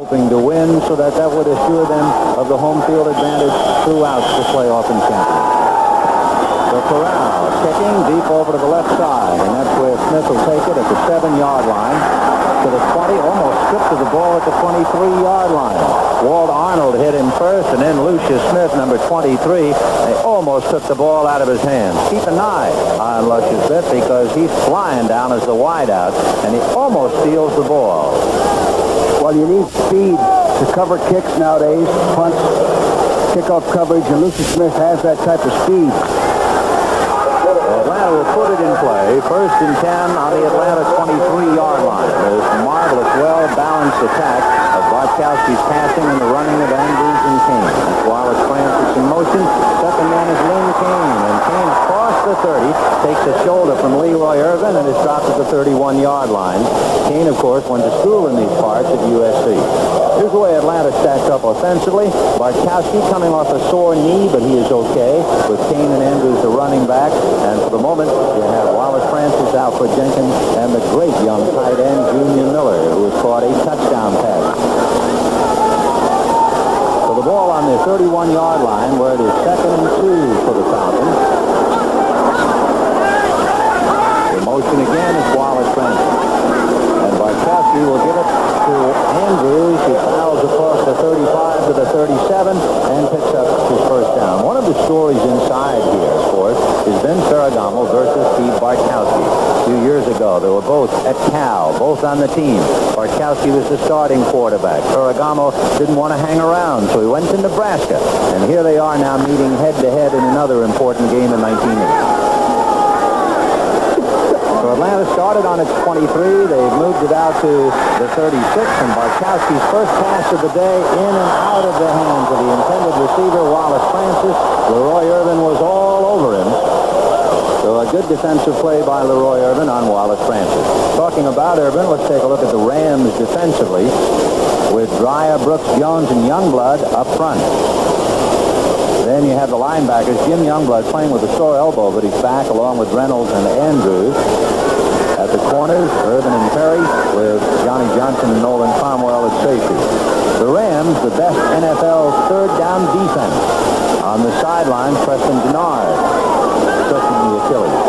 hoping to win so that would assure them of the home field advantage throughout the playoff and championship. So Corral kicking deep over to the left side, and that's where Smith will take it at the 7-yard line to the 20, almost stripped of the ball at the 23-yard line. Walt Arnold hit him first, and then Lucius Smith, number 23, they almost took the ball out of his hands. Keep an eye on Lucius Smith because he's flying down as the wideout, and he almost steals the ball. Well, you need speed to cover kicks nowadays, punts, kickoff coverage, and Lucius Smith has that type of speed. Atlanta will put it in play. 1st and 10 on the Atlanta 23-yard line. There's marvelous, well-balanced attack of Bartkowski's passing and the running of Andrews and Kane. Wallace Francis in motion. Second man is Lynn Kane. And Kane across the 30, takes a shoulder from Leroy Irvin and is dropped at the 31-yard line. Kane, of course, went to school in these parts at USC. Here's the way Atlanta stacks up offensively. Bartkowski coming off a sore knee, but he is okay, with Kane and Andrews the running back. And for the moment, you have Wallace Francis, Alfred Jenkins, and the great young tight end, Junior Miller, who has caught a touchdown pass. So the ball on the 31-yard line, where it is 2nd and 2 for the Falcons. The motion again is Wallace Francis. And Bartkowski will give it to Andrews, who fouls across the 35 to the 37 and picks up his first down. One of the stories inside here, of course, is Ben Ferragamo versus Steve Bartkowski. A few years ago, they were both at Cal, both on the team. Bartkowski was the starting quarterback. Ferragamo didn't want to hang around, so he went to Nebraska. And here they are now meeting head-to-head in another important game in 1980. So Atlanta started on its 23. They've moved it out to the 36. And Bartkowski's first pass of the day in and out of the hands of the intended receiver, Wallace Francis. Leroy Irvin was all over him. So a good defensive play by Leroy Irvin on Wallace Francis. Talking about Irvin, let's take a look at the Rams defensively with Dreyer, Brooks, Jones, and Youngblood up front. Then you have the linebackers, Jim Youngblood playing with a sore elbow, but he's back along with Reynolds and Andrews. At the corners, Irvin and Perry with Johnny Johnson and Nolan Cromwell at safety. The Rams, the best NFL third down defense. On the sidelines, Preston Denard, pushing the Achilles.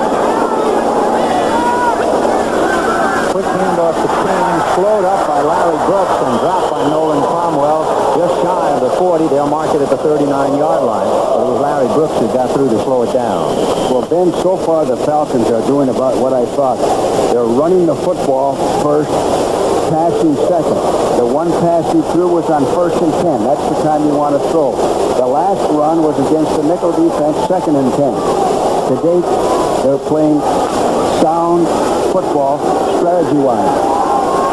Quick handoff to King, slowed up by Larry Brooks and dropped by Nolan Cromwell just shy of the 40. They'll mark it at the 39-yard line. But it was Larry Brooks who got through to slow it down. Well, Ben, so far the Falcons are doing about what I thought. They're running the football first, passing second. The one pass he threw was on 1st and 10. That's the time you want to throw. The last run was against the nickel defense, 2nd and 10. To date, they're playing sound football strategy-wise.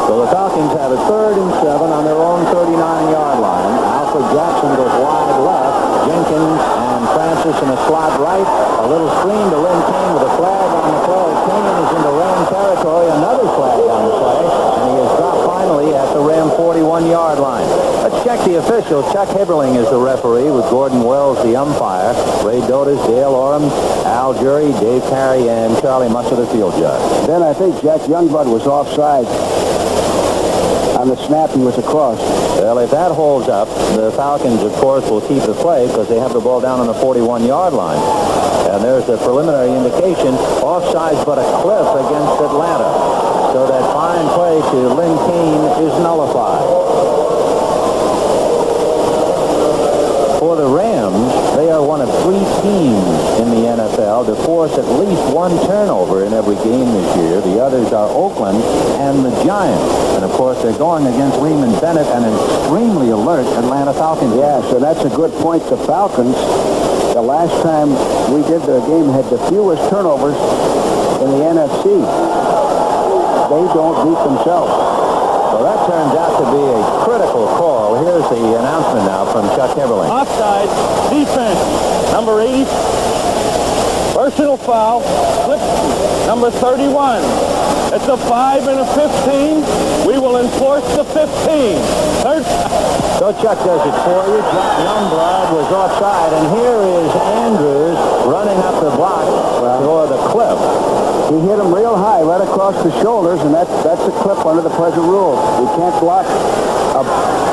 So the Falcons have a 3rd and 7 on their own 39-yard line. Alfred Jackson goes wide left. Jenkins and Francis in a slot right. A little screen to Lynn Kane with a flag on the play. Kane is into Ram territory. Another flag on the play. And he is dropped finally at the Ram 41-yard line. Let's check the officials. Chuck Heberling is the referee with Gordon Wells the umpire. Ray Dotis, Dale Oram, Al Jury, Dave Carey, and Charlie Musser the field judge. Then I think Jack Youngblood was offside. On the snap, he was across. Well, if that holds up, the Falcons, of course, will keep the play because they have the ball down on the 41-yard line. And there's a preliminary indication, offsides but a cliff against Atlanta. So that fine play to Lynn Kane is nullified. For the Rams, they are one of 3 teams in the NFL to force at least 1 turnover in every game this year. The others are Oakland and the Giants. And, of course, they're going against Lehman Bennett and an extremely alert Atlanta Falcons. Yeah, so that's a good point. The Falcons, the last time we did their game, had the fewest turnovers in the NFC. They don't beat themselves. So that turns out to be a critical call. Here's the announcement now from Chuck Heberling. Offside, defense, number 80, personal foul, slip, number 31. It's a 5 and a 15. We will enforce the 15. So Chuck does it for you. Jack Youngblood was offside, and here is Andrews running up the block for the clip. He hit him real high, right across the shoulders, and that's a clip under the present rules. You can't block a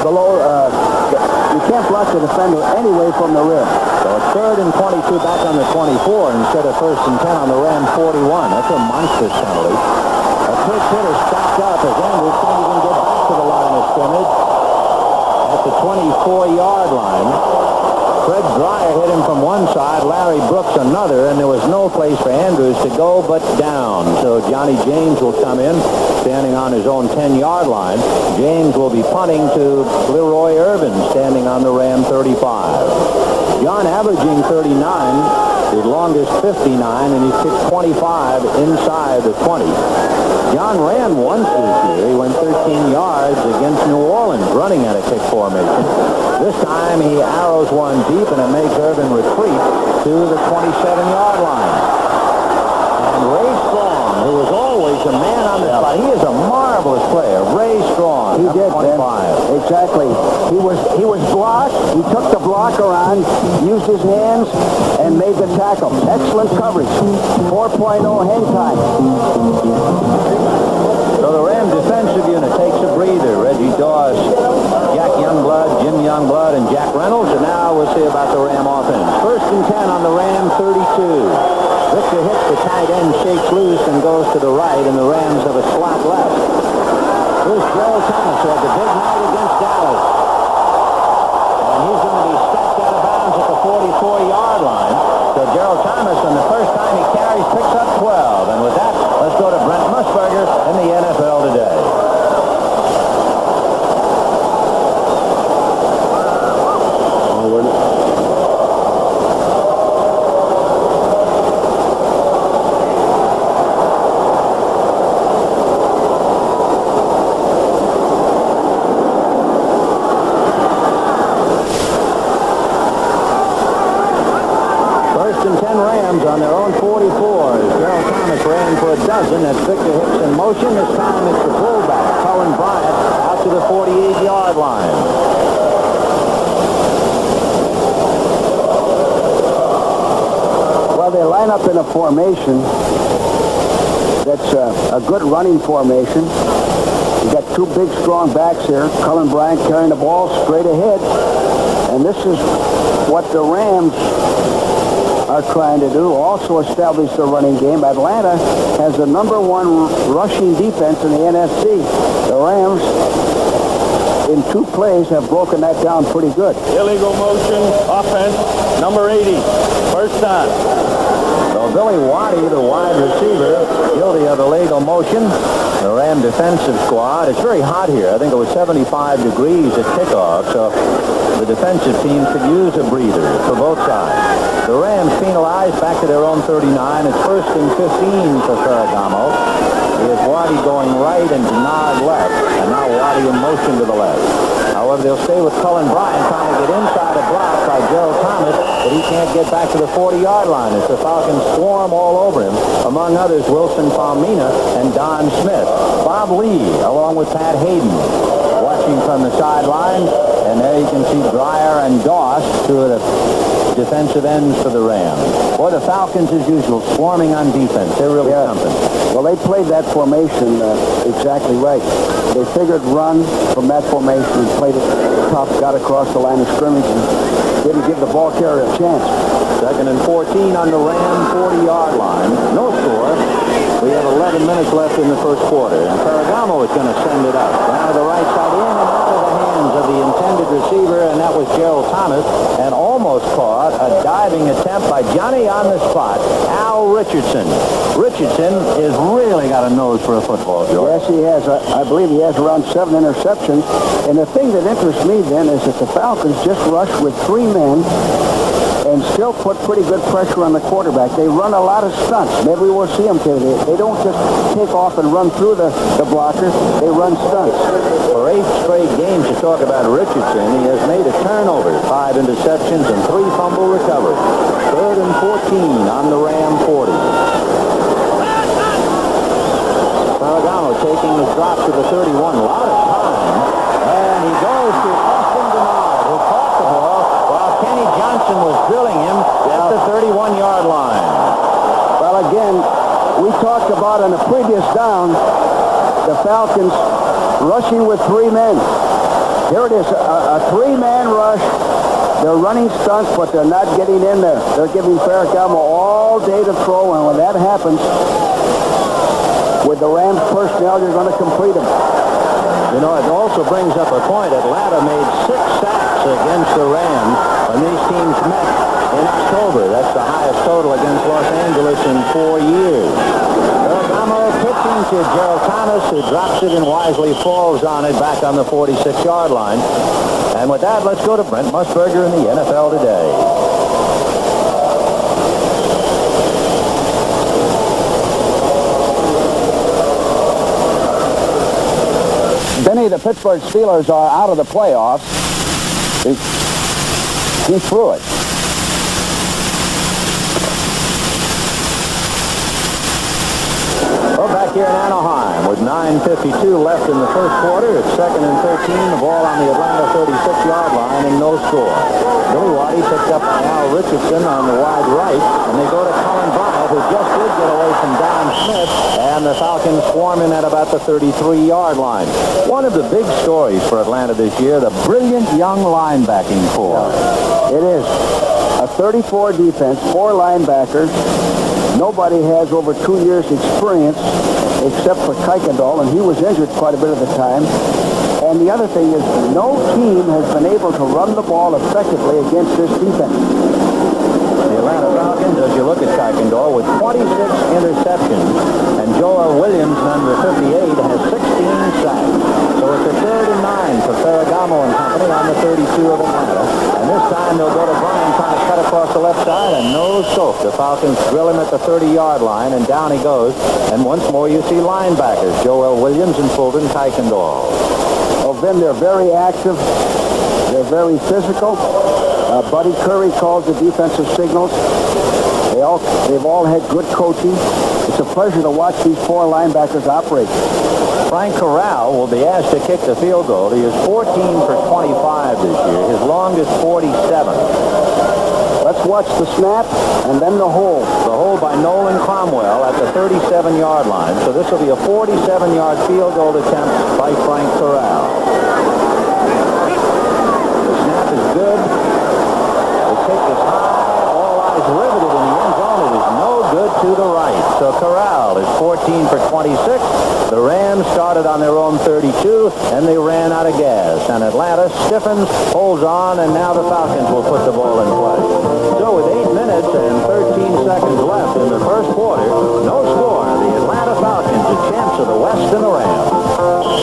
below, you can't block the defender anyway from the rim. So it's 3rd and 22 back on the 24 instead of 1st and 10 on the Ram 41. That's a monstrous penalty. A quick hitter stopped up as Andrews can't even get back to the line of scrimmage at the 24-yard line. Fred Dreyer hit him from one side, Larry Brooks another, and there was no place for Andrews to go but down. So Johnny James will come in, standing on his own 10-yard line. James will be punting to Leroy Irvin, standing on the Ram 35. John averaging 39, his longest 59, and he kicked 25 inside the 20. John ran once this year. He went 13 yards against New Orleans, running at a kick formation. This time he arrows one deep, and it makes Irvin retreat to the 27-yard line. And Ray Strong, who was always a man on the spot, he is a marvelous player. Ray Strong, He did, 25. Ben. Exactly. He was blocked. He took the blocker on, used his hands, and made the tackle. Excellent coverage. 4.0 hang time. So the Ram defensive unit takes a breather. Reggie Dawes, Jack Youngblood, Jim Youngblood, and Jack Reynolds. And now we'll see about the Ram offense. 1st and 10 on the Ram 32. Victor hits the tight end, shakes loose, and goes to the right, and the Rams have a slot left. Here's Gerald Thomas, who had the big night against Dallas. And he's going to be stepped out of bounds at the 44-yard line. So Gerald Thomas, on the first time he carries, picks up 12. And with that, let's go to Brent Musburger in the NFL Today. On their own 44, as Gerald Thomas ran for a dozen. That's Victor Hicks in motion. This time it's the fullback, Colin Bryant, out to the 48-yard line. Well, they line up in a formation that's a good running formation. You got two big, strong backs here. Colin Bryant carrying the ball straight ahead. And this is what the Rams are trying to do, also establish the running game. Atlanta has the #1 rushing defense in the NFC. The Rams, in 2 plays, have broken that down pretty good. Illegal motion, offense, number 80. First down. So Billy Waddy, the wide receiver, guilty of illegal motion. The Ram defensive squad. It's very hot here. I think it was 75 degrees at kickoff, so the defensive team could use a breather for both sides. The Rams penalized back to their own 39. It's 1st and 15 for Ferragamo. Here's Waddy going right and Denard left. And now Waddy in motion to the left. However, they'll stay with Colin Bryant trying to get inside a block by Gerald Thomas, but he can't get back to the 40-yard line as the Falcons swarm all over him. Among others, Wilson Palmina and Don Smith. Bob Lee, along with Pat Hayden, watching from the sideline. And there you can see Dreyer and Doss, 2 of the defensive ends for the Rams. Boy, the Falcons, as usual, swarming on defense. They're really something. Well, they played that formation exactly right. They figured run from that formation and played it tough, got across the line of scrimmage, and didn't give the ball carrier a chance. 2nd and 14 on the Ram 40-yard line. No score. We have 11 minutes left in the first quarter. And Ferragamo is going to send it up. Down to the right side, in and out of the hands of the intended receiver, and that was Gerald Thomas. And almost caught a diving attempt by Johnny on the spot, Al Richardson. Richardson has really got a nose for a football, George. Yes, he has. I believe he has around 7 interceptions. And the thing that interests me then is that the Falcons just rushed with 3 men and still put pretty good pressure on the quarterback. They run a lot of stunts. Maybe we'll see them today. They don't just take off and run through the blockers. They run stunts. For 8 straight games, to talk about Richardson, he has made a turnover, 5 interceptions, and 3 fumble recoveries. 3rd and 14 on the Ram 40. Ferragamo taking his drop to the 31. A lot of time. And he goes to Austin Denard, who caught the ball while Kenny Johnson was drilling him at the 31-yard line. Well, again, we talked about on the previous down, the Falcons rushing with 3 men. Here it is, a three-man rush. They're running stunts, but they're not getting in there. They're giving Ferragamo all day to throw, and when that happens, with the Rams personnel, you're going to complete them. You know, it also brings up a point. Atlanta made 6 sacks against the Rams when these teams met in October. That's the highest total against Los Angeles in 4 years. Ferragamo pitching to Gerald Thomas, who drops it and wisely falls on it back on the 46-yard line. And with that, let's go to Brent Musburger in the NFL Today. Benny, the Pittsburgh Steelers are out of the playoffs. He threw it. Well, back here in Anaheim with 9:52 left in the first quarter. It's 2nd and 13. The ball on the Atlanta 36-yard line and no score. Billy Waddy picked up by Al Richardson on the wide right, and they go to Colin Bryant, who just did get away from Don Smith, and the Falcons swarm in at about the 33-yard line. One of the big stories for Atlanta this year, the brilliant young linebacking corps. It is. A 34 defense, 4 linebackers. Nobody has over 2 years' experience except for Kuykendall, and he was injured quite a bit of the time. And the other thing is, no team has been able to run the ball effectively against this defense. The Atlanta Falcons, as you look at Kuykendall, with 26 interceptions, and Joel Williams, number 58, has 16 sacks. So it's a 3rd and 9 for Ferragamo and company on the 32 of Atlanta. And this time they'll go to Bryan trying to cut across the left side, and no scope. The Falcons drill him at the 30-yard line, and down he goes. And once more you see linebackers, Joel Williams and Fulton Kuykendall. Oh, then they're very active. They're very physical. Buddy Curry calls the defensive signals. They've all had good coaching. It's a pleasure to watch these 4 linebackers operate. Frank Corral will be asked to kick the field goal. He is 14 for 25 this year. His longest 47. Let's watch the snap and then the hold. The hold by Nolan Cromwell at the 37-yard line. So this will be a 47-yard field goal attempt by Frank Corral. The snap is good. The kick is high. All eyes riveted in the end zone. It is no good to the right. So Corral is 14 for 26. The Rams started on their own 32, and they ran out of gas. And Atlanta stiffens, holds on, and now the Falcons will put the ball in play. So with 8 minutes and 13 seconds left in the first quarter, no score. The Atlanta Falcons, the champs of the West and the Rams.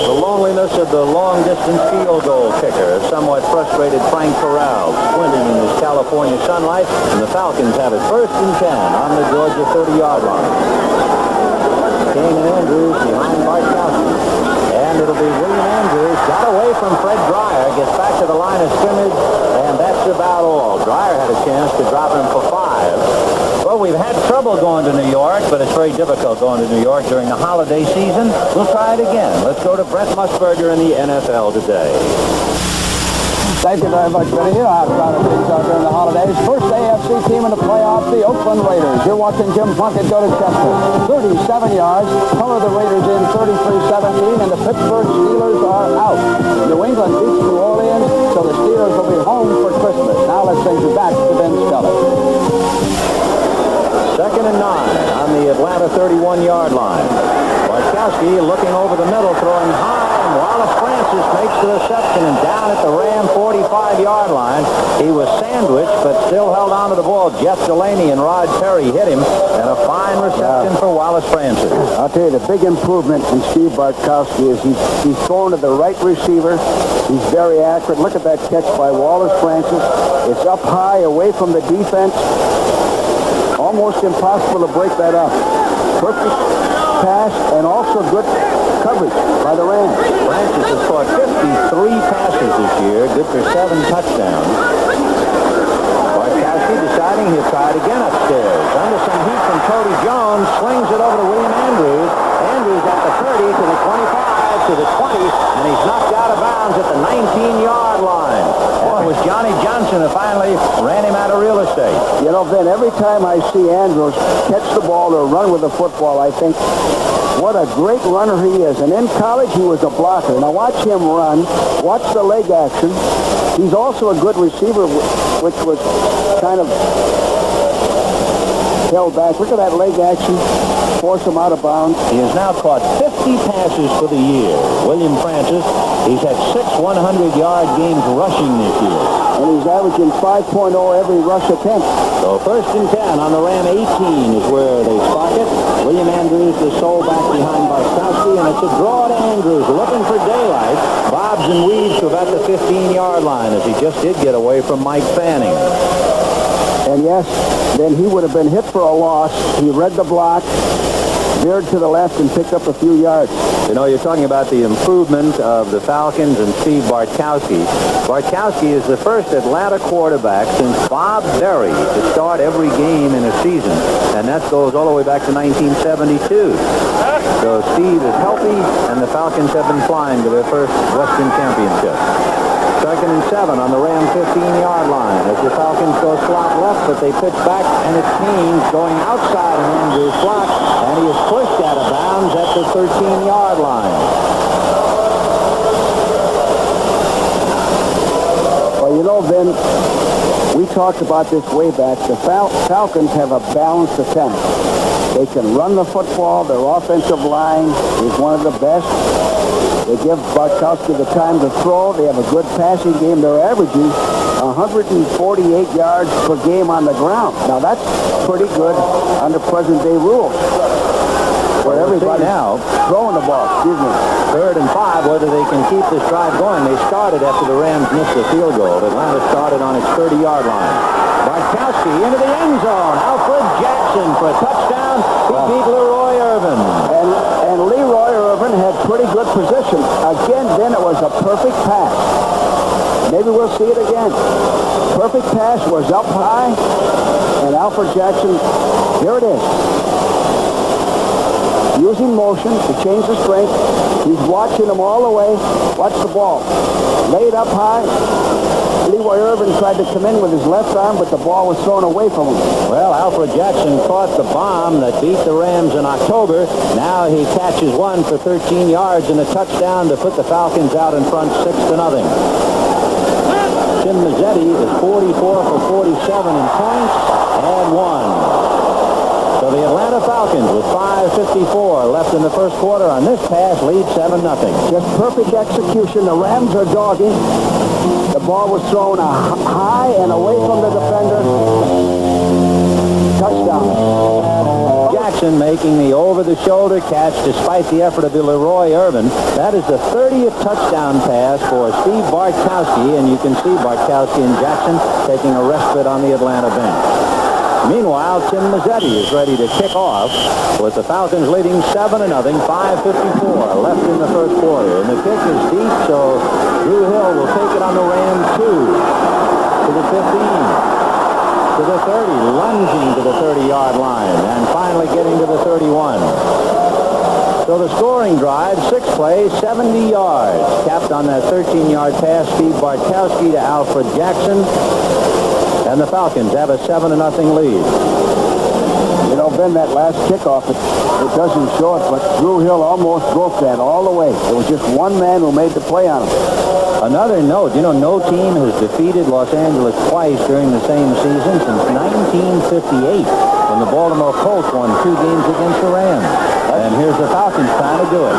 The loneliness of the long-distance field goal kicker has somewhat frustrated Frank Corral, squinting in his California sunlight, and the Falcons have it 1st and 10 on the Georgia 30-yard line. King and Andrews behind Bartkowski. And it'll be William Andrews. Got away from Fred Dreyer. Gets back to the line of scrimmage. And that's about all. Dreyer had a chance to drop him for 5. Well, we've had trouble going to New York, but it's very difficult going to New York during the holiday season. We'll try it again. Let's go to Brent Musburger in the NFL Today. Thank you very much, Benny. You know how crowded things are during the holidays. First AFC team in the playoffs, the Oakland Raiders. You're watching Jim Plunkett go to Chester. 37 yards, color the Raiders in 33-17, and the Pittsburgh Steelers are out. New England beats New Orleans, so the Steelers will be home for Christmas. Now let's bring you back to Ben Stelly. 2nd and 9 on the Atlanta 31-yard line. Bartkowski looking over the middle, throwing high, and Wallace Francis makes the reception, and down at the Ram 45-yard line, he was sandwiched, but still held on to the ball. Jeff Delaney and Rod Perry hit him, and a fine reception for Wallace Francis. I'll tell you, the big improvement in Steve Bartkowski is he's thrown to the right receiver. He's very accurate. Look at that catch by Wallace Francis. It's up high, away from the defense. Almost impossible to break that up. Perfect pass and also good coverage by the Rams. Francis has caught 53 passes this year, good for 7 touchdowns. Bartkowski deciding he'll try it again upstairs. Under some heat from Cody Jones, slings it over to William Andrews. Andrews at the 30 to the 25 to the 20, and he's knocked out of bounds at the 19-yard line. That was Johnny Johnson who finally ran him out of real estate. You know, Ben, every time I see Andrews catch the ball or run with the football, I think What a great runner he is. And in college, he was a blocker. Now watch him run. Watch the leg action. He's also a good receiver, which was kind of held back. Look at that leg action. Force him out of bounds. He has now caught 50 passes for the year. William Francis, he's had 6 100-yard games rushing this year. And he's averaging 5.0 every rush attempt. So 1st and 10 on the Ram 18 is where they spark it. William Andrews, the sole back behind Barkowski, and it's a draw to Andrews looking for daylight. Bobs and weaves to about the 15-yard line as he just did get away from Mike Fanning. And yes, then he would have been hit for a loss. He read the block, veered to the left, and picked up a few yards. You know, you're talking about the improvement of the Falcons and Steve Bartkowski. Bartkowski is the first Atlanta quarterback since Bob Berry to start every game in a season, and that goes all the way back to 1972. So Steve is healthy, and the Falcons have been flying to their first Western Championship. 2nd and 7 on the Ram 15-yard line as the Falcons go slot left, but they pitch back, and it's Haynes going outside of Andrews' block, and he is pushed out of bounds at the 13-yard line. Well, you know, Ben, we talked about this way back. The Falcons have a balanced attempt. They can run the football. Their offensive line is one of the best. They give Bartkowski the time to throw. They have a good passing game. They're averaging 148 yards per game on the ground. Now, that's pretty good under present-day rules, where everybody's now throwing the ball. Excuse me. 3rd and 5, whether they can keep this drive going. They started after the Rams missed the field goal. Atlanta started on its 30-yard line. Bartkowski into the end zone. Alfred Jackson for a touchdown. He beat Leroy Irvin. And Leroy Irvin had pretty good position. Again, then it was a perfect pass. Maybe we'll see it again. Perfect pass was up high, and Alfred Jackson, here it is. Using motion to change the strength. He's watching them all the way. Watch the ball. Laid up high. Leroy Irvin tried to come in with his left arm, but the ball was thrown away from him. Well, Alfred Jackson caught the bomb that beat the Rams in October. Now he catches one for 13 yards and a touchdown to put the Falcons out in front 6-0. Tim Mazzetti is 44 for 47 in points and one. So the Atlanta Falcons, with 5:54 left in the first quarter on this pass, lead 7-0. Just perfect execution. The Rams are dogging. The ball was thrown high and away from the defender. Touchdown. Jackson making the over-the-shoulder catch despite the effort of Leroy Irvin. That is the 30th touchdown pass for Steve Bartkowski, and you can see Bartkowski and Jackson taking a respite on the Atlanta bench. Meanwhile, Tim Mazzetti is ready to kick off with the Falcons leading 7-0, 5:54 left in the first quarter. And the kick is deep, so Drew Hill will take it on the Ram 2 to the 15, to the 30, lunging to the 30-yard line, and finally getting to the 31. So the scoring drive, 6 plays, 70 yards, capped on that 13-yard pass, Steve Bartkowski to Alfred Jackson. And the Falcons have a 7-0 lead. You know, Ben, that last kickoff, it doesn't show it, but Drew Hill almost broke that all the way. It was just one man who made the play on him. Another note, you know, no team has defeated Los Angeles twice during the same season since 1958, when the Baltimore Colts won 2 games against the Rams. And here's the Falcons trying to do it.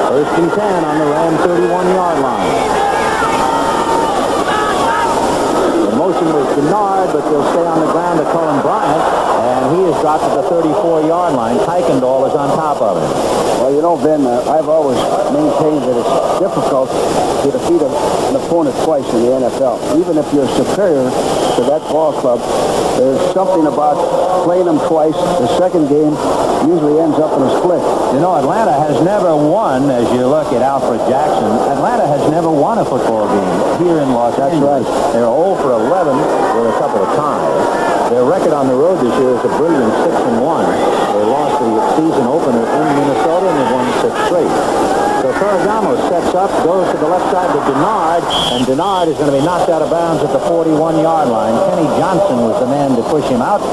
1st and 10 on the Ram 31-yard line. Motion was Denard, but they'll stay on the ground to Cullen Bryant, and he is dropped at the 34-yard line. Kuykendall is on top of him. Well, you know, Ben, I've always maintained that it's difficult to defeat an opponent twice in the NFL. Even if you're superior to that ball club, there's something about playing them twice. The second game usually ends up in a split. You know, Atlanta has never won, as you look at Alfred Jackson, Atlanta has never won a football game here in Los Angeles. That's right. They're 0 for 11 with a couple of ties. Their record on the road this year is a brilliant 6-1. They lost the season opener in Minnesota and they won 6 straight. So Ferragamo sets up, goes to the left side to Denard, and Denard is going to be knocked out of bounds at the 41-yard line. Kenny Johnson was the man to push him out.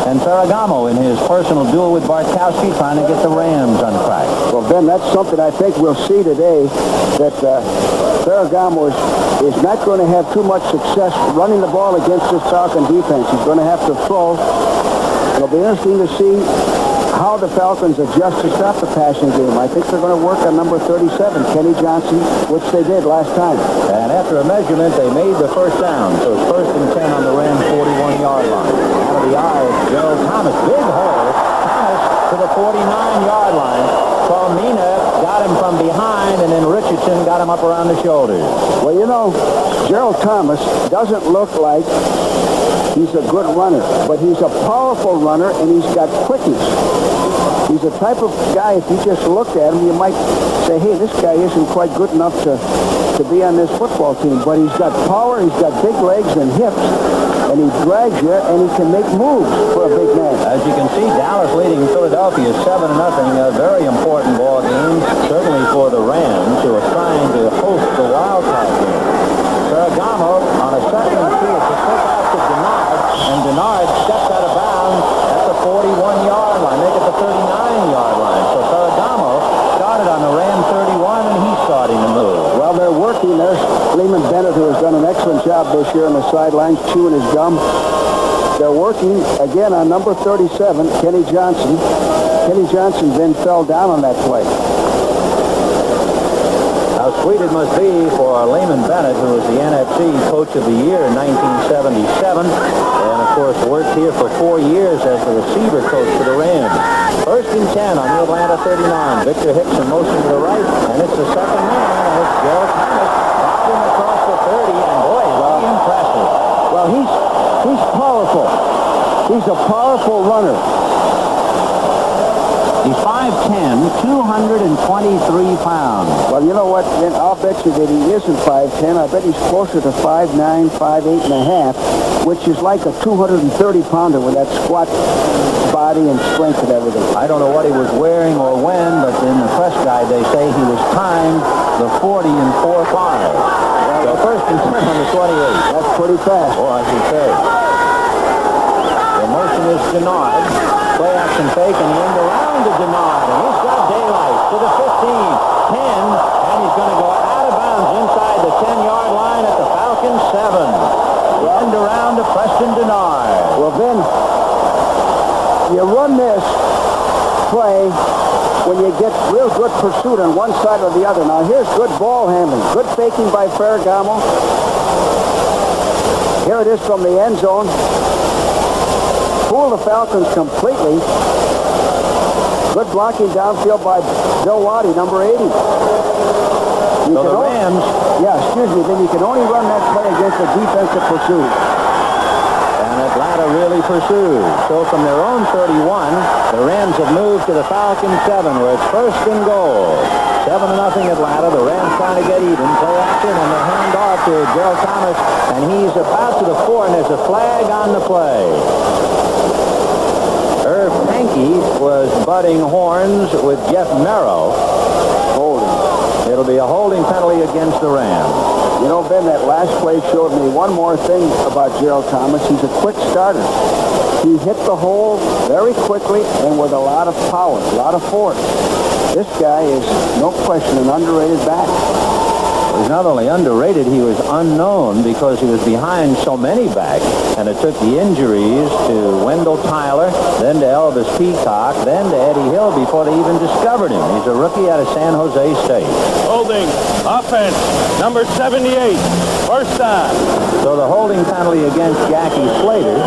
And Ferragamo in his personal duel with Bartkowski trying to get the Rams on track. Well, Ben, that's something I think we'll see today, that Ferragamo is not going to have too much success running the ball against this Falcon defense. He's going to have to throw. It'll be interesting to see how the Falcons adjust to stop the passing game. I think they're going to work on number 37, Kenny Johnson, which they did last time. And after a measurement, they made the first down. So it's 1st and 10 on the Rams' 41-yard line. Out of the eye of Gerald Thomas. Big hole. Thomas to the 49-yard line. Palmina got him from behind, and then Richardson got him up around the shoulders. Well, you know, Gerald Thomas doesn't look like he's a good runner, but he's a powerful runner, and he's got quickness. He's the type of guy, if you just looked at him, you might say, hey, this guy isn't quite good enough to be on this football team. But he's got power, he's got big legs and hips, and he drags you, and he can make moves for a big man. As you can see, Dallas leading Philadelphia 7-0. A very important ball game, certainly for the Rams, who are trying to host the Wildcat game. Ferragamo on a 2nd and 2 to pick out to Denard, and Denard steps out of bounds at the 41-yard line. Make it the 39-yard line. So Ferragamo started on the Ram 31, and he's starting to move. Well, they're working. There's Lehman Bennett, who has done an excellent job this year on the sidelines, chewing his gum. They're working, again, on number 37, Kenny Johnson. Kenny Johnson then fell down on that play. How sweet it must be for Lehman Bennett, who was the NFC Coach of the Year in 1977, and of course worked here for 4 years as the receiver coach for the Rams. 1st and 10 on the Atlanta 39. Victor Hicks in motion to the right, and it's the second man, and it's Gerald Thomas bobbing across the 30, and boy, very impressive. Well, he's powerful. He's a powerful runner. He's 5'10", 223 pounds. Well, you know what, Ben, I'll bet you that he isn't 5'10". I bet he's closer to 5'9", 5'8 and a half, which is like a 230-pounder with that squat body and strength and everything. I don't know what he was wearing or when, but in the press guide they say he was timed the 40 and 4.5. So 1st and 10 on the 28. That's pretty fast. Oh, I should say. The motion is Denard. Play action fake and the end around to Denard. And he's got daylight to the 15, 10, and he's going to go out of bounds inside the 10-yard line at the Falcons 7. The end around to Preston Denard. Well, Ben, you run this play when you get real good pursuit on one side or the other. Now, here's good ball handling. Good faking by Ferragamo. Here it is from the end zone. Fool the Falcons completely. Good blocking downfield by Bill Waddy, number 80. So the Rams... Then you can only run that play against a defensive pursuit. And Atlanta really pursues. So from their own 31, the Rams have moved to the Falcons 7, where it's 1st and goal. 7-0 Atlanta. The Rams trying to get even. Play action, and they hand off to Gerald Thomas, and he's about to the 4, and there's a flag on the play. Irv Pankey was butting horns with Jeff Merrow. Holding. It'll be a holding penalty against the Rams. You know, Ben, that last play showed me one more thing about Gerald Thomas. He's a quick starter. He hit the hole very quickly and with a lot of power, a lot of force. This guy is, no question, an underrated back. He's not only underrated, he was unknown because he was behind so many backs. And it took the injuries to Wendell Tyler, then to Elvis Peacock, then to Eddie Hill before they even discovered him. He's a rookie out of San Jose State. Holding, offense, number 78, 1st down. So the holding penalty against Jackie Slater,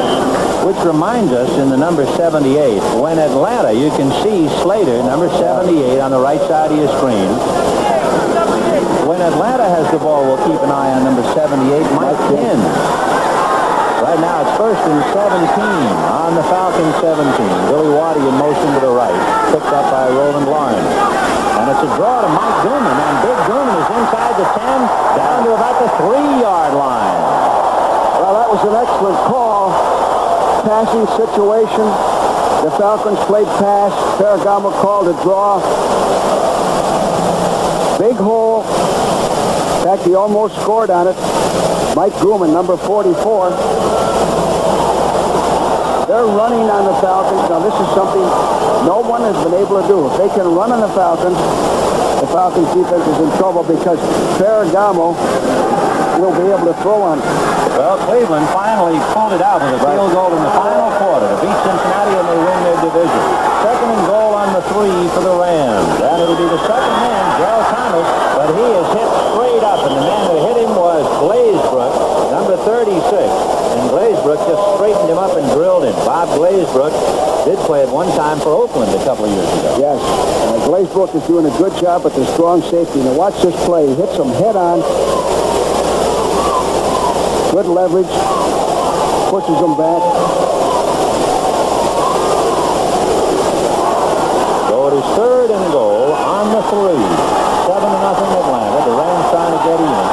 which reminds us in the number 78, when Atlanta, you can see Slater, number 78, on the right side of your screen. When Atlanta has the ball, we'll keep an eye on number 78, Mike Kinn. Right now it's 1st and 17 on the Falcons 17. Billy Waddy in motion to the right, picked up by Roland Lawrence. And it's a draw to Mike Gooman, and Big Gooman is inside the 10, down to about the 3-yard line. Well, that was an excellent call. Passing situation. The Falcons played pass. Ferragamo called a draw. Big hole. In fact, he almost scored on it. Mike Gooman, number 44. They're running on the Falcons. Now, this is something no one has been able to do. If they can run on the Falcons defense is in trouble because Ferragamo will be able to throw on it. Well, Cleveland finally pulled it out with a field goal in the final quarter to beat Cincinnati, and they win their division. Second and goal on the 3 for the Rams. And it'll be the second man, Gerald Thomas, but he is hit straight up, and the man that hit him was Glazebrook, number 36. And Glazebrook just straightened him up and drilled him. Bob Glazebrook did play at one time for Oakland a couple of years ago. Yes, Glazebrook is doing a good job at the strong safety. Now watch this play. He hits him head on. Good leverage. Pushes him back. So it is third and goal on the 3. 7-0 Atlanta. The Rams trying to get even.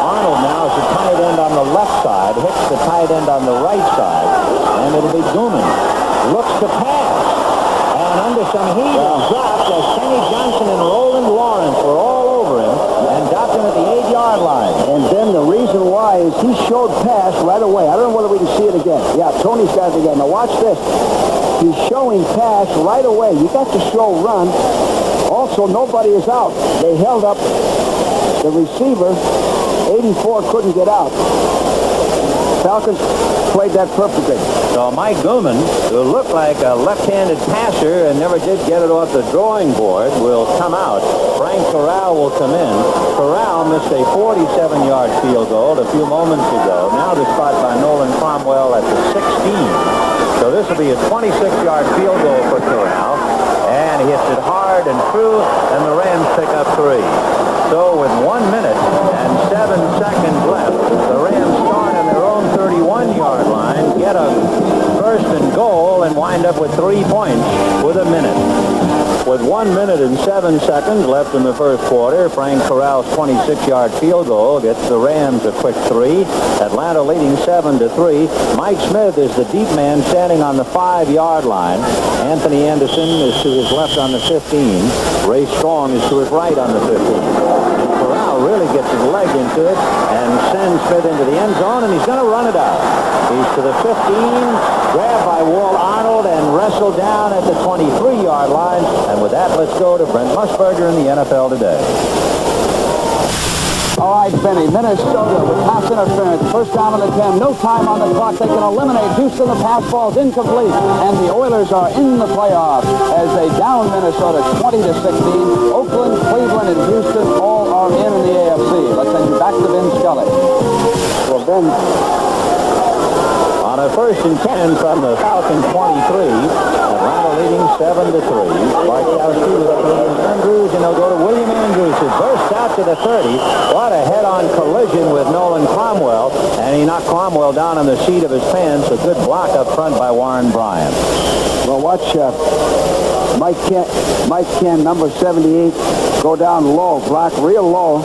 Arnold now is the tight end on the left side. Hits the tight end on the right side. And it'll be Gooman. Looks to pass. And under some heat and dropped as Kenny Johnson and Roland Lawrence were all over him and dropped him at the 8-yard line. And then the reason why is he showed pass right away. I don't know whether we can see it again. Yeah, Tony's got it again. Now watch this. He's showing pass right away. You got to show run. Also, nobody is out. They held up the receiver. 84 couldn't get out. Falcons played that perfectly. So Mike Gooman, who looked like a left-handed passer and never did get it off the drawing board, will come out. Frank Corral will come in. Corral missed a 47-yard field goal a few moments ago. Now the spot by Nolan Cromwell at the 16. So this will be a 26-yard field goal for Corral. And he hits it hard and true, and the Rams pick up 3. So with 1 minute and 7 seconds left, the Rams start on their own 31-yard line, get a first and goal, and wind up with 3 points with a minute. With 1 minute and 7 seconds left in the first quarter, Frank Corral's 26-yard field goal gets the Rams a quick 3. Atlanta leading 7-3. Mike Smith is the deep man standing on the 5-yard line. Anthony Anderson is to his left on the 15. Ray Strong is to his right on the 15. And Corral really gets his leg into it and sends Smith into the end zone, and he's going to run it out. He's to the 15, grabbed by Walt Arnold and wrestled down at the 23-yard line. And with that, let's go to Brent Musburger in the NFL Today. All right, Benny, Minnesota with pass interference. First down on the 10. No time on the clock. They can eliminate Houston. The pass ball's incomplete. And the Oilers are in the playoffs as they down Minnesota 20-16. Oakland, Cleveland, and Houston all are in the AFC. Let's send you back to Vin Scully. Well, Ben, on a first and 10 from the Falcons 23, Atlanta leading 7-3. Barkowski with Andrews, and they'll go to William Andrews, who bursts out to the 30. What a head-on collision with Nolan Cromwell, and he knocked Cromwell down on the seat of his pants. A good block up front by Warren Bryant. well, watch Mike Ken, number 78, go down low, block real low,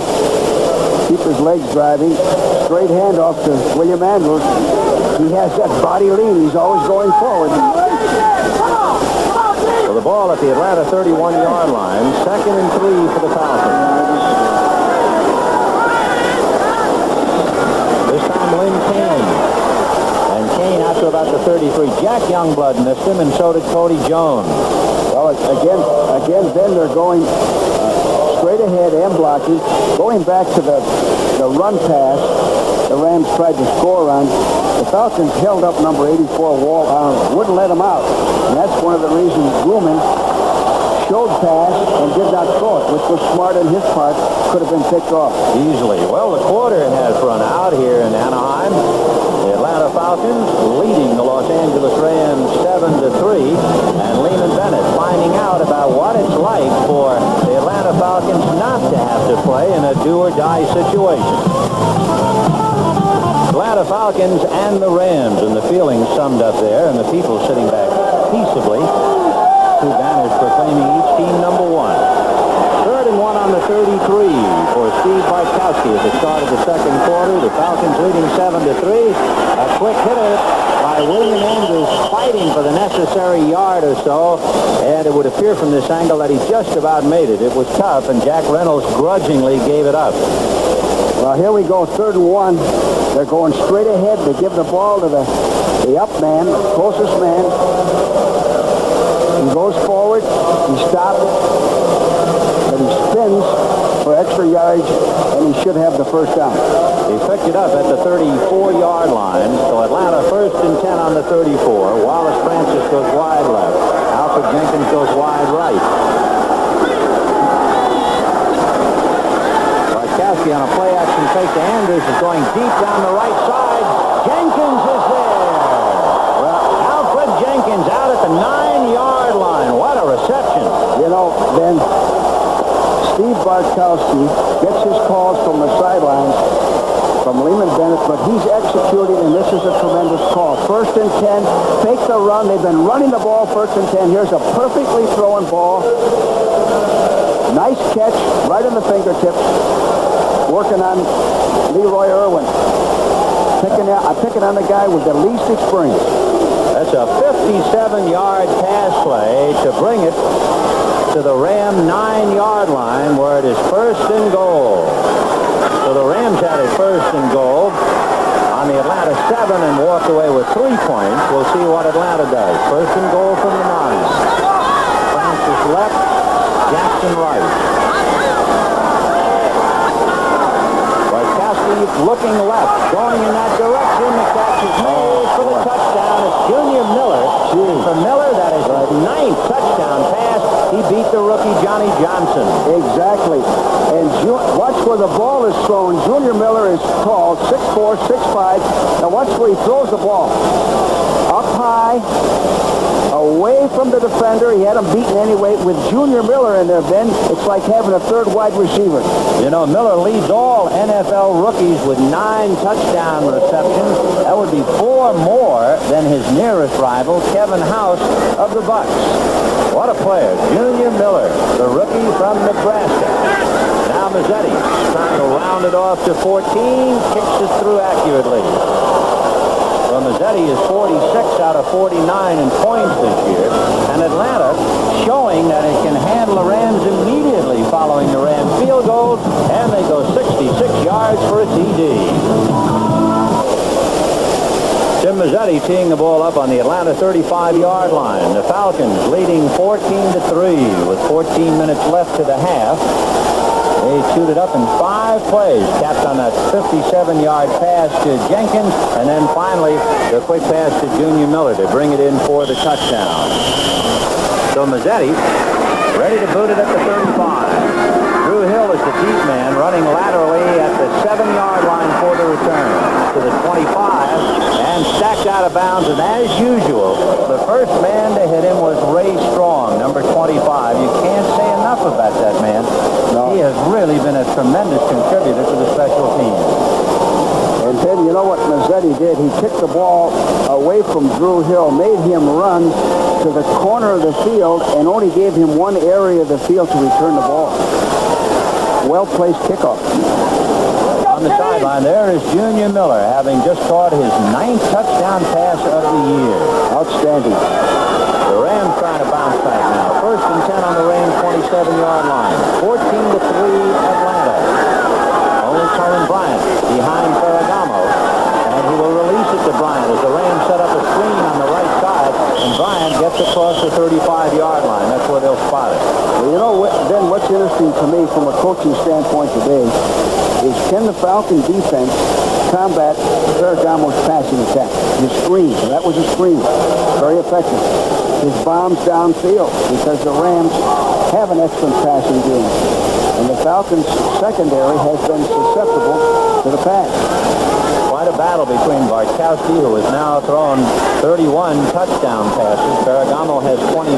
keep his legs driving, straight handoff to William Andrews. He has that body lean. He's always going forward. So the ball at the Atlanta 31-yard line, 2nd and 3 for the Falcons. This time Lynn Kane. And Kane out to about the 33. Jack Youngblood missed him, and so did Cody Jones. Well, again, then they're going straight ahead and blocking. Going back to the run pass, the Rams tried to score on. The Falcons held up number 84, Walt Arnold, wouldn't let him out. And that's one of the reasons Gooman showed pass and did not throw it, which was smart on his part. Could have been picked off. Easily. Well, the quarter has run out here in Anaheim. The Atlanta Falcons leading the Los Angeles Rams 7-3. And Lehman Bennett finding out about what it's like for the Atlanta Falcons not to have to play in a do-or-die situation. Atlanta Falcons and the Rams, and the feelings summed up there, and the people sitting back peaceably. 2 banners proclaiming each team number 1. 3rd and 1 on the 33 for Steve Barkowski at the start of the second quarter. The Falcons leading 7-3. A quick hitter by William Andrews, fighting for the necessary yard or so, and it would appear from this angle that he just about made it. It was tough, and Jack Reynolds grudgingly gave it up. Well, here we go, 3rd and 1. They're going straight ahead. They give the ball to the up man, the closest man. He goes forward. He stops. But he spins for extra yards, and he should have the first down. He picked it up at the 34-yard line, so Atlanta 1st and 10 on the 34. Wallace Francis goes wide left. Alfred Jenkins goes wide right. Barkowski on a play-action fake to Andrews is going deep down the right side. Jenkins is there. Well, Alfred Jenkins out at the 9-yard line. What a reception. You know, Ben, Steve Barkowski gets his calls from the sidelines from Lehman Bennett, but he's executing, and this is a tremendous call. 1st and 10, fake the run. They've been running the ball 1st and 10. Here's a perfectly thrown ball. Nice catch, right on the fingertips. Working on Leroy Irwin. Picking on the guy with the least experience. That's a 57-yard pass play to bring it to the Ram 9-yard line, where it is 1st and goal. So the Rams had it 1st and goal on the Atlanta 7 and walked away with 3 points. We'll see what Atlanta does. 1st and goal from the 9. Francis left, Jackson right. Barkowski looking left, going in that direction. The catch is made for the touchdown. It's Junior Miller. For Miller, that is his 9th touchdown pass. He beat the rookie Johnny Johnson. Exactly. And watch where the ball is thrown. Junior Miller is tall, 6'4", 6'5". Now watch where he throws the ball. Up high, away from the defender. He had him beaten anyway. With Junior Miller in there, Ben, it's like having a 3rd wide receiver. You know, Miller leads all NFL rookies with 9 touchdown receptions. That would be 4 more than his nearest rival, Kevin House of the Bucks. What a player. Junior Miller, the rookie from Nebraska. Now Mazzetti trying to round it off to 14, kicks it through accurately. Well, Mazzetti is 46 out of 49 in points this year, and Atlanta showing that it can handle the Rams immediately following the Rams field goal, and they go 66 yards for a TD. Tim Mazzetti teeing the ball up on the Atlanta 35-yard line. The Falcons leading 14-3 with 14 minutes left to the half. They chewed it up in 5 plays, capped on that 57-yard pass to Jenkins, and then finally the quick pass to Junior Miller to bring it in for the touchdown. So Mazzetti ready to boot it at the 35. Drew Hill is the deep man, running laterally at the 7-yard line for the return to the 25, and stacked out of bounds. And as usual, the first man to hit him was Ray Strong, number 25. You can't say enough about that man. No. He has really been a tremendous contributor to the special teams. And then, you know what Mazzetti did? He kicked the ball away from Drew Hill, made him run to the corner of the field, and only gave him one area of the field to return the ball. Well-placed kickoff. On the sideline, there is Junior Miller, having just caught his 9th touchdown pass of the year. Outstanding. The Rams trying to bounce back now. 1st and 10 on the Rams 27-yard line. 14-3 Atlanta. Only Colin Bryant behind Ferragamo, and he will release it to Bryant as the Rams set up a screen on the right side, and Bryant gets across the 35-yard line. That's where they'll spot it. Well, you know, Ben, what's interesting to me from a coaching standpoint today is can the Falcon defense combat Ferragamo's passing attack? His screen, that was a screen, very effective. His bombs downfield, because the Rams have an excellent passing game. And the Falcons' secondary has been susceptible to the pass. Quite a battle between Barkowski, who has now thrown 31 touchdown passes. Ferragamo has 29.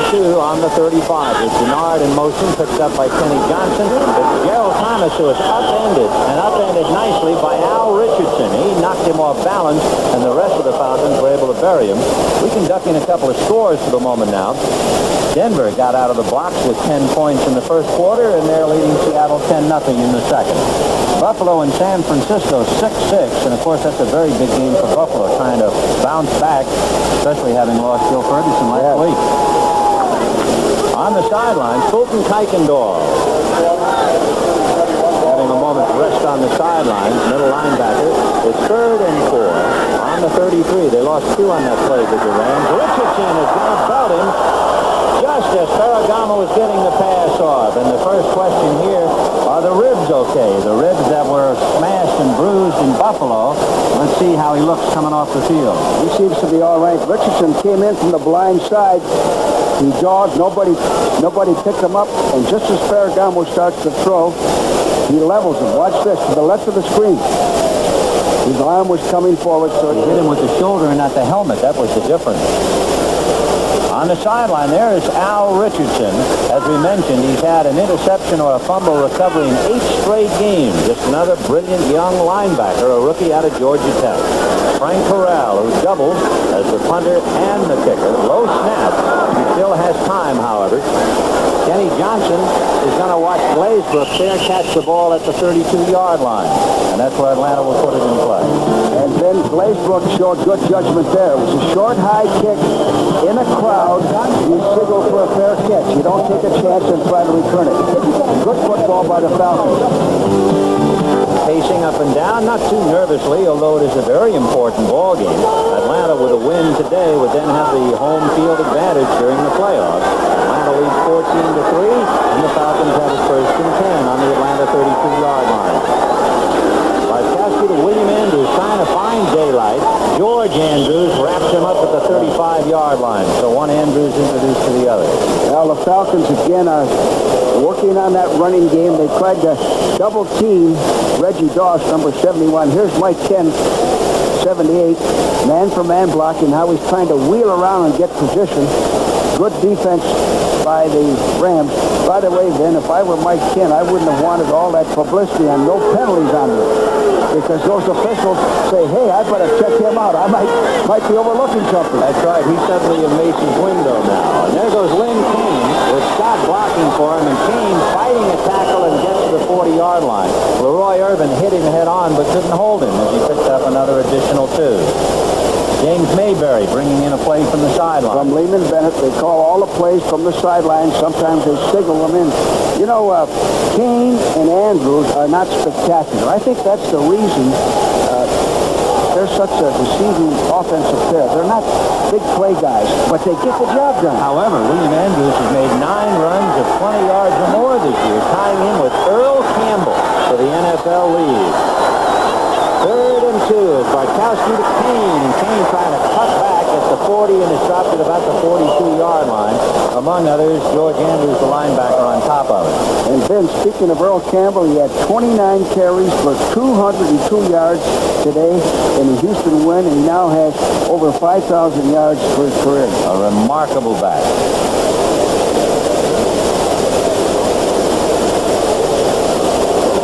2 on the 35. With Denard in motion, picked up by Kenny Johnson. It's Gerald Thomas, who is upended nicely by Al Richardson. He knocked him off balance, and the rest of the Falcons were able to bury him. We can duck in a couple of scores for the moment now. Denver got out of the blocks with 10 points in the first quarter, and they're leading Seattle 10-0 in the second. Buffalo and San Francisco 6-6, and of course that's a very big game for Buffalo, trying to bounce back, especially having lost Joe Ferguson last week. On the sidelines, Fulton Kuykendall having a moment's rest on the sidelines, middle linebacker. It's 3rd and 4 on the 33. They lost 2 on that play to the Rams. Richardson is going to belt him just as Ferragamo was getting the pass off. And the first question here, are the ribs okay? The ribs that were smashed and bruised in Buffalo. Let's see how he looks coming off the field. He seems to be all right. Richardson came in from the blind side. He jogged. Nobody picked him up. And just as Ferragamo starts to throw, he levels him. Watch this. To the left of the screen. His arm was coming forward. So he hit him with the shoulder and not the helmet. That was the difference. On the sideline, there is Al Richardson. As we mentioned, he's had an interception or a fumble recovery in 8 straight games. Just another brilliant young linebacker, a rookie out of Georgia Tech. Frank Corral, who doubles as the punter and the kicker. Low snap. He still has time, however. Kenny Johnson is going to watch Glazebrook there catch the ball at the 32-yard line. And that's where Atlanta will put it in play. And then Glazebrook showed good judgment there. It was a short, high kick in a crowd. You signal for a fair catch. You don't take a chance and try to return it. Good football by the Falcons. Pacing up and down, not too nervously, although it is a very important ball game. Atlanta, with a win today, would then have the home field advantage during the playoffs. Atlanta leads 14-3, and the Falcons have it 1st and 10 on the Atlanta 32-yard line. Barkowski to William Andrews, trying to find daylight. George Andrews wraps him up at the 35-yard line. So one Andrews introduced to the other. Well, the Falcons again are working on that running game. They tried to double team Reggie Doss, number 71. Here's Mike Ken, 78. Man-for-man blocking. How he's trying to wheel around and get position. Good defense by the Rams. By the way, then, if I were Mike Ken, I wouldn't have wanted all that publicity and no penalties on it. Because those officials say, hey, I better check him out. I might be overlooking something. That's right. He's suddenly in Mason's window now. And there goes Lynn Kane with Scott blocking for him. And Kane fighting a tackle and gets to the 40-yard line. Leroy Irvin hit him head on but couldn't hold him as he picked up another additional 2. James Mayberry bringing in a play from the sideline. From Lehman Bennett, they call all the plays from the sideline. Sometimes they signal them in. You know, Kane and Andrews are not spectacular. I think that's the reason they're such a deceiving offensive pair. They're not big play guys, but they get the job done. However, William Andrews has made 9 runs of 20 yards or more this year, tying in with Earl Campbell for the NFL lead. 3rd and 2 is Barkowski to Kane, and Kane trying to cut back at the 40 and is dropped at about the 42-yard line. Among others, George Andrews, the linebacker, on top of it. And then, speaking of Earl Campbell, he had 29 carries for 202 yards today in the Houston win, and he now has over 5,000 yards for his career. A remarkable back.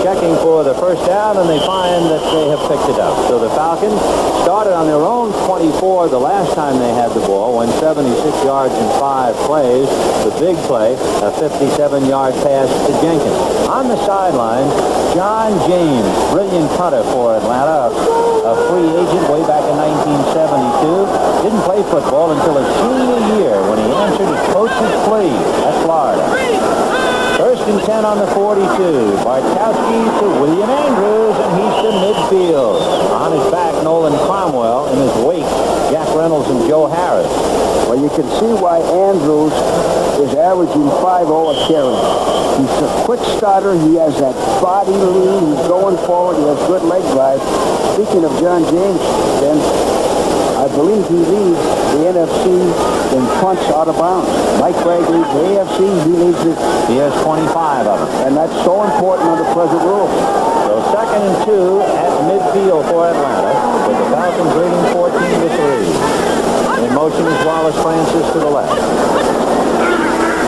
Checking for the first down, and they find that they have picked it up. So the Falcons started on their own 24 the last time they had the ball, went 76 yards in 5 plays. The big play, a 57-yard pass to Jenkins. On the sideline, John James, brilliant punter for Atlanta, a free agent way back in 1972. Didn't play football until his senior year when he answered his coach's plea at Florida. 1st and 10 on the 42. Barkowski to William Andrews, and he's to midfield. On his back, Nolan Cromwell. In his wake, Jack Reynolds and Joe Harris. Well, you can see why Andrews is averaging 5.0 a carry. He's a quick starter. He has that body lean. He's going forward. He has good leg drive. Speaking of John James, then, I believe he leads the NFC in punts out of bounds. Mike Bragg leads the AFC. He leads it. He has 25 of them. And that's so important under present rules. So 2nd and 2 at midfield for Atlanta, with the Falcons leading 14-3. In motion is Wallace Francis to the left.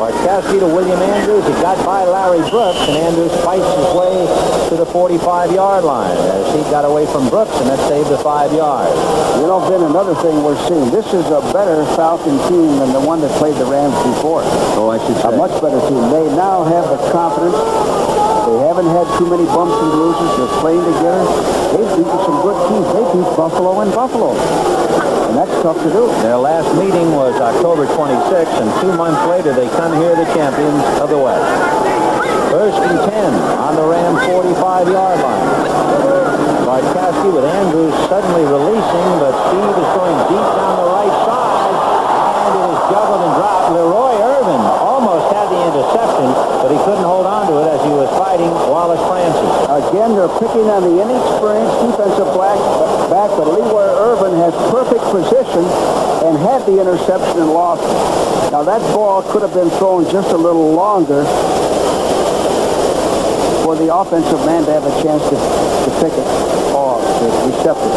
Barkowski to William Andrews. He got by Larry Brooks, and Andrews fights his way to the 45-yard line as he got away from Brooks, and that saved the 5 yards. You know, Ben, another thing we're seeing, this is a better Falcon team than the one that played the Rams before. Oh, I should say. A much better team. They now have the confidence. They haven't had too many bumps and bruises. They're playing together. They've beaten some good teams. They beat Buffalo in Buffalo. And that's tough to do. Their last meeting was October 26th, and 2 months later they come here the champions of the West. First and 10 on the Ram 45-yard line. Barkowski with Andrews suddenly releasing, but Steve is going deep down the right side, and it is juggled and dropped. Leroy Irvin almost had the interception, but he couldn't hold on to it as he was fighting Wallace Francis. Again, they're picking on the inexperienced defensive back, but Leroy Irvin has perfect position and had the interception and lost it. Now, that ball could have been thrown just a little longer for the offensive man to have a chance to pick it off, to recept it.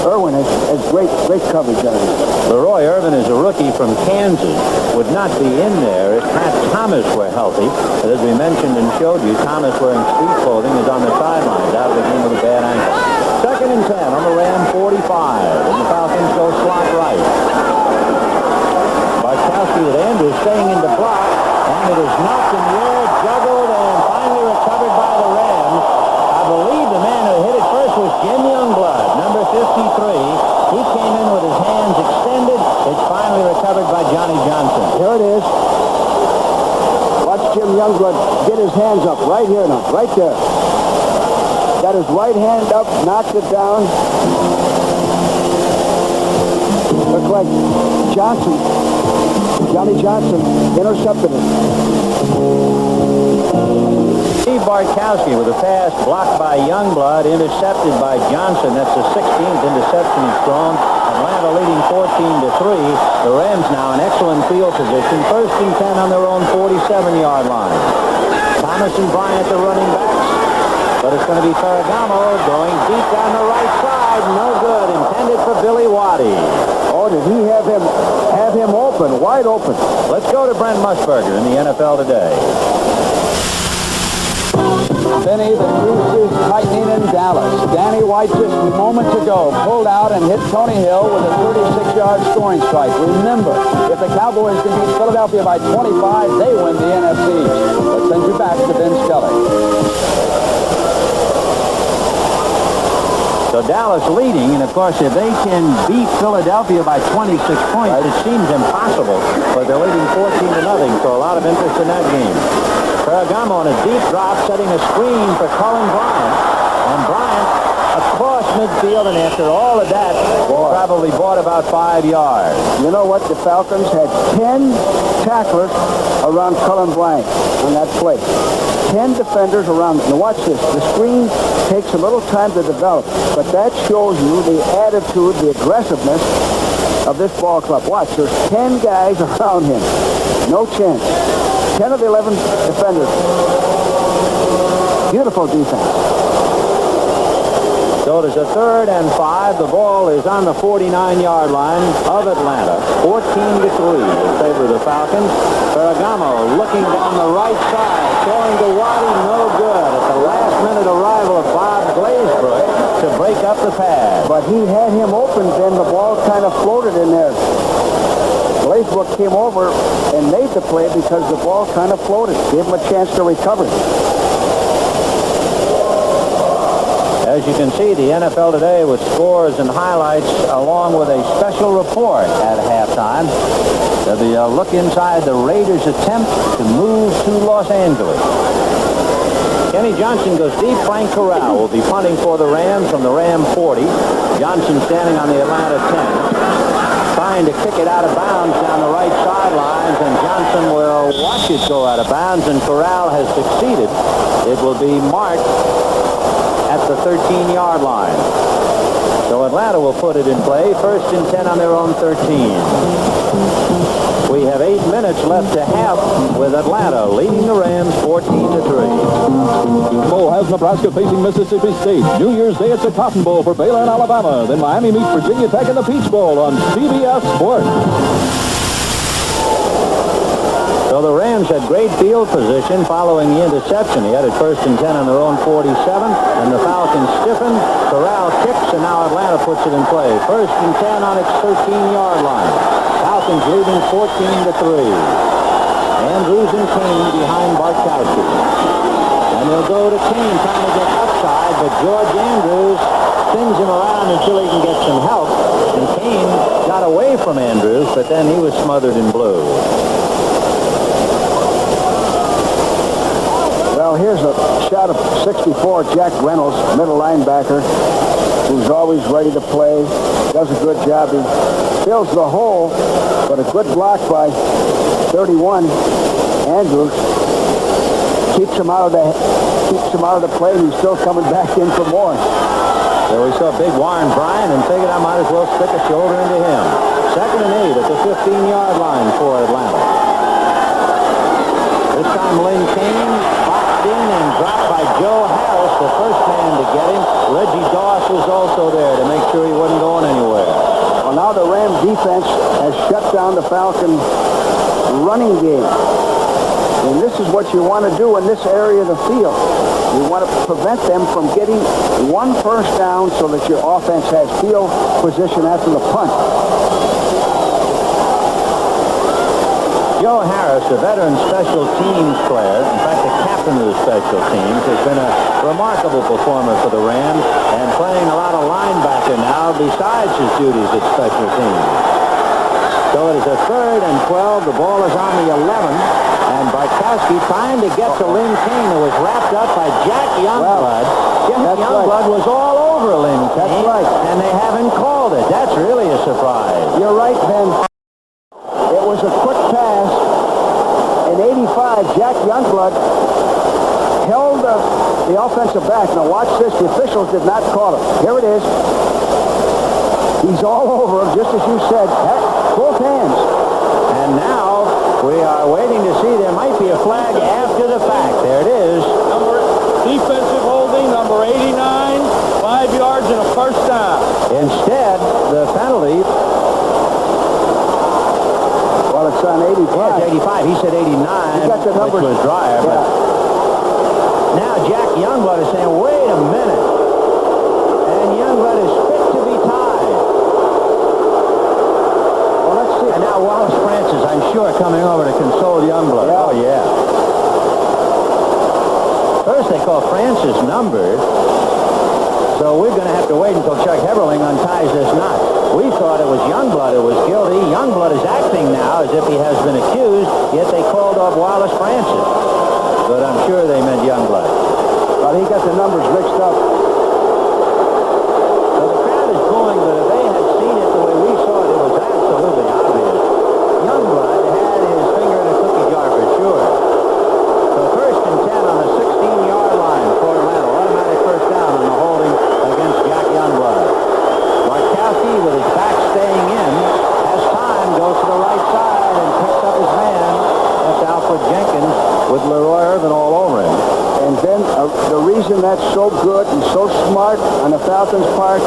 Irwin has great coverage on it. Leroy Irvin is a rookie from Kansas. Would not be in there if Pat Thomas were healthy. But as we mentioned and showed you, Thomas wearing street clothing is on the sidelines out of the game with a bad ankle. Second and 10 on the Ram 45. And the Falcons go slot right. Barkowski with Andrews staying in the block. And it is knocked in the air, juggled, and finally recovered by the Rams. I believe the man who hit it first was Jim Youngblood, number 53. He came in with his hands extended. It's finally recovered by Johnny Johnson. Here it is. Watch Jim Youngblood get his hands up right here now, right there. Got his right hand up, knocked it down. Looks like Johnny Johnson intercepted it. Steve Barkowski with a pass blocked by Youngblood, intercepted by Johnson. That's the 16th interception he's thrown. Atlanta leading 14-3. The Rams now in excellent field position. First and 10 on their own 47-yard line. Thomas and Bryant the running backs. But it's going to be Ferragamo going deep down the right side. No good. Intended for Billy Waddy. Oh, did he have him open, wide open? Let's go to Brent Musburger in the NFL today. Benny, the noose is tightening in Dallas. Danny White just moments ago pulled out and hit Tony Hill with a 36-yard scoring strike. Remember, if the Cowboys can beat Philadelphia by 25, they win the NFC. Let's send you back to Ben Scully. So Dallas leading, and of course, if they can beat Philadelphia by 26 points, it seems impossible, but they're leading 14-0, so a lot of interest in that game. Ferragamo on a deep drop, setting a screen for Colin Bryant, and Bryant across midfield, and after all of that, probably bought about 5 yards. You know what? The Falcons had 10 tacklers around Colin Bryant on that play. 10 defenders around him. Now watch this. The screen takes a little time to develop, but that shows you the attitude, the aggressiveness of this ball club. Watch, there's 10 guys around him. No chance. 10 of the 11 defenders. Beautiful defense. So it is a 3rd and 5. The ball is on the 49-yard line of Atlanta. 14-3 in favor of the Falcons. Ferragamo looking down the right side. Throwing to Waddy, no good. At the last-minute arrival of Bob Glazebrook to break up the pass. But he had him open, then the ball kind of floated in there. Glazebrook came over and made the play because the ball kind of floated. Gave him a chance to recover. As you can see, the NFL today with scores and highlights along with a special report at halftime. There'll be a look inside the Raiders' attempt to move to Los Angeles. Kenny Johnson goes deep. Frank Corral will be punting for the Rams from the Ram 40. Johnson standing on the Atlanta 10. Trying to kick it out of bounds down the right sidelines, and Johnson will watch it go out of bounds, and Corral has succeeded. It will be marked at the 13-yard line. So Atlanta will put it in play. First and 10 on their own 13. We have 8 minutes left to half with Atlanta leading the Rams 14-3. Bowl has Nebraska facing Mississippi State. New Year's Day, it's a Cotton Bowl for Baylor and Alabama. Then Miami meets Virginia Tech in the Peach Bowl on CBS Sports. So the Rams had great field position following the interception. He had it 1st and 10 on their own 47, and the Falcons stiffened. Corral kicks, and now Atlanta puts it in play. 1st and 10 on its 13-yard line. Falcons leading 14-3. Andrews and Kane behind Bartkowski. And they'll go to Kane trying to get upside, but George Andrews spins him around until he can get some help. And Kane got away from Andrews, but then he was smothered in blue. Well, here's a shot of 64, Jack Reynolds, middle linebacker, who's always ready to play, does a good job. He fills the hole, but a good block by 31, Andrews, keeps him out of the play, and he's still coming back in for more. So we saw big Warren Bryant and figured I might as well stick a shoulder into him. 2nd and 8 at the 15-yard line for Atlanta. This time Lynn Kane boxed in and dropped by Joe Harris, the first man to get him. Reggie Doss was also there to make sure he wasn't going anywhere. Well, now the Ram defense has shut down the Falcon running game. And this is what you want to do in this area of the field. You want to prevent them from getting one first down so that your offense has field position after the punt. Joe Harris, a veteran special teams player, in fact, the captain of the special teams, has been a remarkable performer for the Rams and playing a lot of linebacker now besides his duties at special teams. So it is a 3rd and 12. The ball is on the 11. And Bartkowski trying to get to Lynn Kane, who was wrapped up by Jack Youngblood. Jack Youngblood was all over Lynn Kane. That's right. And they haven't called it. That's really a surprise. You're right, Ben. It was a quick pass. In 85, Jack Youngblood held the offensive back. Now watch this. The officials did not call it. Here it is. He's all over him, just as you said. Both hands. And now we are waiting to see. There might be a flag after the fact. There it is. Defensive holding, number 89, 5 yards and a first down. Instead, the penalty. Well, it's on 85. Yeah, it's 85. He said 89, He got the numbers. which was Dreyer. Yeah. But now Jack Youngblood is saying, wait a minute. And Youngblood is fit to be tied. Well, let's see. And now Wallace Francis, I'm sure, coming over to console Youngblood. Yeah. Oh, yeah. First they call Francis numbered. So we're going to have to wait until Chuck Heberling unties this knot. We thought it was Youngblood who was guilty. Youngblood is acting now as if he has been accused, yet they called off Wallace Francis. But I'm sure they meant Youngblood. Well, he got the numbers mixed up. So the crowd is booing, but if they had seen it the way we saw it, it was absolutely obvious. Youngblood had his finger in a cookie jar for sure. So 1st and 10 on the 16-yard line for Atlanta. Automatic first down on the holding against Jack Youngblood. Bartkowski, with his back staying in, has time, goes to the right side and picks up his man. That's Alfred Jenkins with Leroy Irvin all over him. And then the reason that's so good and so smart on the Falcons' part,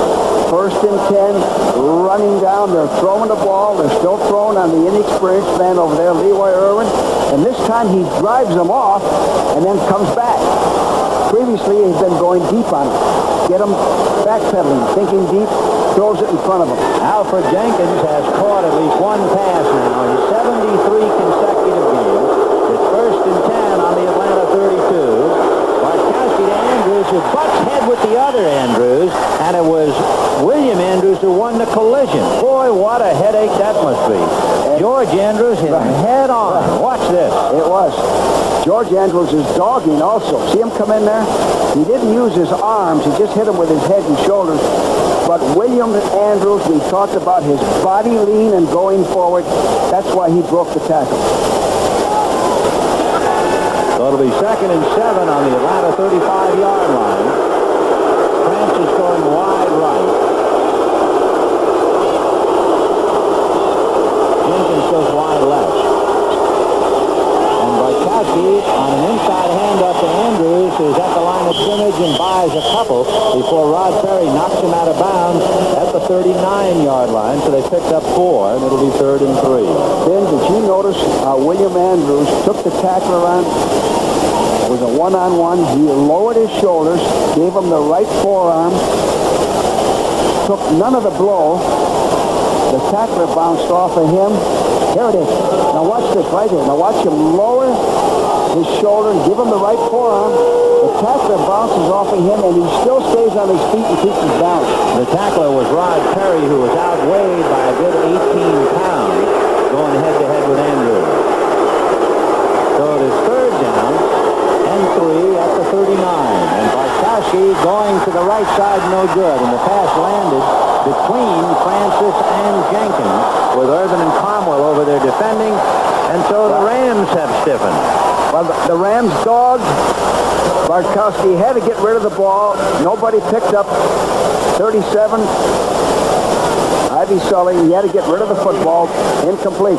1st and 10, running down, they're throwing the ball, they're still throwing on the inexperienced man over there, Leroy Irvin, and this time he drives them off and then comes back. Previously, he's been going deep on it. Get him backpedaling, thinking deep, throws it in front of him. Alfred Jenkins has caught at least one pass now in 73 consecutive games. It's 1st and 10 on the Atlanta 32. Bartkowski to Andrews, who butts head with the other Andrews, and it was William Andrews who won the collision. Boy, what a headache that must be. George Andrews hit him head on. Watch this. It was. George Andrews is dogging also. See him come in there? He didn't use his arms. He just hit him with his head and shoulders. But William Andrews, we talked about his body lean and going forward. That's why he broke the tackle. So it'll be 2nd and 7 on the Atlanta 35-yard line. Francis going wide right. Jenkins goes wide left. And Bartkowski on an inside handoff to Andrews, who's at the line of scrimmage and buys tries a couple before Rod Perry knocks him out of bounds at the 39-yard line. So they picked up 4, and it'll be 3rd and 3. Ben, did you notice William Andrews took the tackle around? It was a one-on-one. He lowered his shoulders, gave him the right forearm, took none of the blow. The tackler bounced off of him. Here it is. Now watch this right here. Now watch him lower his shoulder and give him the right forearm. The tackler bounces off of him, and he still stays on his feet and keeps his balance. The tackler was Rod Perry, who was outweighed by a good 18 pounds, going head-to-head with Andrews. So it is 3rd down and 3 at the 39. And Bartkowski going to the right side, no good. And the pass landed between Francis and Jenkins, with Irvin and Cromwell over there defending. And so the Rams have stiffened. Well, the Rams dogged. Bartkowski had to get rid of the ball. Nobody picked up 37. Ivy Sully, he had to get rid of the football. Incomplete.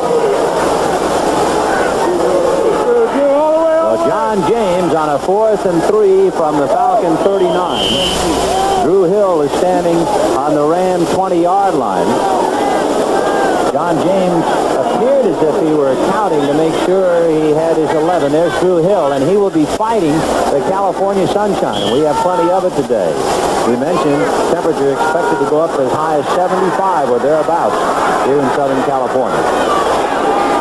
Well, John James on a 4th and 3 from the Falcon 39. Drew Hill is standing on the Ram 20-yard line. John James appeared as if he were counting to make sure he had his 11. There's Drew Hill, and he will be fighting the California sunshine, and we have plenty of it today. We mentioned temperature expected to go up as high as 75 or thereabouts here in Southern California.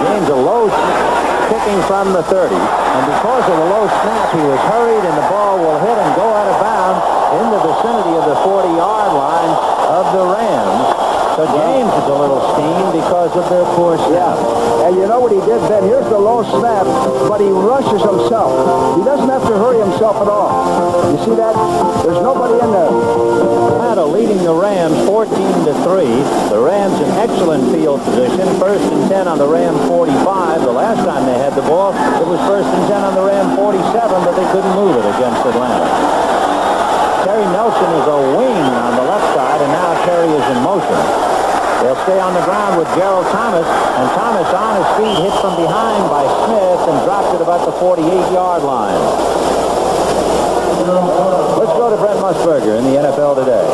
James, a low kicking from the 30, and because of the low snap, he was hurried, and the ball will hit and go out of bounds in the vicinity of the 40-yard line of the Rams. So James is a little steamed because of their poor snap. Yeah. And you know what he did, Ben? Here's the low snap, but he rushes himself. He doesn't have to hurry himself at all. You see that? There's nobody in there. Atlanta leading the Rams 14-3. The Rams in excellent field position. 1st and 10 on the Ram 45. The last time they had the ball, it was 1st and 10 on the Ram 47, but they couldn't move it against Atlanta. Terry Nelson is a wing on the left side, and now Terry is in motion. They'll stay on the ground with Gerald Thomas, and Thomas on his feet, hit from behind by Smith, and dropped it about the 48-yard line. Let's go to Brent Musburger in the NFL Today.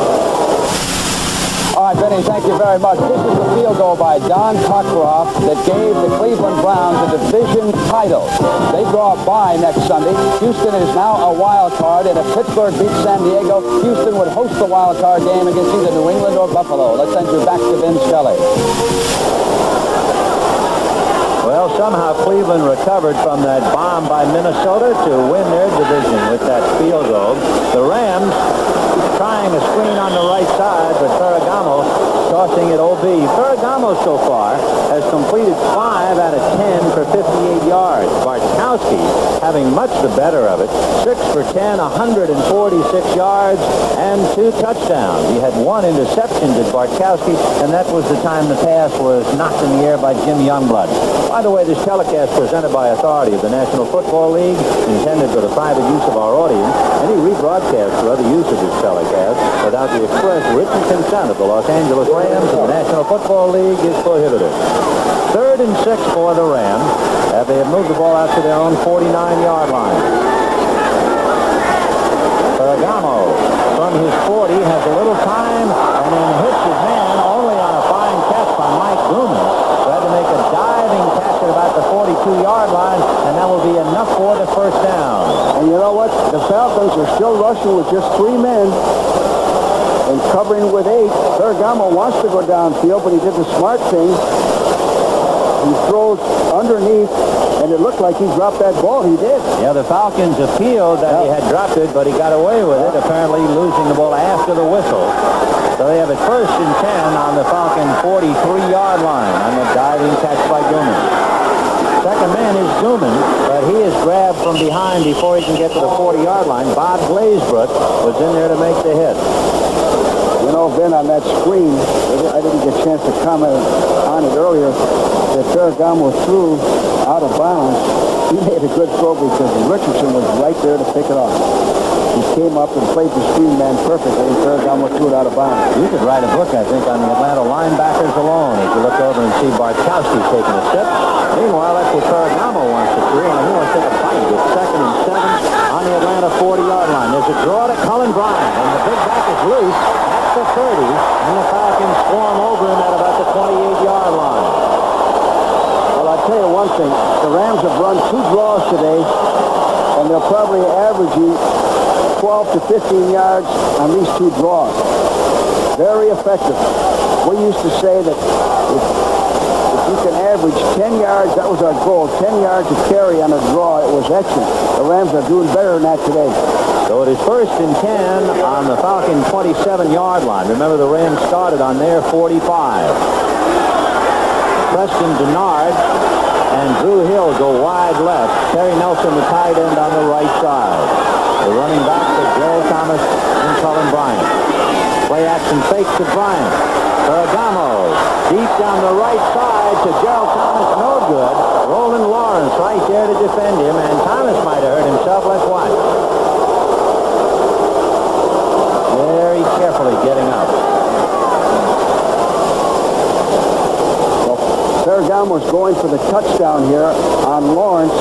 All right, Benny, thank you very much. This is the field goal by Don Cockcroft that gave the Cleveland Browns a division title. They draw a bye next Sunday. Houston is now a wild card, and if Pittsburgh beats San Diego, Houston would host the wild card game against either New England or Buffalo. Let's send you back to Vin Scully. Well, somehow Cleveland recovered from that bomb by Minnesota to win their division with that field goal. The Rams trying a screen on the right side, but Ferragamo tossing it OB. Ferragamo so far has completed 5 out of 10 for 58 yards. Bartkowski having much the better of it. 6 for 10, 146 yards, and 2 touchdowns. He had 1 interception to Bartkowski, and that was the time the pass was knocked in the air by Jim Youngblood. By the way, this telecast presented by authority of the National Football League, intended for the private use of our audience. Any rebroadcast or other use of this telecast without the express written consent of the Los Angeles Rams and the National Football League is prohibited. 3rd and 6 for the Rams, as they have moved the ball out to their own 49-yard line. Ferragamo from his 40 has a little time and then hits his man only on a fine catch by Mike Gooman, who had to make a diving catch at about the 42-yard line, and that will be enough for the 1st down. And you know what? The Falcons are still rushing with just 3 men and covering with 8. Ferragamo wants to go downfield, but he did the smart thing. He throws underneath, and it looked like he dropped that ball. He did. Yeah, the Falcons appealed that he had dropped it, but he got away with it, apparently losing the ball after the whistle. So they have it 1st and 10 on the Falcon 43-yard line on the diving catch by Gooman. Second man is Gooman, but he is grabbed from behind before he can get to the 40-yard line. Bob Glazebrook was in there to make the hit. You know, Ben, on that screen, I didn't get a chance to comment on it earlier, that Ferragamo threw out of bounds. He made a good throw because Richardson was right there to pick it off. He came up and played the screen man perfectly, and Ferragamo threw it out of bounds. You could write a book, I think, on the Atlanta linebackers alone as you look over and see Bartkowski taking a step. Meanwhile, that's what Ferragamo wants to do, and he wants to take a bite. It's 2nd and 7 on the Atlanta 40-yard line. There's a draw to Cullen Bryant. back is loose at the 30, and the Falcons swarm over him at about the 28-yard line. Well, I'll tell you one thing. The Rams have run 2 draws today, and they're probably averaging 12 to 15 yards on these 2 draws. Very effective. We used to say that if you can average 10 yards, that was our goal, 10 yards to carry on a draw, it was excellent. The Rams are doing better than that today. So it is 1st and 10 on the Falcon 27-yard line. Remember, the Rams started on their 45. Preston Denard and Drew Hill go wide left. Terry Nelson, the tight end, on the right side. The running back to Gerald Thomas and Cullen Bryant. Play action fake to Bryant. Ferragamo deep down the right side to Gerald Thomas. No good. Roland Lawrence right there to defend him, and Thomas might have hurt himself. Let's watch. Very carefully getting up. Ferragamo was going for the touchdown here on Lawrence.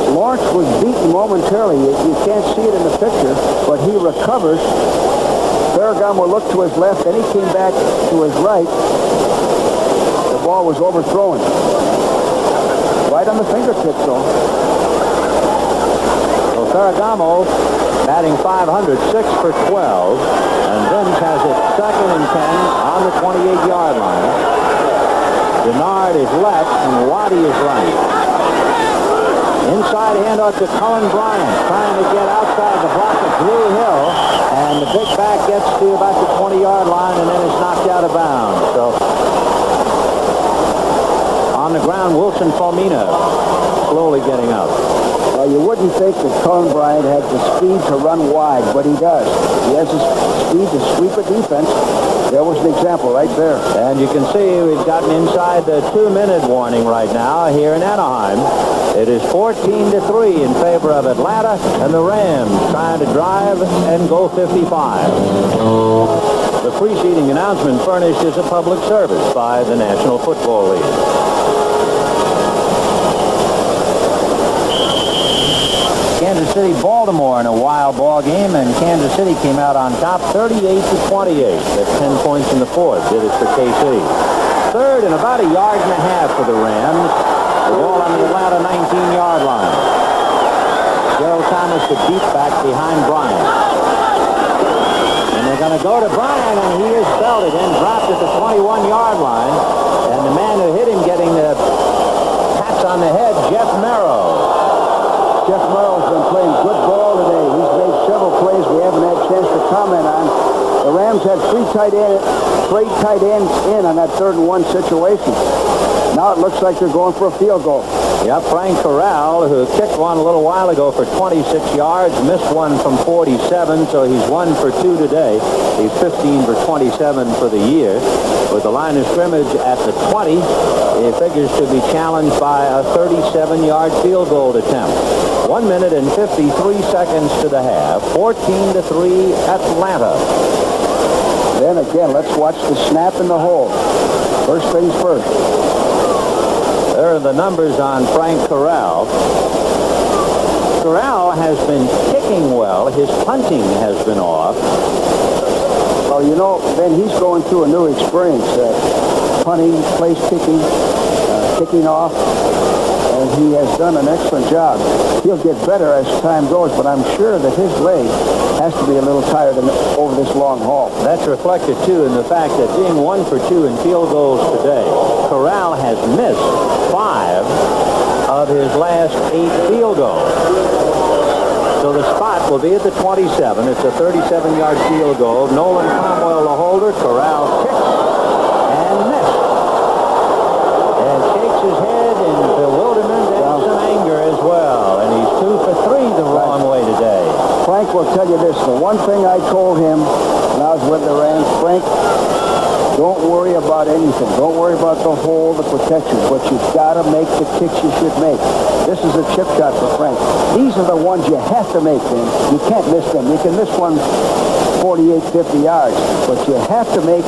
Lawrence was beaten momentarily. You can't see it in the picture, but he recovers. Ferragamo looked to his left, then he came back to his right. The ball was overthrown. Right on the fingertips, though. So Ferragamo batting .500, 6 for 12, and Vince has it 2nd and 10 on the 28-yard line. Denard is left, and Waddy is right. Inside handoff to Cullen Bryant, trying to get outside the block of Drew Hill, and the big back gets to about the 20-yard line, and then is knocked out of bounds. So on the ground, Wilson Fulmina slowly getting up. Well, you wouldn't think that Cullen Bryant had the speed to run wide, but he does. He has the speed to sweep a defense. There was an example right there. And you can see we've gotten inside the 2-minute warning right now here in Anaheim. It is 14-3 in favor of Atlanta, and the Rams trying to drive and go 55. The preceding announcement furnished as a public service by the National Football League. Kansas City, Baltimore in a wild ball game, and Kansas City came out on top 38-28. That's 10 points in the 4th. Did it for KC. 3rd and about 1.5 yards for the Rams. The ball on the Atlanta 19-yard line. Gerald Thomas, the deep back behind Bryant. And they're going to go to Bryant, and he is belted and dropped at the 21-yard line. And the man who hit him getting the pats on the head, Jeff Merrill. Jeff Merrill's been playing good ball today. He's made several plays we haven't had a chance to comment on. The Rams had 3 tight ends in on that 3rd and 1 situation. Now it looks like they're going for a field goal. Yeah, Frank Corral, who kicked one a little while ago for 26 yards, missed one from 47, so he's 1 for 2 today. He's 15 for 27 for the year. With the line of scrimmage at the 20, he figures to be challenged by a 37-yard field goal attempt. 1 minute and 53 seconds to the half. 14-3 Atlanta. Then again, let's watch the snap and the hold. First things first. There are the numbers on Frank Corral. Corral has been kicking well. His punting has been off. Well, you know, Ben, he's going through a new experience. Punting, place kicking, kicking off, and he has done an excellent job. He'll get better as time goes, but I'm sure that his leg has to be a little tired over this long haul. That's reflected, too, in the fact that being 1 for 2 in field goals today, Corral has missed 5 of his last 8 field goals. So the spot will be at the 27. It's a 37-yard field goal. Nolan Cromwell, the holder. Corral kicks and missed. And shakes his head in bewilderment and some anger as well. And he's 2 for 3 the wrong way today. Frank will tell you this. The one thing I told him when I was with the Rams, Frank, don't worry about anything. Don't worry about the hole, the protection, but you've got to make the kicks you should make. This is a chip shot for Frank. These are the ones you have to make, man. You can't miss them. You can miss one 48, 50 yards, but you have to make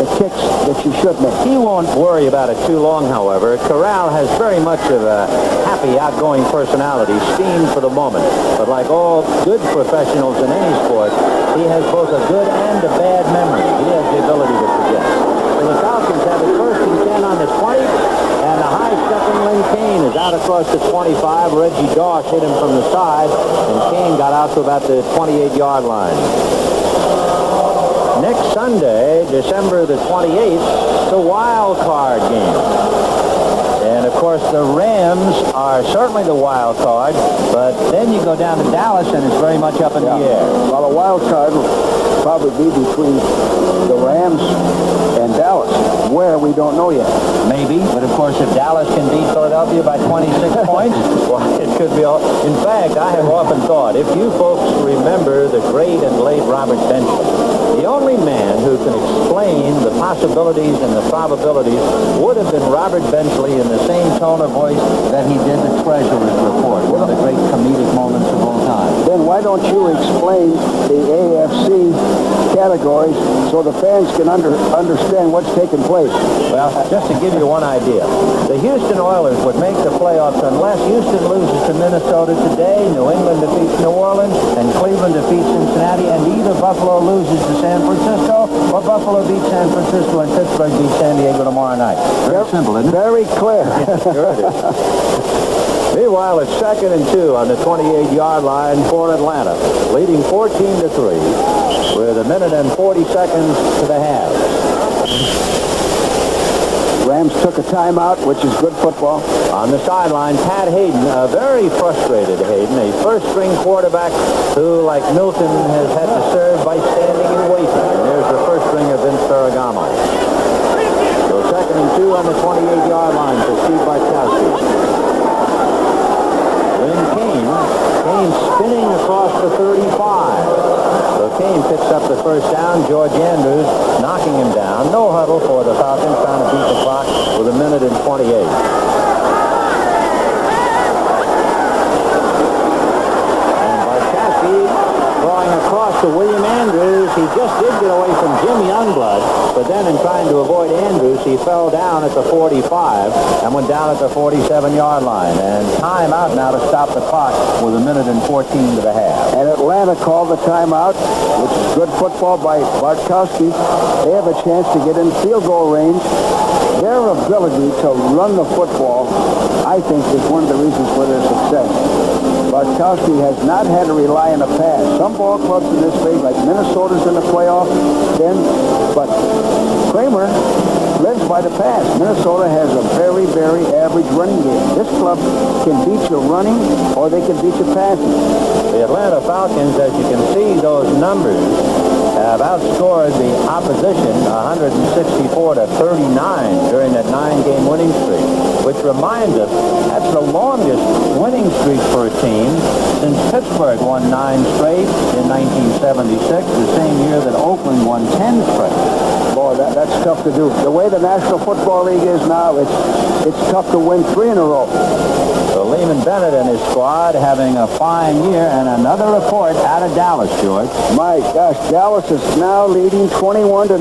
the kicks that you should make. He won't worry about it too long, however. Corral has very much of a happy, outgoing personality, steamed for the moment. But like all good professionals in any sport, he has both a good and a bad memory. He has the ability to forget. So the Falcons have it 1st and 10 on the 20, and the high-stepping Lynn Kane is out across the 25. Reggie Doss hit him from the side, and Kane got out to about the 28-yard line. Next Sunday, December the 28th, the wild card game. And, of course, the Rams are certainly the wild card, but then you go down to Dallas, and it's very much up in the air. Well, the wild card will probably be between the Rams and Dallas. Where, we don't know yet. Maybe, but, of course, if Dallas can beat Philadelphia by 26 points, well, it could be all... In fact, I have often thought, if you folks remember the great and late Robert Bentley, the only man who can explain the possibilities and the probabilities would have been Robert Bentley in the same tone of voice that he did the Treasurer's Report, one of the great comedic moments of all time. Then why don't you explain the AFC categories so the fans can understand what's taking place? Well, just to give you one idea, the Houston Oilers would make the playoffs unless Houston loses to Minnesota today, New England defeats New Orleans, and Cleveland defeats Cincinnati, and either Buffalo loses to San Francisco or Buffalo beats San Francisco and Pittsburgh beats San Diego tomorrow night. Very simple, isn't it? Very clear. Sure it is. Meanwhile, it's 2nd and 2 on the 28-yard line for Atlanta, leading 14-3 with 1 minute and 40 seconds to the half. Rams took a timeout, which is good football. On the sideline, Pat Hayden, a very frustrated Hayden, a first-string quarterback who, like Milton, has had to serve by standing and waiting. And there's the first stringer, Vince Ferragamo. So 2nd and 2 on the 28-yard line for Steve Bartkowski. Lynn Kane spinning across the 35. So Kane picks up the first down. George Andrews knocking him down. No huddle for the Falcons, trying to beat the clock with 1 minute and 28. And Bartkowski throwing across to William Andrews. He just did get away from Jim Youngblood, but then in trying to avoid Andrews, he fell down at the 45 and went down at the 47-yard line. And timeout now to stop the clock with 1 minute and 14 to the half. And Atlanta called the timeout, which is good football by Bartkowski. They have a chance to get in field goal range. Their ability to run the football, I think, is one of the reasons for their success. Bartkowski has not had to rely on a pass. Some ball clubs in this league, like Minnesota's in the playoff, but Kramer lives by the pass. Minnesota has a very, very average running game. This club can beat you running, or they can beat you passing. The Atlanta Falcons, as you can see, those numbers have outscored the opposition 164 to 39 during that 9-game winning streak, which reminds us that's the longest winning streak for a team since Pittsburgh won 9 straight in 1976, the same year that Oakland won 10 straight. Boy, that's tough to do. The way the National Football League is now, it's tough to win 3 in a row. So Lehman Bennett and his squad having a fine year, and another report out of Dallas, George. My gosh, Dallas is now leading 21-0.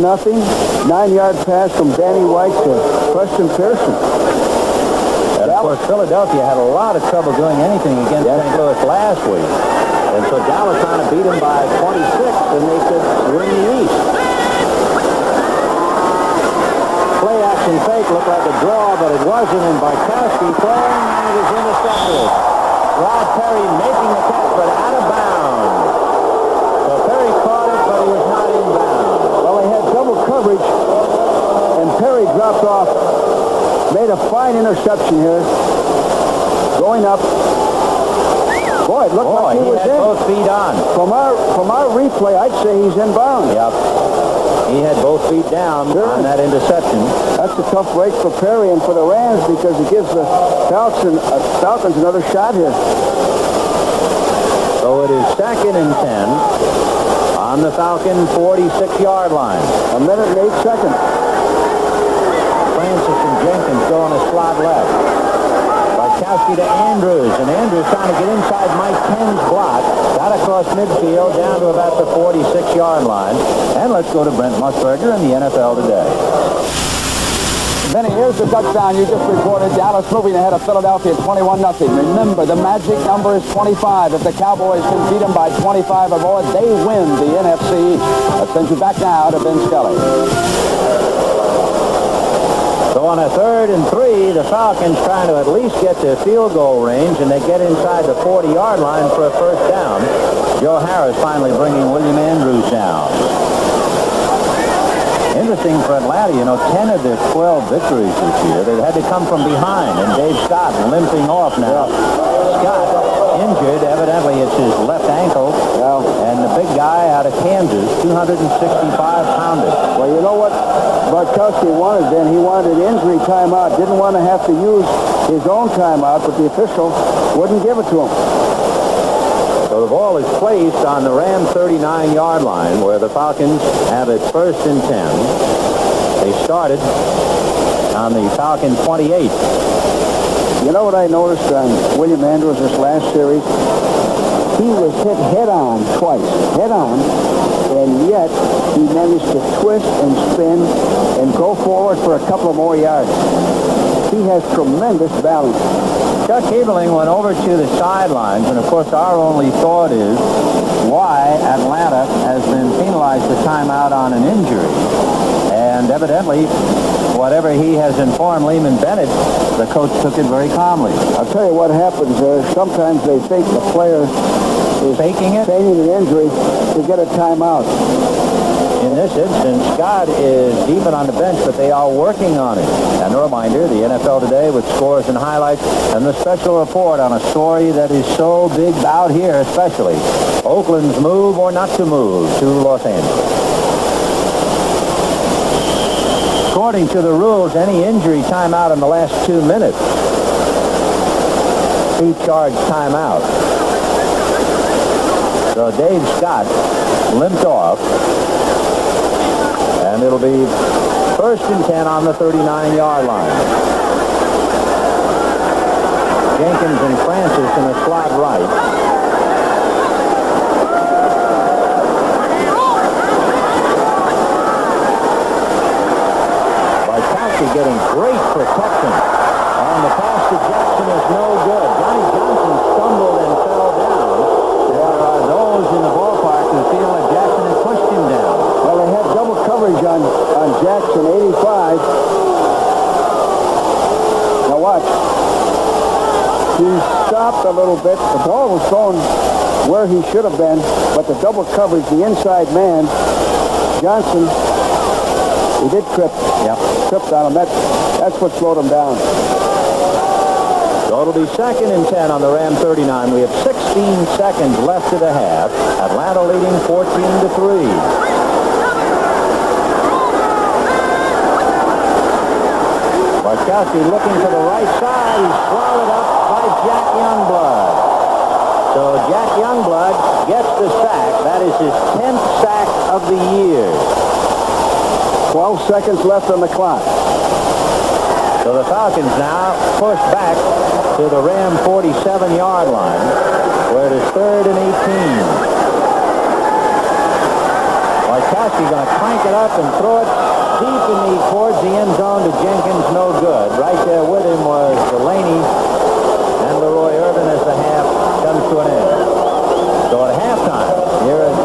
9-yard pass from Danny White to Preston Pearson. And of course, Philadelphia had a lot of trouble doing anything against St. Louis last week. And so Dallas trying to beat them by 26, and they could win the East. Play action fake looked like a draw, but it wasn't, and Bartkowski throwing, and it is intercepted. Rod Perry making the catch, but out of bounds. So Perry caught it, but he was not in bounds. Well, they had double coverage, and Perry dropped off. Made a fine interception here. Going up. Boy, it looked like he was had in. Both feet on. From our replay, I'd say he's inbound. Yep. He had both feet down on that interception. That's a tough break for Perry and for the Rams because it gives the Falcons another shot here. So it is 2nd and 10 on the Falcon 46-yard line. 1 minute and 8 seconds. Francis and Jenkins go on a slot left. Bartkowski to Andrews, and Andrews trying to get inside Mike Penn's block. Got across midfield down to about the 46-yard line. And let's go to Brent Musburger in the NFL Today. Benny, here's the touchdown you just reported. Dallas moving ahead of Philadelphia 21-0. Remember, the magic number is 25. If the Cowboys can beat them by 25 or more, they win the NFC East. That sends you back now to Ben Scully. So on a 3rd and 3, the Falcons trying to at least get to field goal range, and they get inside the 40-yard line for a first down. Joe Harris finally bringing William Andrews down. Interesting for Atlanta, 10 of their 12 victories this year, they've had to come from behind, and Dave Scott limping off now. Scott injured, evidently it's his left ankle, and the big guy out of Kansas, 265-pounder. Well, you know what Bartkowski wanted then? He wanted an injury timeout, didn't want to have to use his own timeout, but the official wouldn't give it to him. So the ball is placed on the Ram 39-yard line where the Falcons have it 1st and 10. They started on the Falcon 28. You know what I noticed on William Andrews this last series? He was hit head-on twice, head-on, and yet he managed to twist and spin and go forward for a couple of more yards. He has tremendous balance. Chuck Heberling went over to the sidelines, and of course our only thought is why Atlanta has been penalized the timeout on an injury. And evidently, whatever he has informed Lehman Bennett, the coach took it very calmly. I'll tell you what happens there. Sometimes they think the player is faking an injury to get a timeout. In this instance, Scott is even on the bench, but they are working on it. And a reminder, the NFL Today with scores and highlights and the special report on a story that is so big out here especially. Oakland's move or not to move to Los Angeles. According to the rules, any injury timeout in the last 2 minutes, he charged timeout. So Dave Scott limped off. And it'll be 1st and 10 on the 39-yard line. Jenkins and Francis in the slot right. Bartkowski getting great protection. And the pass to Jackson is no good. Johnny Johnson stumbled and fell down. There are those in the ballpark who feel that Jackson had pushed him down. Well, they had double coverage on Jackson, 85. Now watch. He stopped a little bit. The ball was thrown where he should have been, but the double coverage, the inside man, Johnson, he did trip. Yep. Tripped on him. That's what slowed him down. So it'll be 2nd and 10 on the Ram 39. We have 16 seconds left to the half. Atlanta leading 14-3. Bartkowski looking to the right side. He's swallowed up by Jack Youngblood. So Jack Youngblood gets the sack. That is his 10th sack of the year. 12 seconds left on the clock. So the Falcons now push back to the Ram 47-yard line, where it is 3rd and 18. Bartkowski going to crank it up and throw it deep towards the end zone to Jenkins, no good. Right there with him was Delaney and Leroy Irvin as the half comes to an end. So at halftime, here at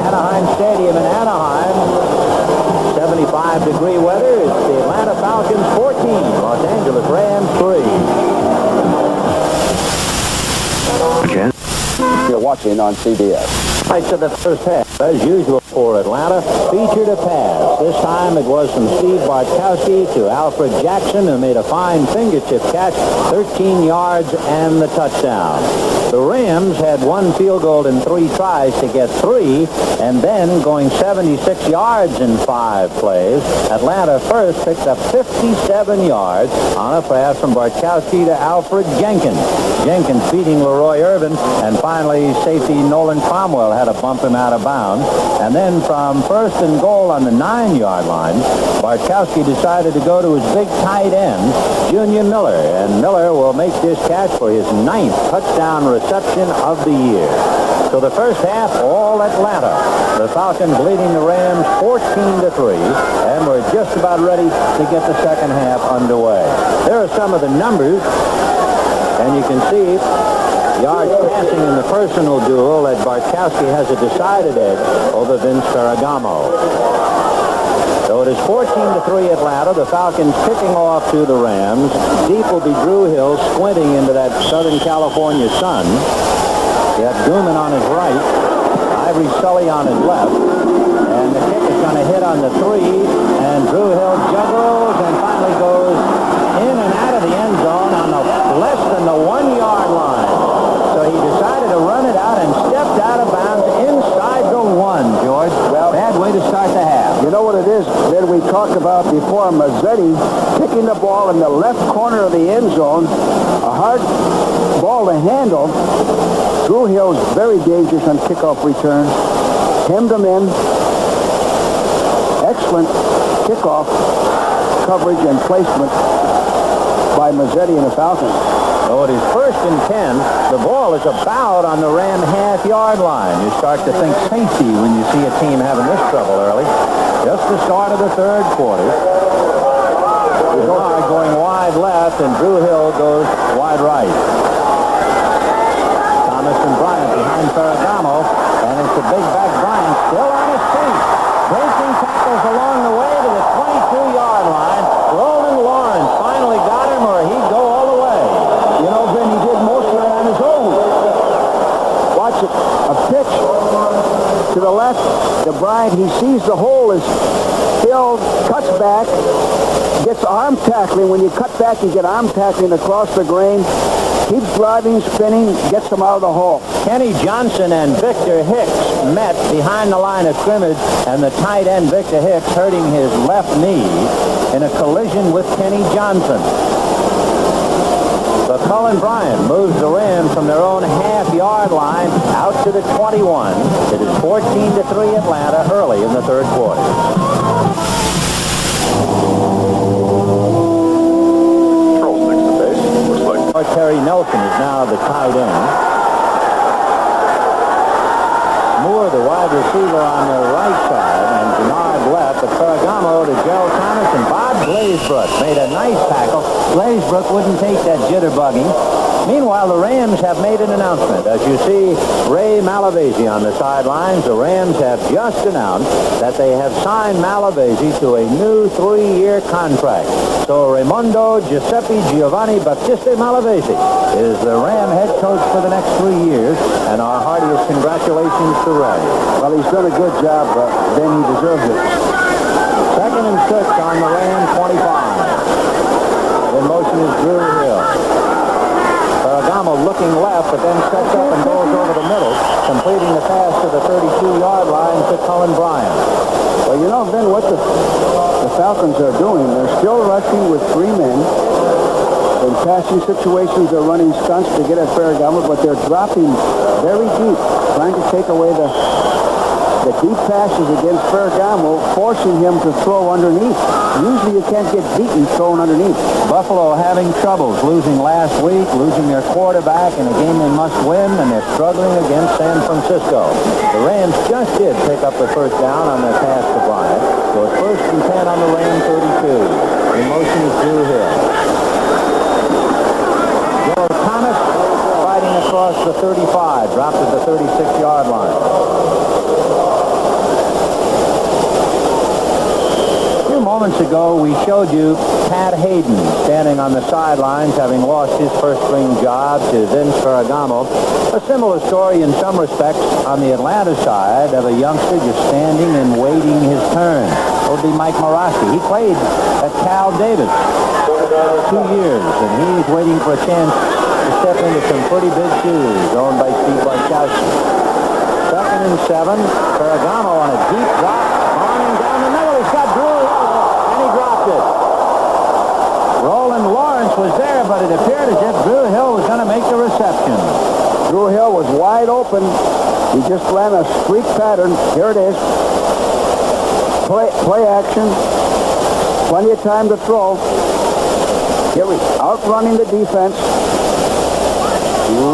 Anaheim Stadium in Anaheim, 75-degree weather, it's the Atlanta Falcons 14, Los Angeles Rams 3. Again, you're watching on CBS. Right to the first half, as usual for Atlanta, featured a pass. This time it was from Steve Bartkowski to Alfred Jackson, who made a fine fingertip catch, 13 yards and the touchdown. The Rams had one field goal in 3 tries to get 3, and then going 76 yards in 5 plays. Atlanta first picked up 57 yards on a pass from Bartkowski to Alfred Jenkins. Jenkins beating Leroy Irvin, and finally safety Nolan Cromwell had to bump him out of bounds. And then from 1st and goal on the 9-yard line, Bartkowski decided to go to his big tight end, Junior Miller. And Miller will make this catch for his 9th touchdown reception of the year. So the first half, all Atlanta. The Falcons leading the Rams 14-3, and we're just about ready to get the second half underway. There are some of the numbers, and you can see yards passing in the personal duel that Bartkowski has a decided edge over Vince Ferragamo. So it is 14-3 Atlanta. The Falcons kicking off to the Rams. Deep will be Drew Hill squinting into that Southern California sun. You have Gooman on his right, Ivory Sully on his left, and the kick is going to hit on the 3, and Drew Hill juggles and finally goes in and out of the end zone on the less than the 1-yard line. So he decided to run it out and stepped out of bounds inside the 1, George. Well, bad way to start the half. You know what it is that we talked about before? Mazzetti kicking the ball in the left corner of the end zone. A hard ball to handle. Drew Hill's very dangerous on kickoff return. Hemmed him in. Excellent kickoff coverage and placement by Mazzetti and the Falcons. So it is 1st and 10. The ball is about on the Ram half-yard line. You start to think safety when you see a team having this trouble early. Just the start of the third quarter. Bernard going wide left, and Drew Hill goes wide right. Thomas and Bryant behind Ferragamo, and it's the big back Bryant still on his feet. Breaking tackles along the way to the 22-yard line. Roland Lawrence finally got him, or he'd go all the way. You know, Ben, he did most of it on his own. Watch it. A pitch to the left to Bryant. He sees the hole is filled, cuts back, gets arm tackling. When you cut back, you get arm tackling across the grain. Keeps driving, spinning, gets him out of the hole. Kenny Johnson and Victor Hicks met behind the line of scrimmage, and the tight end Victor Hicks hurting his left knee in a collision with Kenny Johnson. But Cullen Bryant moves the Rams from their own half-yard line out to the 21. It is 14-3 Atlanta early in the third quarter. Terry Nelson is now the tight end. Moore, the wide receiver, on the right side, and Bernard left. But Ferragamo to Gerald Thomas, and Bob Glazebrook made a nice tackle. Glazebrook wouldn't take that jitterbugging. Meanwhile, the Rams have made an announcement. As you see Ray Malavasi on the sidelines, the Rams have just announced that they have signed Malavasi to a new 3-year contract. So Raimondo Giuseppe Giovanni Battista Malavasi is the Ram head coach for the next 3 years, and our heartiest congratulations to Ray. Well, he's done a good job, but then he deserves it. 2nd and 6 on the Ram 25. In motion is Drew Hill. Ferragamo looking left, but then sets up and goes over the middle, completing the pass to the 32-yard line to Cullen Bryant. Well, you know, Ben, what the Falcons are doing, they're still rushing with 3 men. In passing situations, they're running stunts to get at Ferragamo, but they're dropping very deep, trying to take away the deep passes against Ferragamo, forcing him to throw underneath. Usually you can't get beaten throwing underneath. Buffalo having troubles, losing last week, losing their quarterback in a game they must win, and they're struggling against San Francisco. The Rams just did pick up the first down on their pass to Bryant. So it's 1st and 10 on the Ram 32. In motion is Drew Hill. Joe Thomas fighting across the 35, dropped at the 36-yard line. Moments ago, we showed you Pat Hayden standing on the sidelines, having lost his first-string job to Vince Ferragamo. A similar story in some respects on the Atlanta side of a youngster just standing and waiting his turn. It would be Mike Morosky. He played at Cal Davis 2 years, and he's waiting for a chance to step into some pretty big shoes owned by Steve Bartkowski. 2nd and 7. Ferragamo on a deep drop, bombing down the middle. He's got Drew Hill. Roland Lawrence was there, but it appeared as if Drew Hill was going to make the reception. Drew Hill was wide open. He just ran a streak pattern. Here it is. Play action. Plenty of time to throw. Here we outrunning the defense.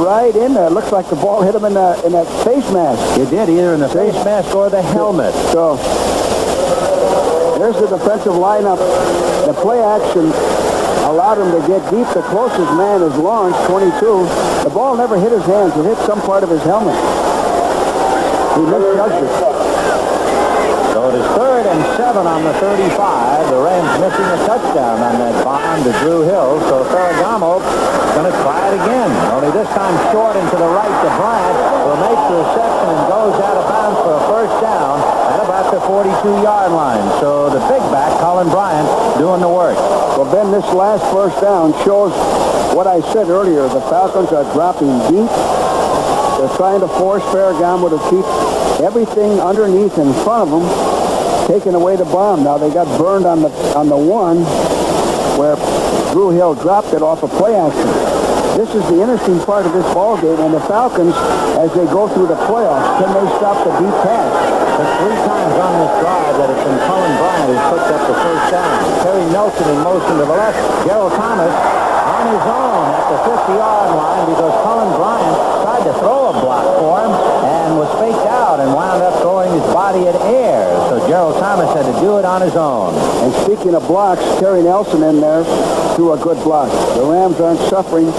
right in there. Looks like the ball hit him in that face mask. It did, either in the face mask or the helmet. So there's the defensive lineup. The play action allowed him to get deep. The closest man is Lawrence, 22. The ball never hit his hands. It hit some part of his helmet. He misjudged it. So it is 3rd and 7 on the 35. The Rams missing a touchdown on that bomb to Drew Hill. So Ferragamo going to try it again. Only this time short and to the right to Bryant, who makes the reception and goes out of bounds for a first down at about the 42-yard line. So the big back, Colin Bryant, doing the work. Well, Ben, this last first down shows what I said earlier. The Falcons are dropping deep. They're trying to force Ferragamo to keep everything underneath in front of them, taking away the bomb. Now they got burned on the one where Drew Hill dropped it off a play action. This is the interesting part of this ball game, and the Falcons, as they go through the playoffs, can they stop the deep pass? But 3 times on this drive that it's been Colin Bryant who's picked up the first down. Terry Nelson in motion to the left. Gerald Thomas on his own at the 50-yard line because Colin Bryant tried to throw a block for him and was faked out and wound up throwing his body at air. So Gerald Thomas had to do it on his own. And speaking of blocks, Terry Nelson in there threw a good block. The Rams aren't suffering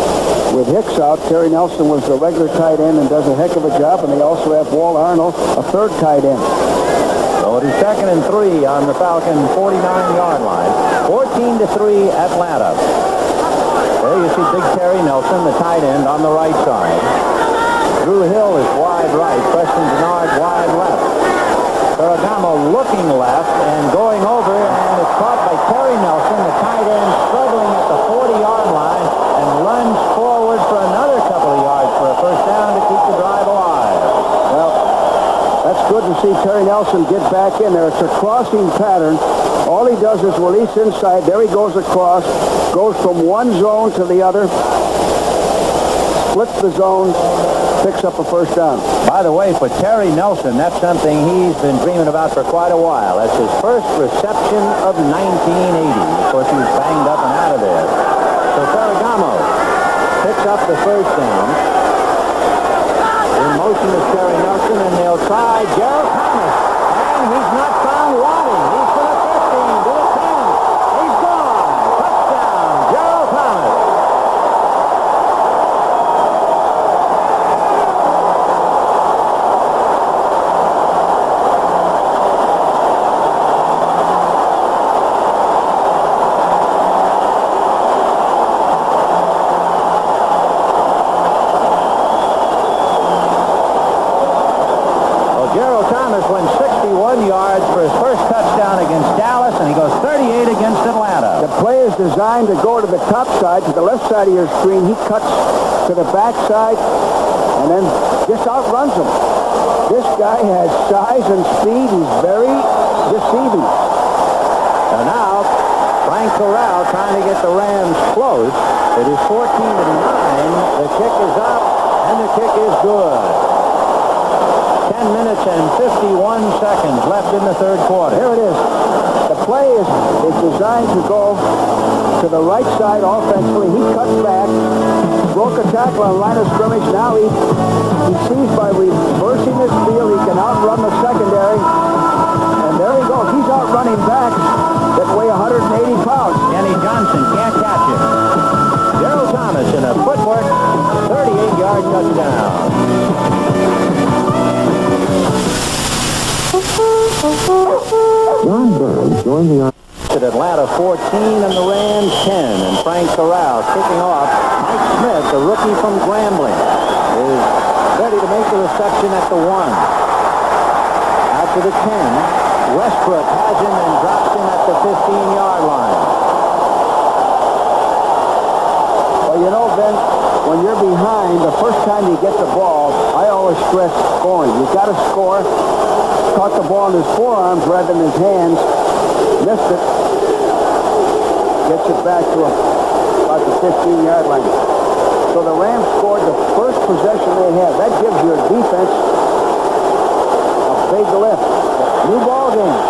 with Hicks out. Terry Nelson was the regular tight end and does a heck of a job, and they also have Walt Arnold, a 3rd tight end. So it is 2nd and 3 on the Falcon 49-yard line. 14-3 Atlanta. There you see big Terry Nelson, the tight end, on the right side. Drew Hill is wide right. Preston Denard wide left. Ferragamo looking left and going over, and it's caught by Terry Nelson, the tight end, struggling at the 40-yard line and runs forward for another couple of yards for a first down to keep the drive alive. Well, that's good to see Terry Nelson get back in there. It's a crossing pattern. All he does is release inside. There he goes across, goes from one zone to the other, splits the zone, picks up a first down. By the way, for Terry Nelson, that's something he's been dreaming about for quite a while. That's his first reception of 1980. Of course, he was banged up and out of there. So Ferragamo picks up the first down. In motion is Terry Nelson, and they'll try Gerald Thomas. And he's not found wanting. He's to the 15, to the 10. He's gone. Touchdown, Gerald Thomas. Went 61 yards for his first touchdown against Dallas, and he goes 38 against Atlanta. The play is designed to go to the top side, to the left side of your screen. He cuts to the back side and then just outruns him. This guy has size and speed. He's very deceiving. So now, Frank Corral trying to get the Rams close. It is 14-9. The kick is up, and the kick is good. 10 minutes and 51 seconds left in the 3rd quarter. Here it is. The play is designed to go to the right side offensively. He cuts back, broke a tackle on line of scrimmage. Now he sees by reversing his field, he can outrun the secondary. And there he goes. He's outrunning backs that weigh 180 pounds. Kenny Johnson can't catch it. Gerald Thomas in a footwork 38-yard touchdown. John Burns joined the At Atlanta 14 and the Rams 10, and Frank Corral kicking off. Mike Smith, the rookie from Grambling, is ready to make the reception at the 1. Out to the 10. Westbrook has him and drops him at the 15-yard line. Well, you know, Ben, when you're behind, the first time you get the ball, I always stress scoring. You've got to score. Caught the ball in his forearms rather than his hands. Missed it. Gets it back to about the 15-yard line. So the Rams scored the first possession they had. That gives your defense a big lift. New ball game.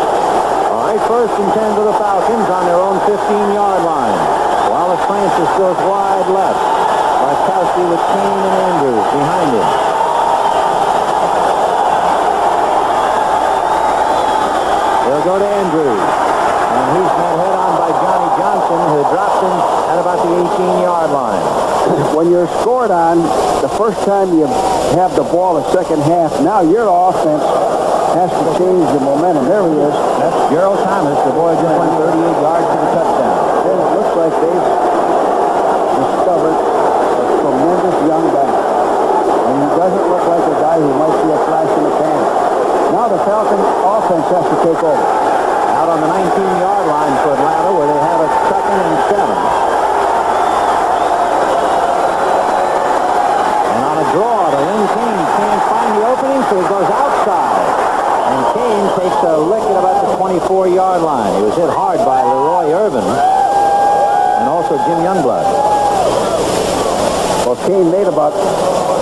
All right, 1st and 10 to the Falcons on their own 15-yard line. Wallace Francis goes wide left. Barkowski with Kane and Andrews behind him. They'll go to Andrews. And he's met head on by Johnny Johnson, who drops him at about the 18-yard line. When you're scored on, the first time you have the ball the second half, now your offense has to change the momentum. There he is. That's Gerald Thomas. The boy just went 38 yards to the touchdown. And it looks like they've discovered a tremendous young back. And he doesn't look like a guy who might be a flash in the pan. Now the Falcon offense has to take over. Out on the 19-yard line for Atlanta, where they have a 2nd and 7. And on a draw to Lynn Kane. He can't find the opening, so he goes outside. And Kane takes a lick at about the 24-yard line. He was hit hard by Leroy Irvin and also Jim Youngblood. Well, Kane made about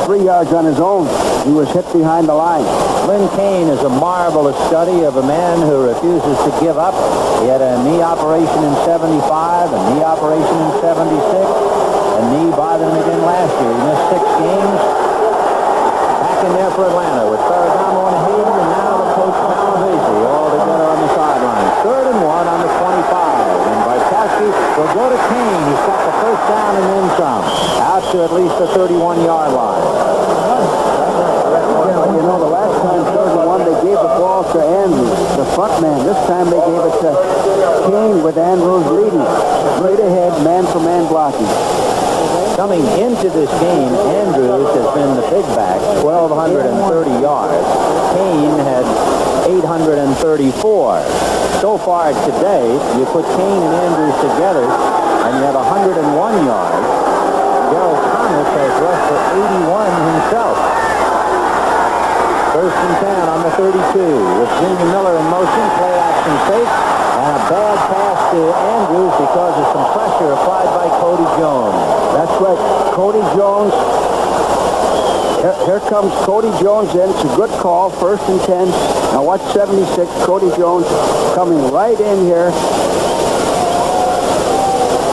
3 yards on his own. He was hit behind the line. Lynn Kane is a marvelous study of a man who refuses to give up. He had a knee operation in 75, a knee operation in 76, a knee bothered him again last year. He missed 6 games. Back in there for Atlanta with Ferragamo and Hayden, and now the coach Malavasi all together on the sideline. 3rd and 1 on the 25. And Barkowski will go to Kane. He's got the first down and then some. Out to at least the 31-yard line. You know, the last time 31, they gave the ball to Andrews, the front man. This time they gave it to Kane with Andrews leading. Straight ahead, man-for-man blocking. Coming into this game, Andrews has been the big back, 1,230 yards. Kane had 834. So far today, you put Kane and Andrews together, and you have 101 yards. Gerald Thomas has rushed for 81 himself. 1st and 10 on the 32 with Jimmy Miller in motion, play action fake, and a bad pass to Andrews because of some pressure applied by Cody Jones. That's right. Cody Jones. Here comes Cody Jones in. It's a good call. 1st and 10. Now watch 76. Cody Jones coming right in here,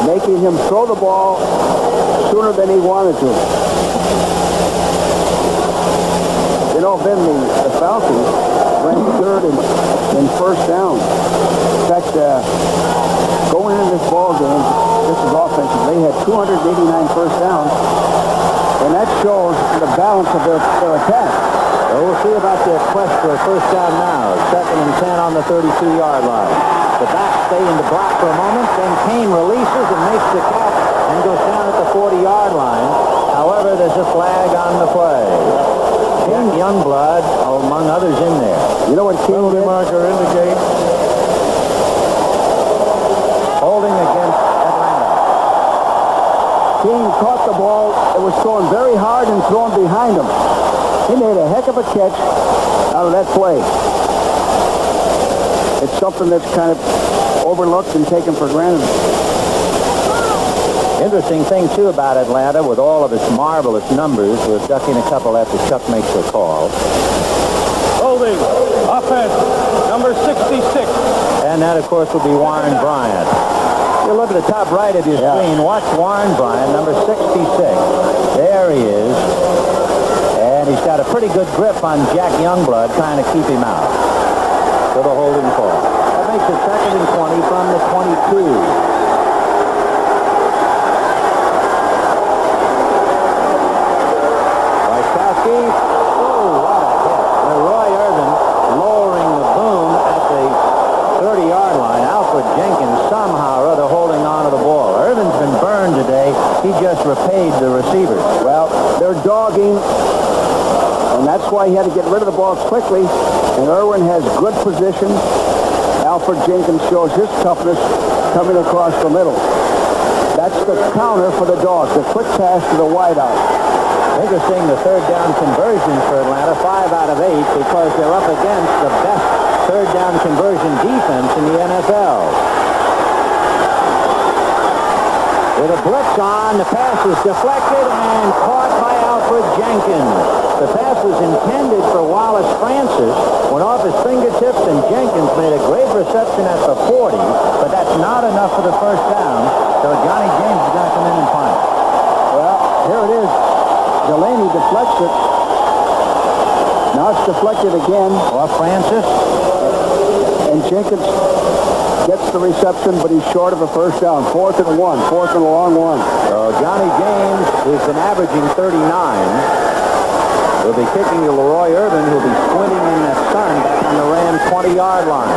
making him throw the ball sooner than he wanted to. You know, Ben, the Falcons ranked 3rd in first down. In fact, going into this ball game, this is offensive. They had 289 first downs, and that shows the balance of their attack. Well, we'll see about their quest for a first down now. 2nd and 10 on the 32-yard line. The backs stay in the block for a moment, then Kane releases and makes the catch and goes down at the 40-yard line. However, there's a flag on the play. Jack Youngblood, among others, in there. You know what Kane did? Marker indicates Holding against Atlanta. Kane caught the ball. It was thrown very hard and thrown behind him. He made a heck of a catch out of that play. It's something that's kind of overlooked and taken for granted. Interesting thing, too, about Atlanta, with all of its marvelous numbers, we're ducking a couple after Chuck makes the call. holding offense number 66. And that, of course, will be Warren Bryant. You look at the top right of your screen. Watch Warren Bryant, number 66. There he is. And he's got a pretty good grip on Jack Youngblood, trying to keep him out. So the holding call. That makes it 2nd and 20 from the 22. Oh, what a hit. Leroy Irvin lowering the boom at the 30-yard line. Alfred Jenkins somehow or other holding on to the ball. Irvin's been burned today. He just repaid the receivers. Well, they're dogging, and that's why he had to get rid of the ball quickly. And Irwin has good position. Alfred Jenkins shows his toughness coming across the middle. That's the counter for the Dogs, the quick pass to the wideout. Interesting, the third down conversions for Atlanta, 5 out of 8, because they're up against the best third down conversion defense in the NFL. With a blitz on, the pass is deflected and caught by Alfred Jenkins. The pass was intended for Wallace Francis, went off his fingertips, and Jenkins made a great reception at the 40, but that's not enough for the first down, so Johnny James is going to come in and punt. Well, Here it is. Delaney deflects it. Now it's deflected again. Off Francis. And Jenkins gets the reception, but he's short of a first down. 4th and 1. 4th and a long one. So Johnny James, who's been averaging 39, will be kicking to Leroy Irvin, who'll be squinting in the sun back on the Rams' 20-yard line.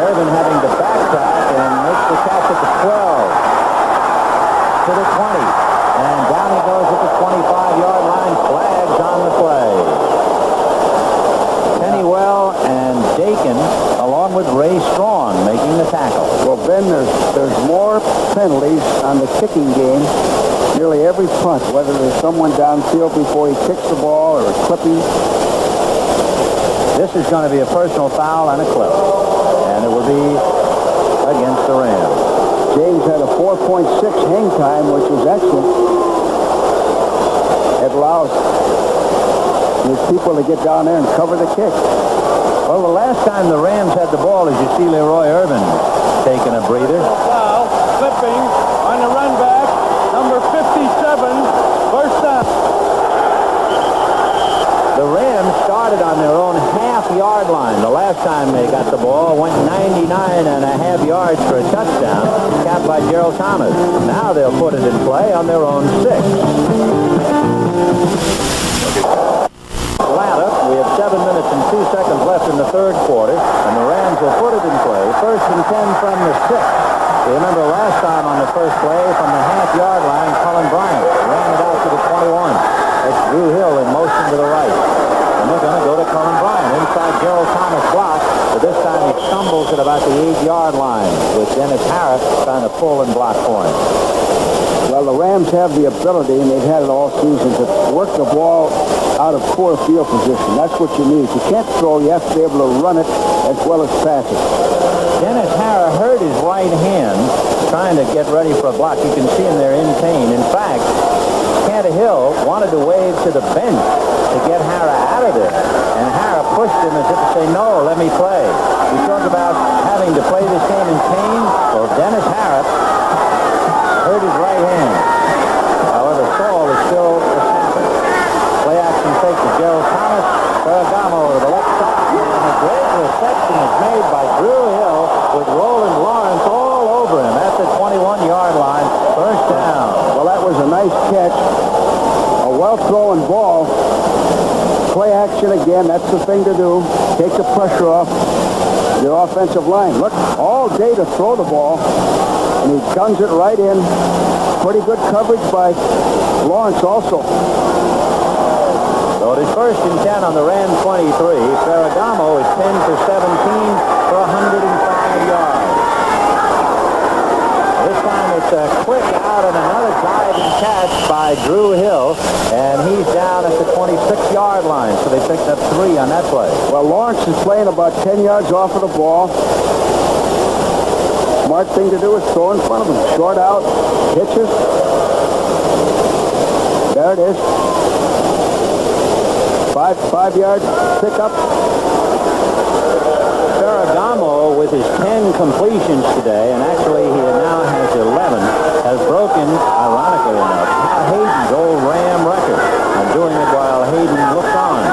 Irvin having to backtrack and makes the catch at the 12 to the 20. And down he goes at the 25-yard line. Flags on the play. Pennywell and Dakin, along with Ray Strong, making the tackle. Well, Ben, there's more penalties on the kicking game. Nearly every punt, whether there's someone downfield before he kicks the ball or a clipping. This is going to be a personal foul and a clip. And it will be against the Rams. James had a 4.6 hang time, which was excellent. It allows his people to get down there and cover the kick. Well, the last time the Rams had the ball, as you see Leroy Irvin taking a breather. Foul, slipping on the run back, number 57, first down. The Rams started on their own half-yard line. The last time they got the ball, went 99.5 yards for a touchdown, capped by Gerald Thomas. Now they'll put it in play on their own 6. Atlanta, we have 7 minutes and 2 seconds left in the third quarter, and the Rams will put it in play. 1st and 10 from the 6. You remember last time on the first play from the half-yard line, Colin Bryant ran it out to the 21. That's Drew Hill in motion to the right. And they're going to go to Colin Bryant inside Gerald Thomas block, but this time he stumbles at about the 8-yard line with Dennis Harris trying to pull and block for him. Well, the Rams have the ability, and they've had it all season, to work the ball out of poor field position. That's what you need. You can't throw. You have to be able to run it as well as pass it. Dennis Harris hurt his right hand trying to get ready for a block. You can see him there in pain. In fact, Hill wanted to wave to the bench to get Hara out of there. And Hara pushed him as if to say, no, let me play. You talk about having to play this game in pain. Well, Dennis Hara hurt his right hand. However, Saul is still a center. Play action fake to Gerald Thomas. Ferragamo to the left side. And a great reception is made by Drew Hill with Roland Lawrence all over him at the 21-yard line. First down. Well, that was a nice catch. A well-thrown ball. Play action again. That's the thing to do. Take the pressure off your offensive line. Look, all day to throw the ball. And he guns it right in. Pretty good coverage by Lawrence also. So it is 1st and 10 on the Ram 23. Ferragamo is 10 for 17 for 105 yards. This time it's a quick out and another diving catch by Drew Hill, and he's down at the 26-yard line. So they picked up 3 on that play. Well, Lawrence is playing about 10 yards off of the ball. Smart thing to do is throw in front of him. Short out, pitches. There it is. 5-yard pickup. Ferragamo, with his 10 completions today, and actually he now has 11, has broken, ironically enough, Pat Hayden's old Ram record, and doing it while Hayden looks on.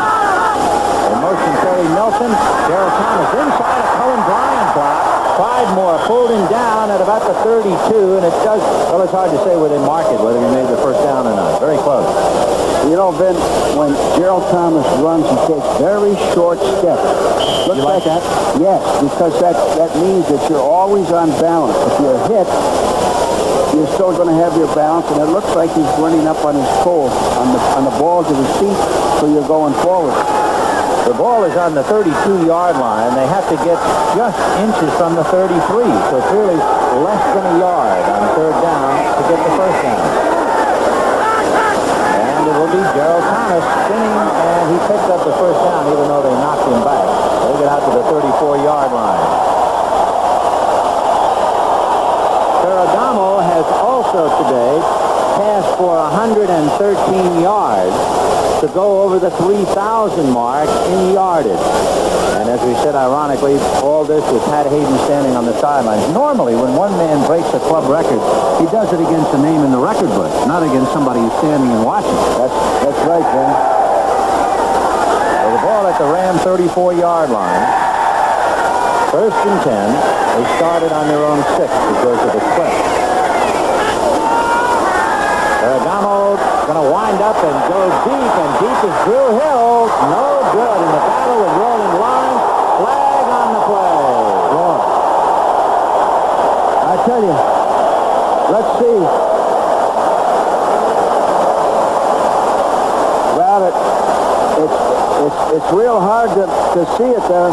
In motion, Terry Nelson, Gerald Thomas inside a Colin Bryant block. Pridemore pulled him down at about the 32, and it does, well, it's hard to say where they mark it, whether he made the first down or not. Very close. You know, Ben, when Gerald Thomas runs, he takes very short steps. You like that? Yes, because that means that you're always on balance. If you're hit, you're still going to have your balance, and it looks like he's running up on his toes, on the balls of his feet, so you're going forward. The ball is on the 32-yard line. They have to get just inches from the 33, so it's really less than a yard on third down to get the first down. And it will be Gerald Thomas spinning, and he picked up the first down even though they knocked him back. They get out to the 34-yard line. Ferragamo has also today passed for 113 yards. So to go over the 3,000 mark in yardage. And as we said, ironically, all this with Pat Hayden standing on the sidelines. Normally, when one man breaks a club record, he does it against a name in the record book, not against somebody who's standing and watching. That's right, Ben. So the ball at the Ram 34-yard line. First and 10. They started on their own 6 because of the clip. Ferragamo going to wind up and go deep, and deep is Drew Hill. No good in the battle with rolling line. Flag on the play. Yeah. I tell you, let's see. Well, it's real hard to see it there.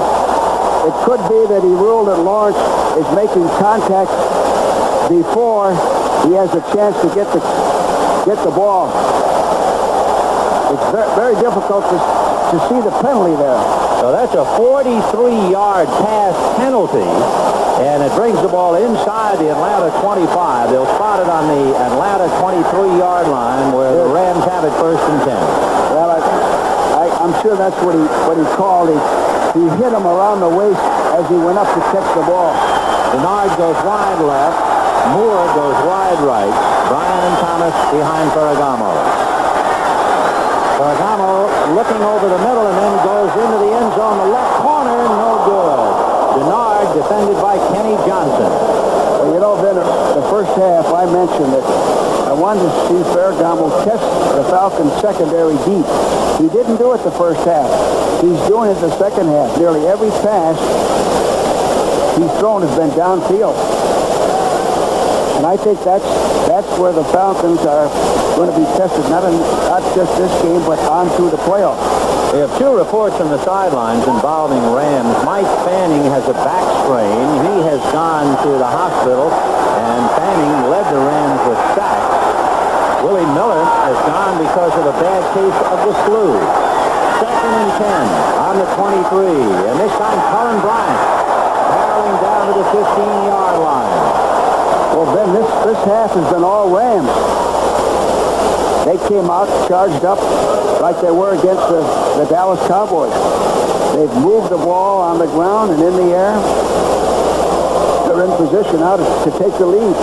It could be that he ruled that Lawrence is making contact before he has a chance to get the ball. It's very difficult to see the penalty there. So that's a 43-yard pass penalty, and it brings the ball inside the Atlanta 25. They'll spot it on the Atlanta 23-yard line where the Rams have it first and 10. Well, I'm sure that's what he called. He hit him around the waist as he went up to catch the ball. Denard goes wide left. Moore goes wide right. Bryan and Thomas behind Ferragamo. Ferragamo looking over the middle and then goes into the end zone. The left corner, no good. Denard defended by Kenny Johnson. Well, you know, Ben, the first half I mentioned that I wanted to see Ferragamo test the Falcons secondary deep. He didn't do it the first half. He's doing it the second half. Nearly every pass he's thrown has been downfield. And I think that's where the Falcons are going to be tested, not just this game, but on through the playoffs. We have 2 reports from the sidelines involving Rams. Mike Fanning has a back strain. He has gone to the hospital, and Fanning led the Rams with sacks. Willie Miller has gone because of a bad case of the flu. Second and 10 on the 23, and this time Cullen Bryant barreling down to the 15-yard line. Well, Ben, this half has been all Rams. They came out, charged up like they were against the Dallas Cowboys. They've moved the ball on the ground and in the air. They're in position now to take the lead.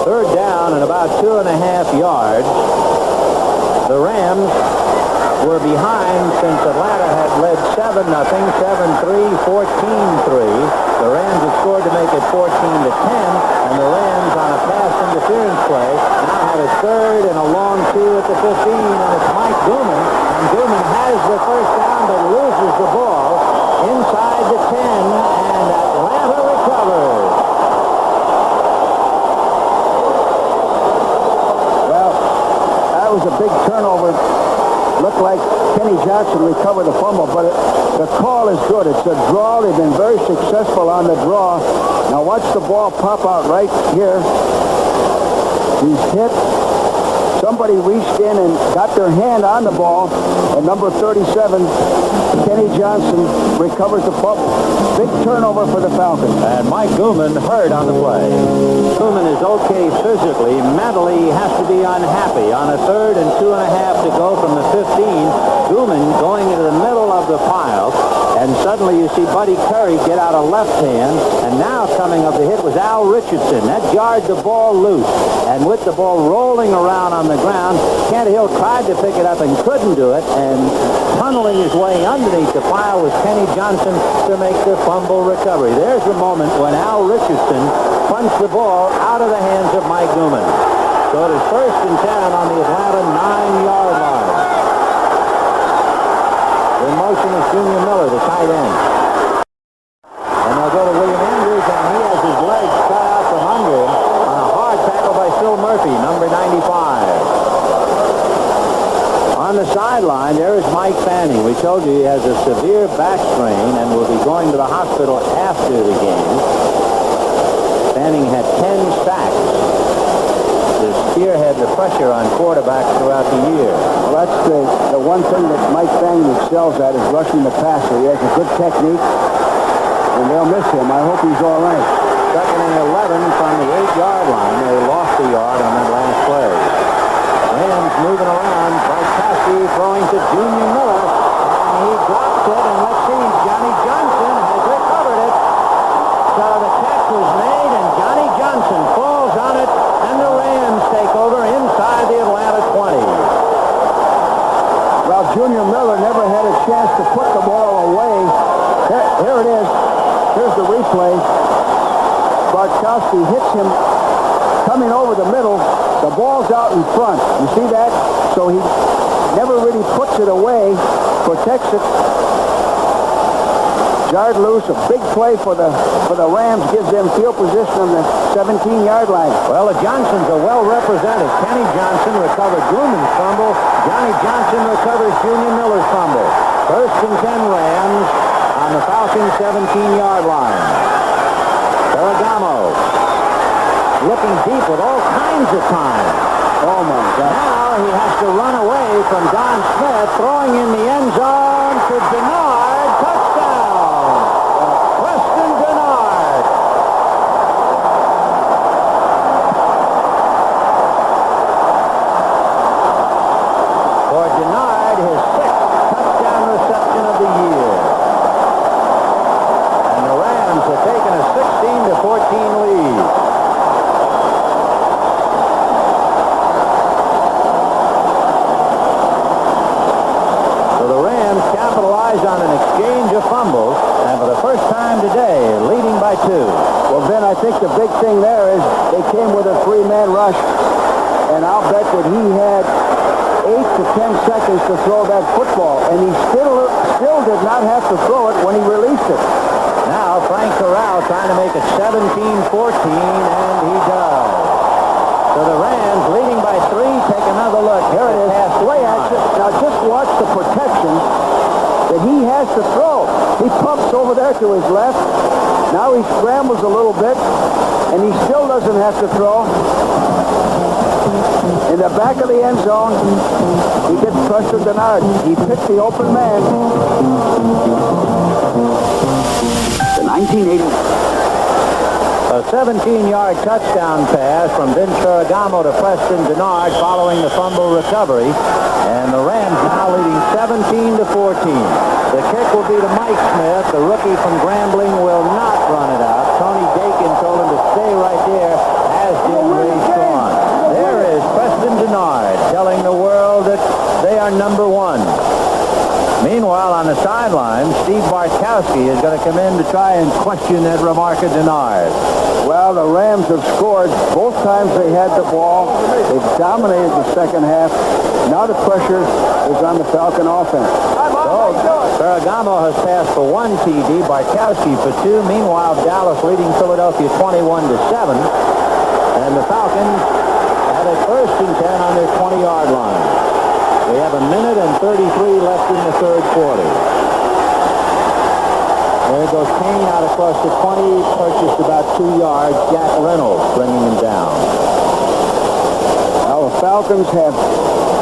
Third down and about 2.5 yards. The Rams were behind since Atlanta had led 7-0, 7-3, 14-3. The Rams had scored to make it 14-10, and the Rams on a pass interference play now have a third and a long 2 at the 15, and it's Mike Gooman, and Gooman has the first down but loses the ball inside the 10, and Atlanta recovers. Well, that was a big turnover. Looked like Kenny Johnson recovered the fumble, but the call is good. It's a draw. They've been very successful on the draw. Now watch the ball pop out right here. He's hit. Somebody reached in and got their hand on the ball, and number 37, Kenny Johnson, recovers the fumble. Big turnover for the Falcons. And Mike Gooman hurt on the play. Gooman is okay physically. Mentally, he has to be unhappy. On a third and 2.5 to go from the 15, Gooman going into the middle of the pile, and suddenly you see Buddy Curry get out a left hand, and now coming up the hit was Al Richardson. That jarred the ball loose, and with the ball rolling around on the ground, Kent Hill tried to pick it up and couldn't do it, and tunneling his way underneath the pile was Kenny Johnson to make the fumble recovery. There's the moment when Al Richardson punched the ball out of the hands of Mike Gooman. So it is first and 10 on the Atlanta 9-yard line. In motion is Junior Miller, the tight end. And they'll go to William Andrews, and he has his legs cut out from under him on a hard tackle by Phil Murphy, number 95. On the sideline, there is Mike Fanning. We told you he has a severe back strain and will be going to the hospital after the game. Fanning had 10 sacks to spearhead the pressure on quarterbacks throughout the year. Well, that's the one thing that Mike Fanning excels at is rushing the passer. He has a good technique, and they'll miss him. I hope he's all right. Second and 11 from the 8-yard line. They lost a yard on that last play. Rams moving around. Barkowski throwing to Junior Miller. And he drops it, and let's see, Johnny Johnson has recovered it. So the catch was made, and Johnny Johnson falls on it, and the Rams take over inside the Atlanta 20. Well, Junior Miller never had a chance to put the ball away. Here it is. Here's the replay. Barkowski hits him coming over the middle. The ball's out in front. You see that? So he never really puts it away, protects it. Jarred loose, a big play for the Rams, gives them field position on the 17-yard line. Well, the Johnsons are well represented. Kenny Johnson recovered Blumen's fumble. Johnny Johnson recovers Junior Miller's fumble. First and 10 Rams on the Falcons' 17-yard line. Ferragamo looking deep with all kinds of time. Oh, my God. Now he has to run away from Don Smith, throwing in the end zone to Denard. Touchdown! Preston Denard. For Denard, his 6th touchdown reception of the year. And the Rams have taken a 16-14 lead. On an exchange of fumbles, and for the first time today, leading by 2. Well, Ben, I think the big thing there is they came with a 3-man rush, and I'll bet that he had 8 to 10 seconds to throw that football, and he still did not have to throw it when he released it. Now Frank Corral trying to make it 17-14, and he does. So the Rams leading by 3. Take another look. Here it is. Play action. Now just watch the protection that he has to throw. He pumps over there to his left. Now he scrambles a little bit, and he still doesn't have to throw. In the back of the end zone, he gets Preston Denard. He picked the open man. The 1980. A 17-yard touchdown pass from Vince Ferragamo to Preston Denard following the fumble recovery. And the Rams now leading 17-14. The kick will be to Mike Smith. The rookie from Grambling will not run it out. Tony Dakin told him to stay right there, as did Ray Strawn. There is Preston Denard telling the world that they are number 1. Meanwhile, on the sideline, Steve Bartkowski is going to come in to try and question that remark of Denard. Well, the Rams have scored both times they had the ball. They've dominated the second half. Now the pressure is on the Falcon offense. So, Ferragamo has passed for 1 TD, Bartkowski for 2. Meanwhile, Dallas leading Philadelphia 21-7. And the Falcons had a first and 10 on their 20-yard line. We have a minute and 33 left in the third quarter. There goes Kane out across the 20, purchased about 2 yards. Jack Reynolds bringing him down. Now the Falcons have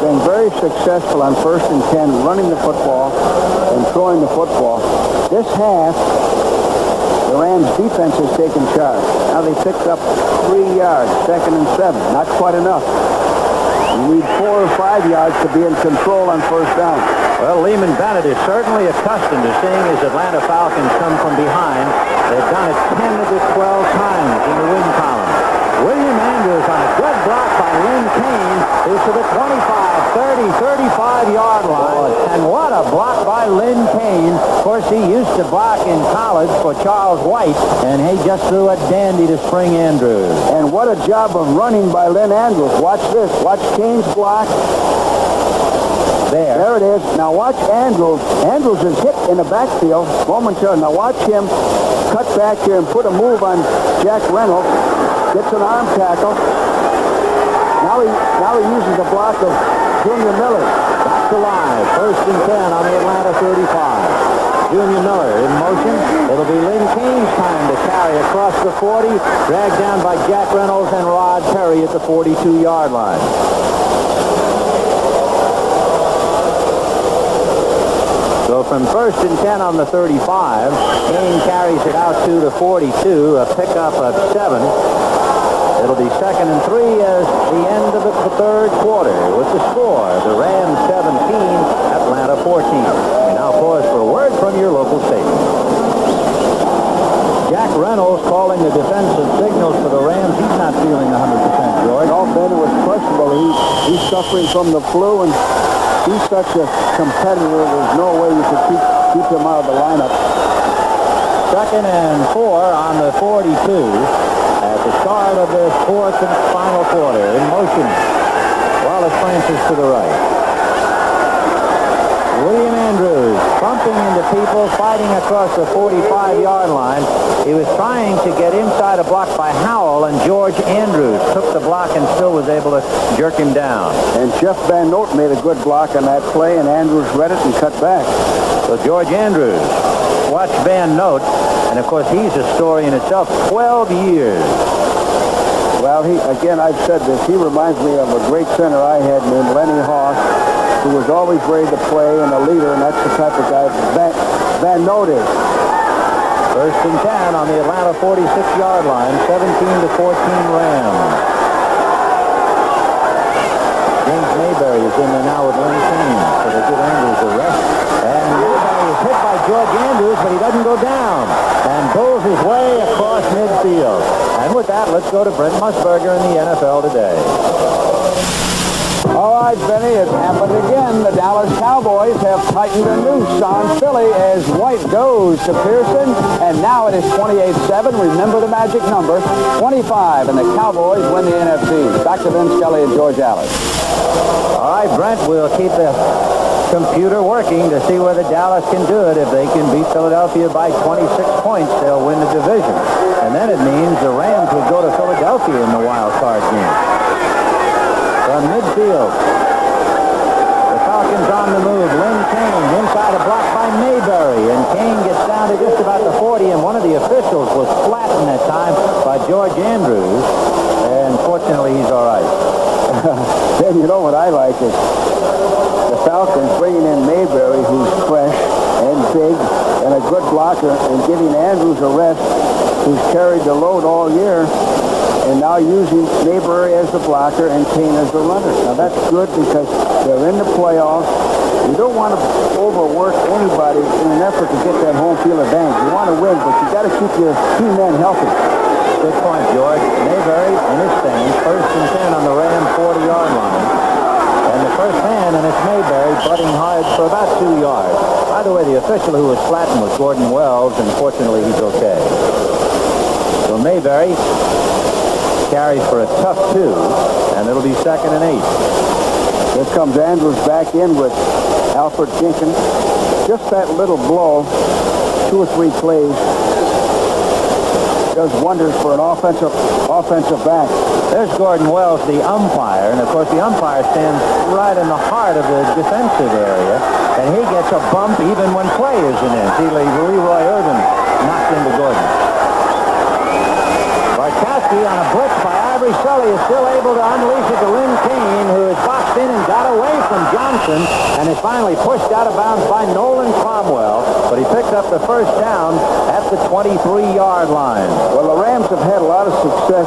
been very successful on first and 10, running the football and throwing the football. This half, the Rams defense has taken charge. Now they picked up 3 yards, 2nd and 7. Not quite enough. You need 4 or 5 yards to be in control on first down. Well, Lehman Bennett is certainly accustomed to seeing his Atlanta Falcons come from behind. They've done it 10 of the 12 times in the win column. William Andrews on a good block by Lynn Kane is to the 25, 30, 35-yard line. And what a block by Lynn Kane. Of course, he used to block in college for Charles White, and he just threw a dandy to Spring Andrews. And what a job of running by Lynn Andrews. Watch this. Watch Kane's block. There it is. Now watch Andrews. Andrews is hit in the backfield momentarily. Now watch him cut back here and put a move on Jack Reynolds. Gets an arm tackle. Now he uses the block of Junior Miller. Back to live. First and 10 on the Atlanta 35. Junior Miller in motion. It'll be Lynn Kane's time to carry across the 40. Dragged down by Jack Reynolds and Rod Perry at the 42-yard line. So from first and 10 on the 35, Kane carries it out to the 42, a pickup of 7. It'll be 2nd and 3 as the end of the third quarter with the score. The Rams 17, Atlanta 14. We now pause for a word from your local station. Jack Reynolds calling the defensive signals for the Rams. He's not feeling 100%, George. No, Bennett was questionable. He's suffering from the flu, and he's such a competitor. There's no way you could keep him out of the lineup. 2nd and 4 on the 42 at the start of this fourth and final quarter. In motion, Wallace Francis to the right. William Andrews bumping into people, fighting across the 45-yard line. He was trying to get inside a block by Howell, and George Andrews took the block and still was able to jerk him down. And Jeff Van Note made a good block on that play, and Andrews read it and cut back. So George Andrews, watch Van Note, and of course he's a story in itself. 12 years. Well, I've said this, he reminds me of a great center I had named Lenny Hoss, who was always ready to play and a leader, and that's the type of guy Van Note is. 1st and 10 on the Atlanta 46-yard line, 17-14 Rams. James Mayberry is in there now with Lynn Kane, so they give Andrews a rest. And Mayberry is hit by George Andrews, but he doesn't go down, and bowls his way across midfield. And with that, let's go to Brent Musburger in the NFL Today. All right, Benny, it happened again. The Dallas Cowboys have tightened a noose on Philly as White goes to Pearson, and now it is 28-7. Remember the magic number, 25, and the Cowboys win the NFC. Back to Vince Scully and George Alice. All right, Brent, we'll keep the computer working to see whether Dallas can do it. If they can beat Philadelphia by 26 points, they'll win the division. And then it means the Rams would go to Philadelphia in the wild card game. From midfield, the Falcons on the move. Lynn Kane inside a block by Mayberry, and Kane gets down to just about the 40, and one of the officials was flattened that time by George Andrews, and fortunately he's all right. Then you know what I like is the Falcons bringing in Mayberry, who's fresh and big and a good blocker, and giving Andrews a rest, who's carried the load all year, and now using Mayberry as the blocker and Kane as the runner. Now that's good because they're in the playoffs. You don't want to overwork anybody in an effort to get that home field advantage. You want to win, but you got to keep your key men healthy. Good point, George. Mayberry in his stance, 1st and 10 on the Rams 40-yard line. And the first man, and it's Mayberry butting hard for about 2 yards. By the way, the official who was flattened was Gordon Wells, and fortunately he's okay. So Mayberry carries for a tough 2, and it'll be 2nd and 8. Here comes Andrews back in with Alfred Jenkins. Just that little blow, 2 or 3 plays, does wonders for an offensive back. There's Gordon Wells, the umpire, and of course the umpire stands right in the heart of the defensive area, and he gets a bump even when play isn't in. See, Leroy Irvin knocked into Gordon. Barkowski on a blitz by Ivory Sully is still able to unleash it to Lynn Kane, who is boxed in and got away from Johnson, and is finally pushed out of bounds by Nolan Cromwell, but he picked up the first down at the 23-yard line. Well, the Rams have had a lot of success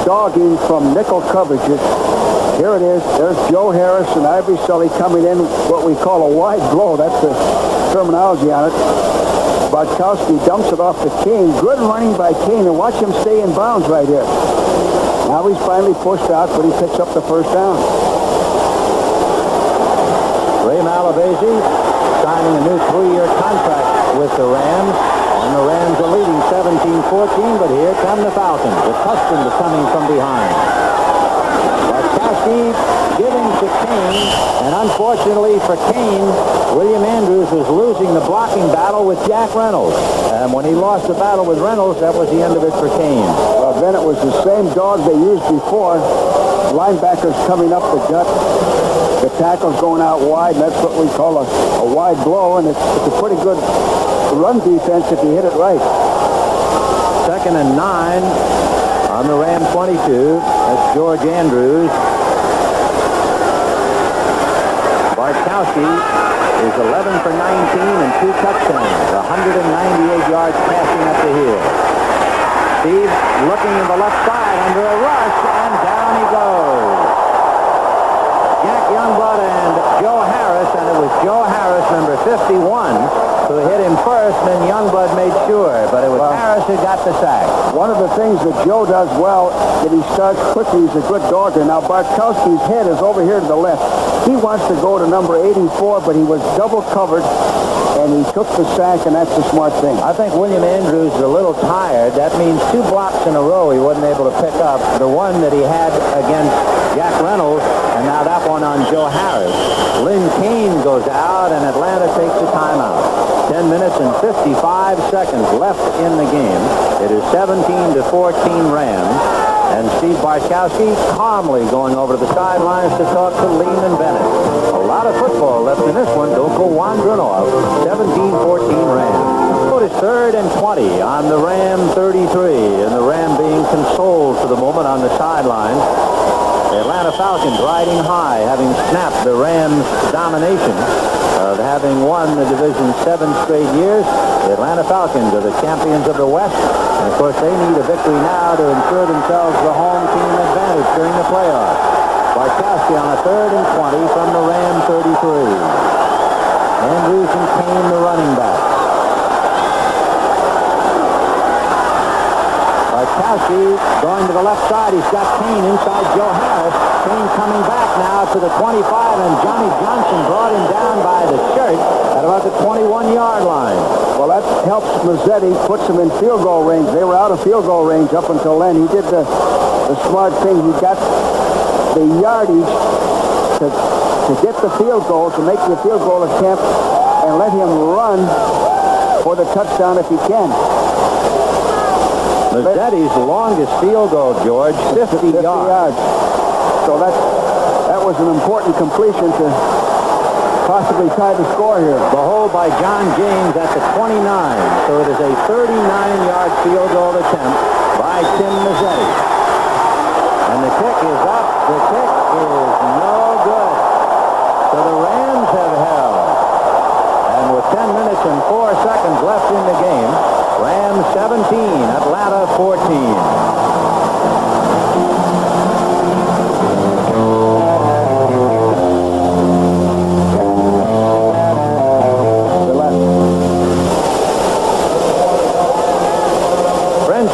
dogging from nickel coverages. Here it is. There's Joe Harris and Ivory Sully coming in what we call a wide blow. That's the terminology on it. Barkowski dumps it off to Kane. Good running by Kane, and watch him stay in bounds right here. Now he's finally pushed out, but he picks up the first down. Ray Malavasi signing a new 3-year contract with the Rams, and the Rams are leading 17-14, but here come the Falcons, accustomed to coming from behind. Barkowski giving to Kane, and unfortunately for Kane, William Andrews was losing the blocking battle with Jack Reynolds. And when he lost the battle with Reynolds, that was the end of it for Kane. Well, then it was the same dog they used before. Linebackers coming up the gut. The tackle's going out wide, and that's what we call a wide blow, and it's a pretty good run defense if you hit it right. 2nd and 9 on the Ram 22. That's George Andrews. Barkowski is 11 for 19 and 2 touchdowns, 198 yards passing up the hill. Steve looking in the left side under a rush, and down he goes. Jack Youngblood and Joe Harris, and it was Joe Harris, number 51, who hit him first, and then Youngblood made sure, but it was Harris who got the sack. One of the things that Joe does well, that he starts quickly, he's a good dogger. Now, Bartkowski's head is over here to the left. He wants to go to number 84, but he was double covered, and he took the sack, and that's a smart thing. I think William Andrews is a little tired. That means 2 blocks in a row he wasn't able to pick up. The one that he had against Jack Reynolds, and now that one on Joe Harris. Lynn Kane goes out, and Atlanta takes a timeout. 10 minutes and 55 seconds left in the game. It is 17-14 Rams. And Steve Bartkowski calmly going over to the sidelines to talk to Lehman Bennett. A lot of football left in this one. Don't go wandering off. 17-14 Rams. It is 3rd and 20 on the Ram 33. And the Ram being consoled for the moment on the sideline. The Atlanta Falcons riding high, having snapped the Rams' domination of having won the division 7 straight years. The Atlanta Falcons are the champions of the West. And, of course, they need a victory now to ensure themselves the home team advantage during the playoffs. Bartkowski on a 3rd and 20 from the Ram 33. Andrews and Kane, the running back. Bartkowski going to the left side. He's got Kane inside Joe Harris. Kane coming back now to the 25, and Johnny Johnson brought him down by the shirt at about the 21-yard line. Well, that helps Mazzetti, puts him in field goal range. They were out of field goal range up until then. He did the smart thing. He got the yardage to get the field goal, to make the field goal attempt, and let him run for the touchdown if he can. Mazzetti's longest field goal, George, 50 yards. So that was an important completion to possibly tie the score here. The hold by John James at the 29. So it is a 39-yard field goal attempt by Tim Mazzetti. And the kick is up. The kick is no good. So the Rams have held. And with 10 minutes and 4 seconds left in the game, Rams 17, Atlanta 14.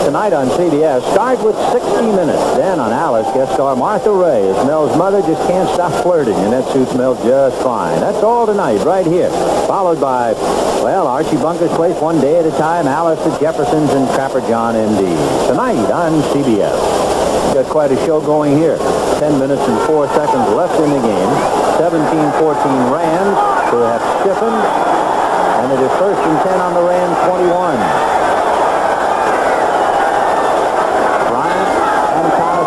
Tonight on CBS, start with 60 Minutes. Then on Alice, guest star Martha Ray as Mel's mother just can't stop flirting, and that suits Mel just fine. That's all tonight, right here. Followed by, well, Archie Bunker's Place One Day at a Time, Alice at Jefferson's, and Trapper John M.D. Tonight on CBS. Got quite a show going here. 10 minutes and 4 seconds left in the game. 17-14 Rams, who have stiffened. And it is 1st and 10 on the Rams 21.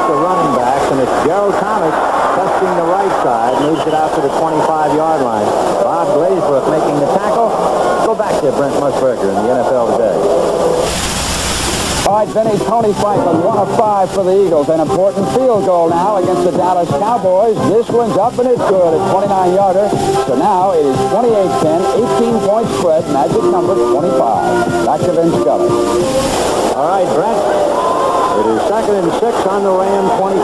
The running backs, and it's Gerald Thomas testing the right side, moves it out to the 25-yard line. Bob Glazebrook making the tackle. Go back to Brent Musburger in the NFL today. All right, Vinny, Tony Franklin, 1 of 5 for the Eagles. An important field goal now against the Dallas Cowboys. This one's up and it's good. A 29-yarder. So now it is 28-10, 18-point spread, magic number 25. Back to Vince Scully. All right, Brent. It is 2nd and 6 on the Ram 25.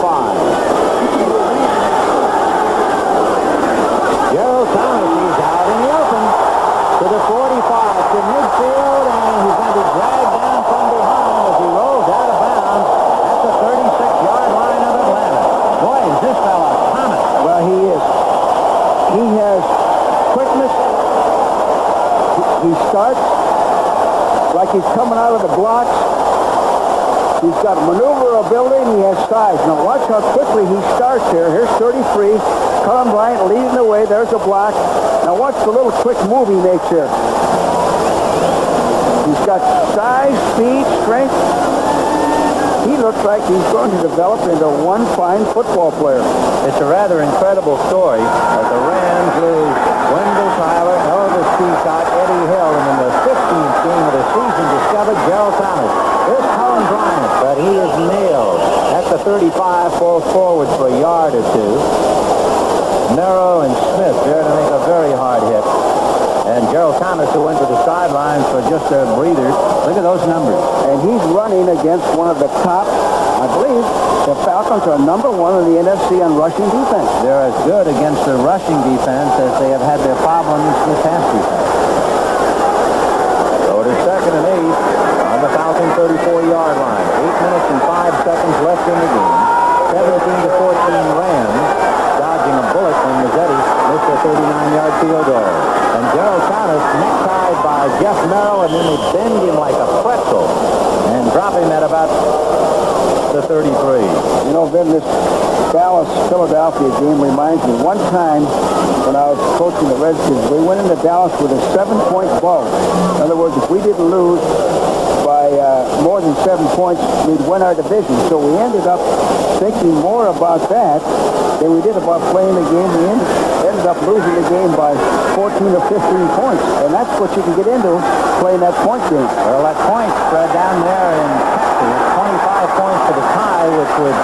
Gerald Thomas, he's out in the open to the 45, to midfield, and he's going to be dragged down from behind as he rolls out of bounds at the 36-yard line of Atlanta. Boy, is this fella Thomas. Well, he is. He has quickness. He starts like he's coming out of the blocks. He's got maneuverability, and he has size. Now watch how quickly he starts here. Here's 33. Cullen Bryant leading the way. There's a block. Now watch the little quick move he makes here. He's got size, speed, strength. He looks like he's going to develop into one fine football player. It's a rather incredible story as the Rams lose Wendell Tyler, Elvis Peacock, Eddie Hill, and in the 15th game of the season discovered Gerald Thomas. Here's Cullen Bryant, but he is nailed at the 35, falls forward for a yard or two. Merrow and Smith there to make a very hard hit. And Gerald Thomas, who went to the sideline, or just a breather. Look at those numbers. And he's running against one of the top, I believe, the Falcons are number 1 in the NFC on rushing defense. They're as good against the rushing defense as they have had their problems with pass defense. So it is 2nd and 8 on the Falcon 34-yard line. 8 minutes and 5 seconds left in the game. 17-14 Rams, dodging a bullet when Mazzetti missed a 39-yard field goal. And Gerald Thomas necktied by Jeff Merrill, and then they bend him like a pretzel and drop him at about the 33. You know, Vin, this Dallas-Philadelphia game reminds me. One time when I was coaching the Redskins, we went into Dallas with a 7-point ball. In other words, if we didn't lose by more than 7 points, we'd win our division. So we ended up thinking more about that than we did about playing the game. We ended up losing the game by 14 or 15 points. And that's what you can get into playing that point game. Well, that point spread down there in Texas, 25 points to the tie, which would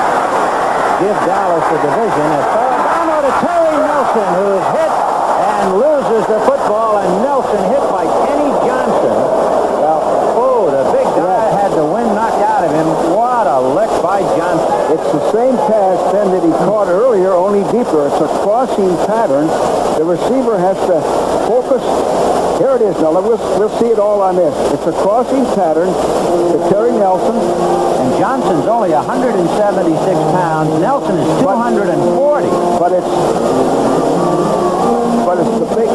give Dallas the division. As Ferragamo to Terry Nelson, who is hit and loses the football, and Nelson hit by Kenny Johnson. Well, the big guy had the wind knocked out of him. What a lick by Johnson. It's the same pass, then, that he caught earlier, only deeper. It's a crossing pattern. The receiver has to focus. Here it is, now. We'll see it all on this. It's a crossing pattern to Terry Nelson. And Johnson's only 176 pounds. Nelson is 240. But it's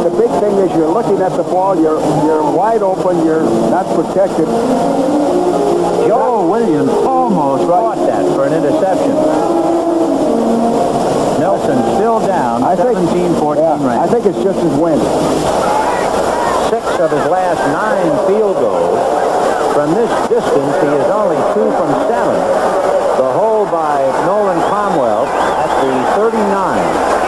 the big thing is you're looking at the ball. You're wide open. You're not protected. Joel Williams almost caught that for an interception. Nelson still down. 17-14 Rams. I think it's just his wind. 6 of his last 9 field goals. From this distance, he is only 2 from 7. The hole by Nolan Cromwell at the 39.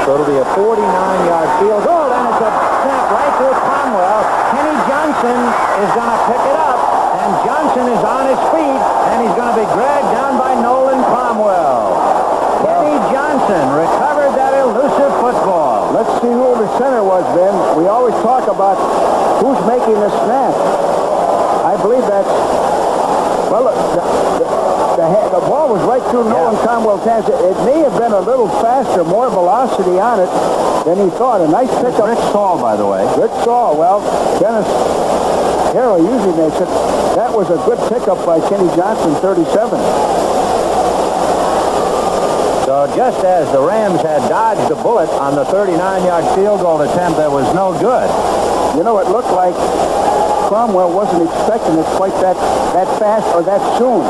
So it'll be a 49-yard field goal, and it's a snap right to Cromwell. Kenny Johnson is going to pick it up, and Johnson is on his feet, and he's going to be dragged down by Nolan Cromwell. Kenny Johnson recovered that elusive football. Let's see who the center was, Ben. We always talk about who's making the snap. I believe that's, well, the ball was right through Nolan Cromwell's hands. It may have been a little faster, more velocity on it than he thought. A nice pickup. Rich Saul, by the way. Rich Saul. Well, Dennis Harrow usually makes it. That was a good pickup by Kenny Johnson, 37. So just as the Rams had dodged a bullet on the 39-yard field goal attempt that was no good. You know, it looked like Cromwell wasn't expecting it quite that fast or that soon,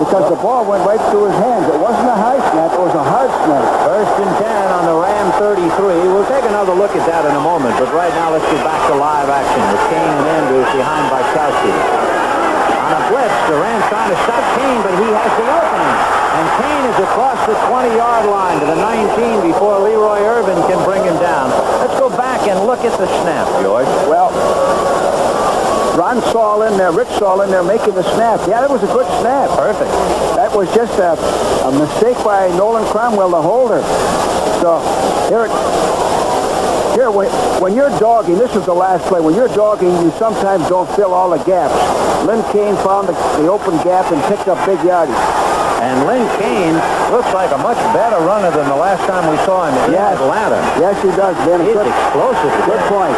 because the ball went right through his hands. It wasn't a high snap, it was a hard snap. 1st and 10 on the Ram 33. We'll take another look at that in a moment, but right now let's get back to live action with Kane and Andrews behind Barkowski. On a blitz, the Rams trying to stop Kane, but he has the opening. And Kane is across the 20-yard line to the 19 before Leroy Irvin can bring him down. Let's go back and look at the snap, George. Well, Ron Saul in there, Rich Saul in there making the snap. Yeah, that was a good snap. Perfect. That was just a mistake by Nolan Cromwell, the holder. So here, when you're dogging, this is the last play. When you're dogging, you sometimes don't fill all the gaps. Lynn Kane found the open gap and picked up big yardage. And Lynn Kane looks like a much better runner than the last time we saw him in Atlanta. Yes, he does, Ben. He's explosive. Good point.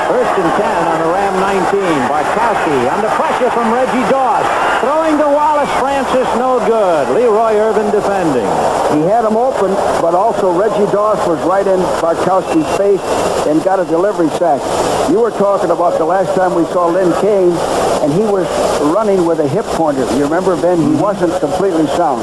1st and 10 on the Ram 19. Barkowski under pressure from Reggie Doss. Throwing to Wallace Francis, no good. Leroy Irvin defending. He had him open, but also Reggie Doss was right in Barkowski's face and got a delivery sack. You were talking about the last time we saw Lynn Kane, and he was running with a hip pointer. You remember, Ben? He wasn't completely sound.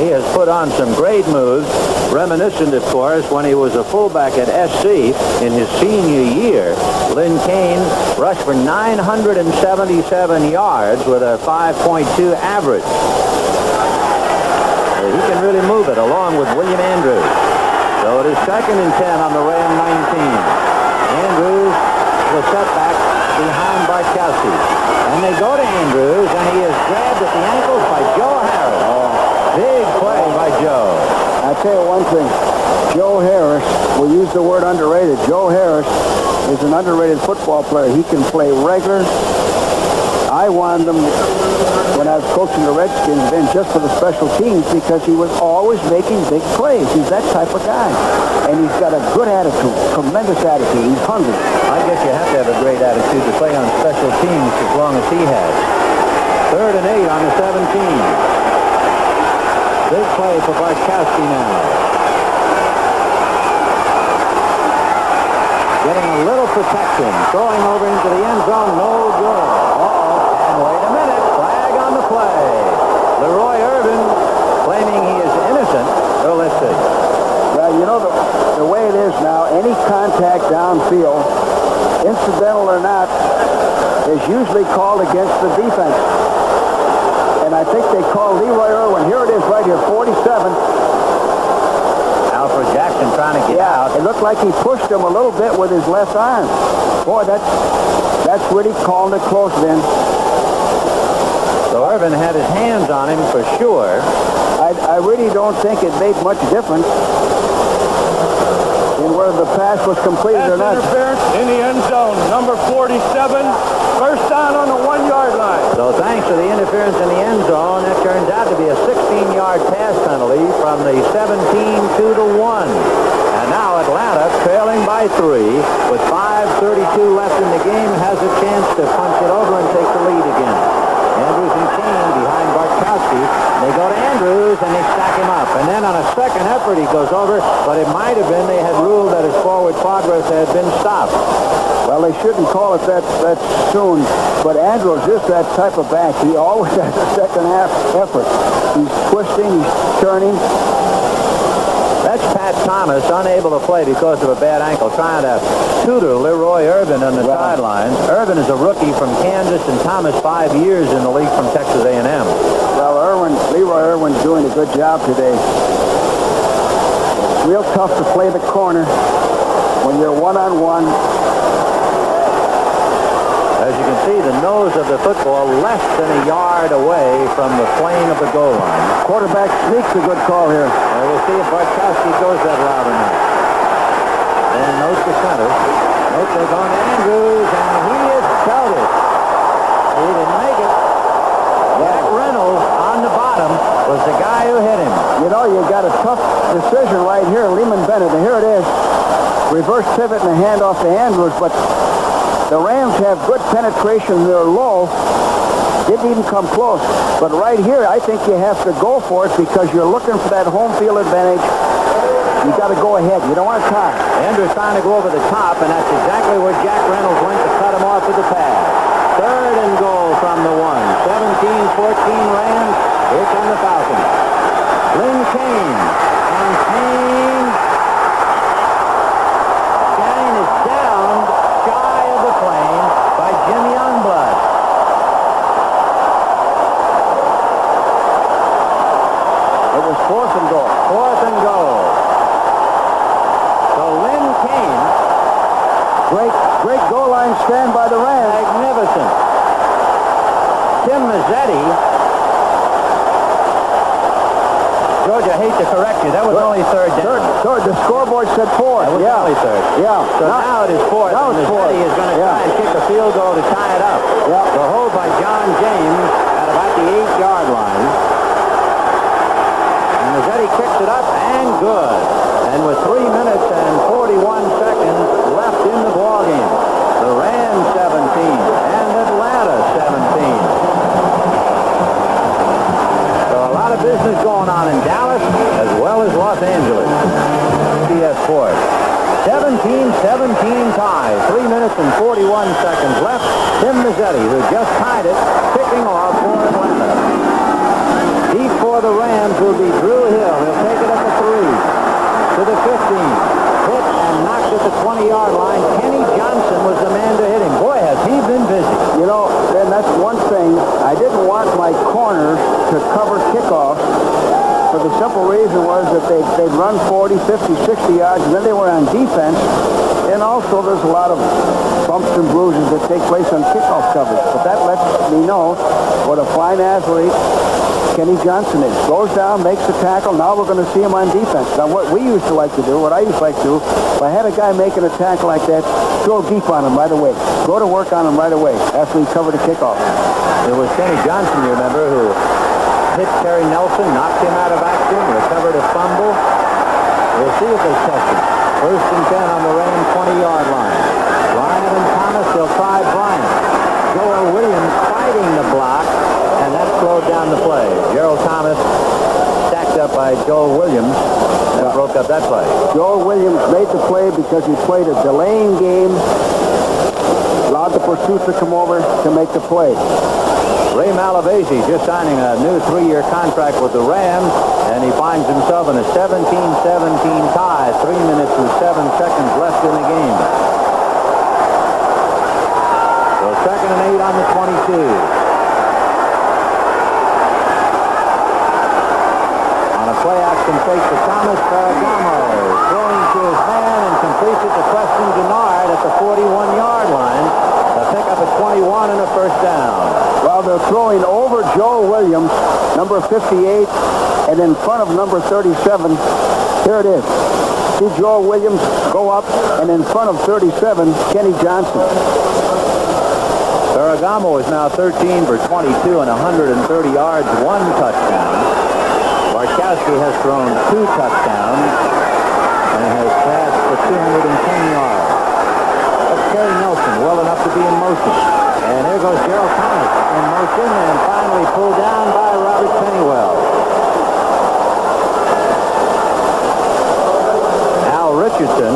He has put on some great moves, reminiscent, of course, when he was a fullback at SC in his senior year. Lynn Kane rushed for 977 yards with a 5.2 average. He can really move it along with William Andrews. So it is 2nd and 10 on the Ram 19. Andrews, the setback behind Barkowski. And they go to Andrews, and he is grabbed at the ankles by Joe Harris. Big play by Joe. I'll tell you one thing. Joe Harris, we use the word underrated. Joe Harris is an underrated football player. He can play regular, I wanted him, when I was coaching the Redskins, then just for the special teams because he was always making big plays. He's that type of guy. And he's got a good attitude, tremendous attitude. He's hungry. I guess you have to have a great attitude to play on special teams as long as he has. 3rd and 8 on the 17. Big play for Bartkowski now. Getting a little protection. Throwing over into the end zone. No good. And wait a minute. Flag on the play. Leroy Irvin claiming he is innocent. So let's see. Well, you know, the way it is now, any contact downfield, incidental or not, is usually called against the defense. And I think they call Leroy Irvin. Here it is right here, 47. Alfred Jackson trying to get out. It looked like he pushed him a little bit with his left arm. Boy, that's really calling it close then. So Irvin had his hands on him for sure. I really don't think it made much difference in whether the pass was completed or not. Interference in the end zone. Number 47. First down on the 1-yard line. So thanks to the interference in the end zone, that turns out to be a 16-yard pass penalty from the 17 to the 1. And now Atlanta, trailing by 3, with 5:32 left in the game, has a chance to punch it over and take the lead again. Andrews and Kane behind Bartkowski. They go to Andrews and they stack him up. And then on a second effort he goes over, but it might have been they had ruled that his forward progress had been stopped. Well, they shouldn't call it that soon, but Andrews is that type of back. He always has a second half effort. He's twisting, he's turning. That's Pat Thomas, unable to play because of a bad ankle, trying to tutor Leroy Irvin on the sidelines. Irvin is a rookie from Kansas, and Thomas 5 years in the league from Texas A&M. Well, Leroy Irvin's doing a good job today. It's real tough to play the corner when you're one-on-one. As you can see, the nose of the football less than a yard away from the plane of the goal line. Quarterback sneak's a good call here. We'll see if Bartkowski goes that route or not. And note the center. Note they're going to Andrews, and he is belted. He didn't make it. Jack Reynolds on the bottom was the guy who hit him. You know, you got a tough decision right here. Lehman Bennett, and here it is. Reverse pivot and a handoff to Andrews, but the Rams have good penetration. They're low. Didn't even come close. But right here, I think you have to go for it because you're looking for that home field advantage. You got to go ahead. You don't want to tie. Andrews trying to go over the top, and that's exactly where Jack Reynolds went to cut him off with the pass. 3rd and goal from the 1. 17-14 Rams. Here come the Falcons. Lynn Kane. And Kane is down shy of the plane by Jim Youngblood. It was 4th and goal. 4th and goal. So Lynn Kane. Great goal line stand by the Rams. Magnificent. Tim Mazzetti. George, I hate to correct you. That was only 3rd down. Third. The scoreboard said 4. That was only 3rd. Yeah. So now it is 4th. Now it's 4th. Mazzetti is going to try and kick a field goal to tie it up. Yeah. The hold by John James at about the 8-yard line. And Mazzetti kicks it up and good. And with 3 minutes and 41 seconds left in the ballgame, the Rams 17 and Atlanta 17. So a lot of business going on in Dallas as well as Los Angeles. CBS Sports. 17-17 tie. 3 minutes and 41 seconds left. Tim Mazzetti, who just tied it, kicking off for Atlanta. Deep for the Rams will be Drew Hill. He'll take it at the 3. To the 15. Hit and knocked at the 20-yard line. Kenny Johnson was the man to hit him. Boy, has he been busy. You know, then that's one thing. I didn't want my corners to cover kickoffs for the simple reason was that they'd run 40, 50, 60 yards, and then they were on defense. And also there's a lot of bumps and bruises that take place on kickoff coverage. But that lets me know what a fine athlete Kenny Johnson is. Goes down, makes the tackle. Now we're going to see him on defense. Now what we used to like to do, what I used to like to do, if I had a guy making a tackle like that, throw deep on him right away. Go to work on him right away after he covered the kickoff. It was Kenny Johnson, you remember, who hit Terry Nelson, knocked him out of action, recovered a fumble. We'll see if they test it. 1st and 10 on the Ram 20-yard line. Bryant and Thomas, they'll try Bryant. Joel Williams fighting the block, and that slowed down the play. Gerald Thomas stacked up by Joel Williams and broke up that play. Joel Williams made the play because he played a delaying game, allowed the pursuit to come over to make the play. Ray Malavasi just signing a new 3-year contract with the Rams, and he finds himself in a 17-17 tie, 3 minutes and 7 seconds left in the game. So 2nd and 8 on the 22. On a play action fake to Thomas, Ferragamo throwing to his man and completes it to Preston Gennard at the 41-yard line. The pickup at 21 and a 1st down. Well, they're throwing over Joel Williams, number 58, and in front of number 37. Here it is. See Joel Williams go up, and in front of 37, Kenny Johnson. Ferragamo is now 13 for 22 and 130 yards, 1 touchdown. Barkowski has thrown 2 touchdowns and has passed for 210 yards. That's Terry Nelson, well enough to be in motion. And here goes Gerald Thomas in motion and finally pulled down by Robert Pennywell. Al Richardson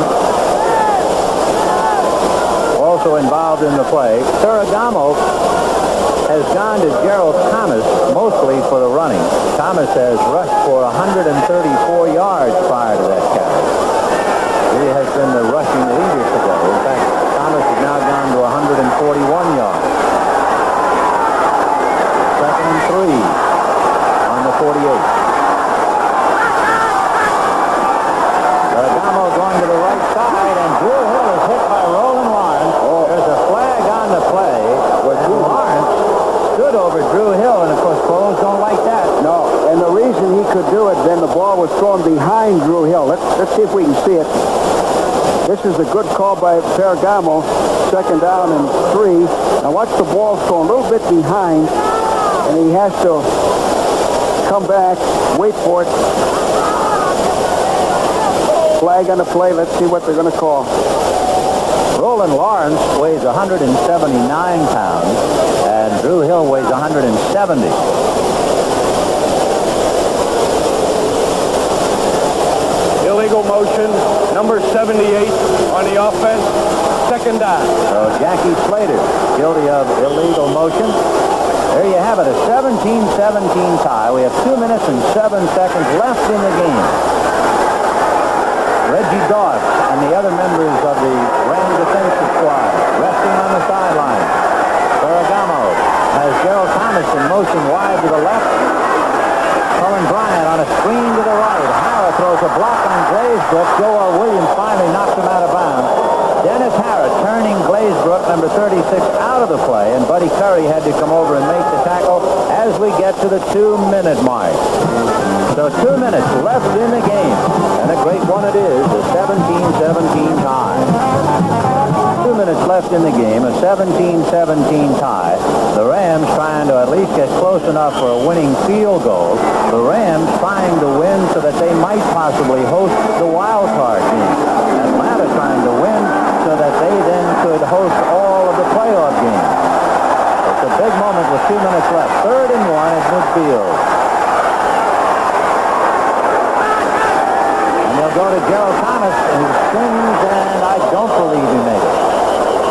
also involved in the play. Ferragamo has gone to Gerald Thomas mostly for the running. Thomas has rushed for 134 yards prior to that carry. He has been the rushing leader today. In fact, Thomas has now gone to 141 yards. 2nd and 3 on the 48. Ferragamo going to the right side, and Drew Hill is hit by Roland Lawrence. There's a flag on the play where Drew Lawrence stood over Drew Hill, and of course pros don't like that. No, and the reason he could do it, then the ball was thrown behind Drew Hill. Let's see if we can see it. This is a good call by Ferragamo. 2nd down and 3. Now watch the ball thrown a little bit behind, and he has to come back, wait for it. Flag on the play. Let's see what they're going to call. Roland Lawrence weighs 179 pounds, and Drew Hill weighs 170. Illegal motion, number 78 on the offense, 2nd down. So Jackie Slater, guilty of illegal motion. There you have it, a 17-17 tie. We have 2 minutes and 7 seconds left in the game. Reggie Doss and the other members of the Ram defensive squad resting on the sideline. Ferragamo has Gerald Thomas in motion wide to the left. Cullen Bryant on a screen to the right. Harrah throws a block on Glazebrook. Joel Williams finally knocks him out of bounds. Dennis Harrah turning Glazebrook, number 36, out of the play, and Buddy Curry had to come over and make the tackle as we get to the 2-minute mark. So 2 minutes left in the game, and a great one it is, a 17-17 tie. 2 minutes left in the game, a 17-17 tie. The Rams trying to at least get close enough for a winning field goal. The Rams trying to win so that they might possibly host the wild card game. Atlanta trying to win so that they then could host all of the playoff games. It's a big moment with 2 minutes left. 3rd and 1 at midfield. And they'll go to Gerald Thomas, who spins, and I don't believe he made it.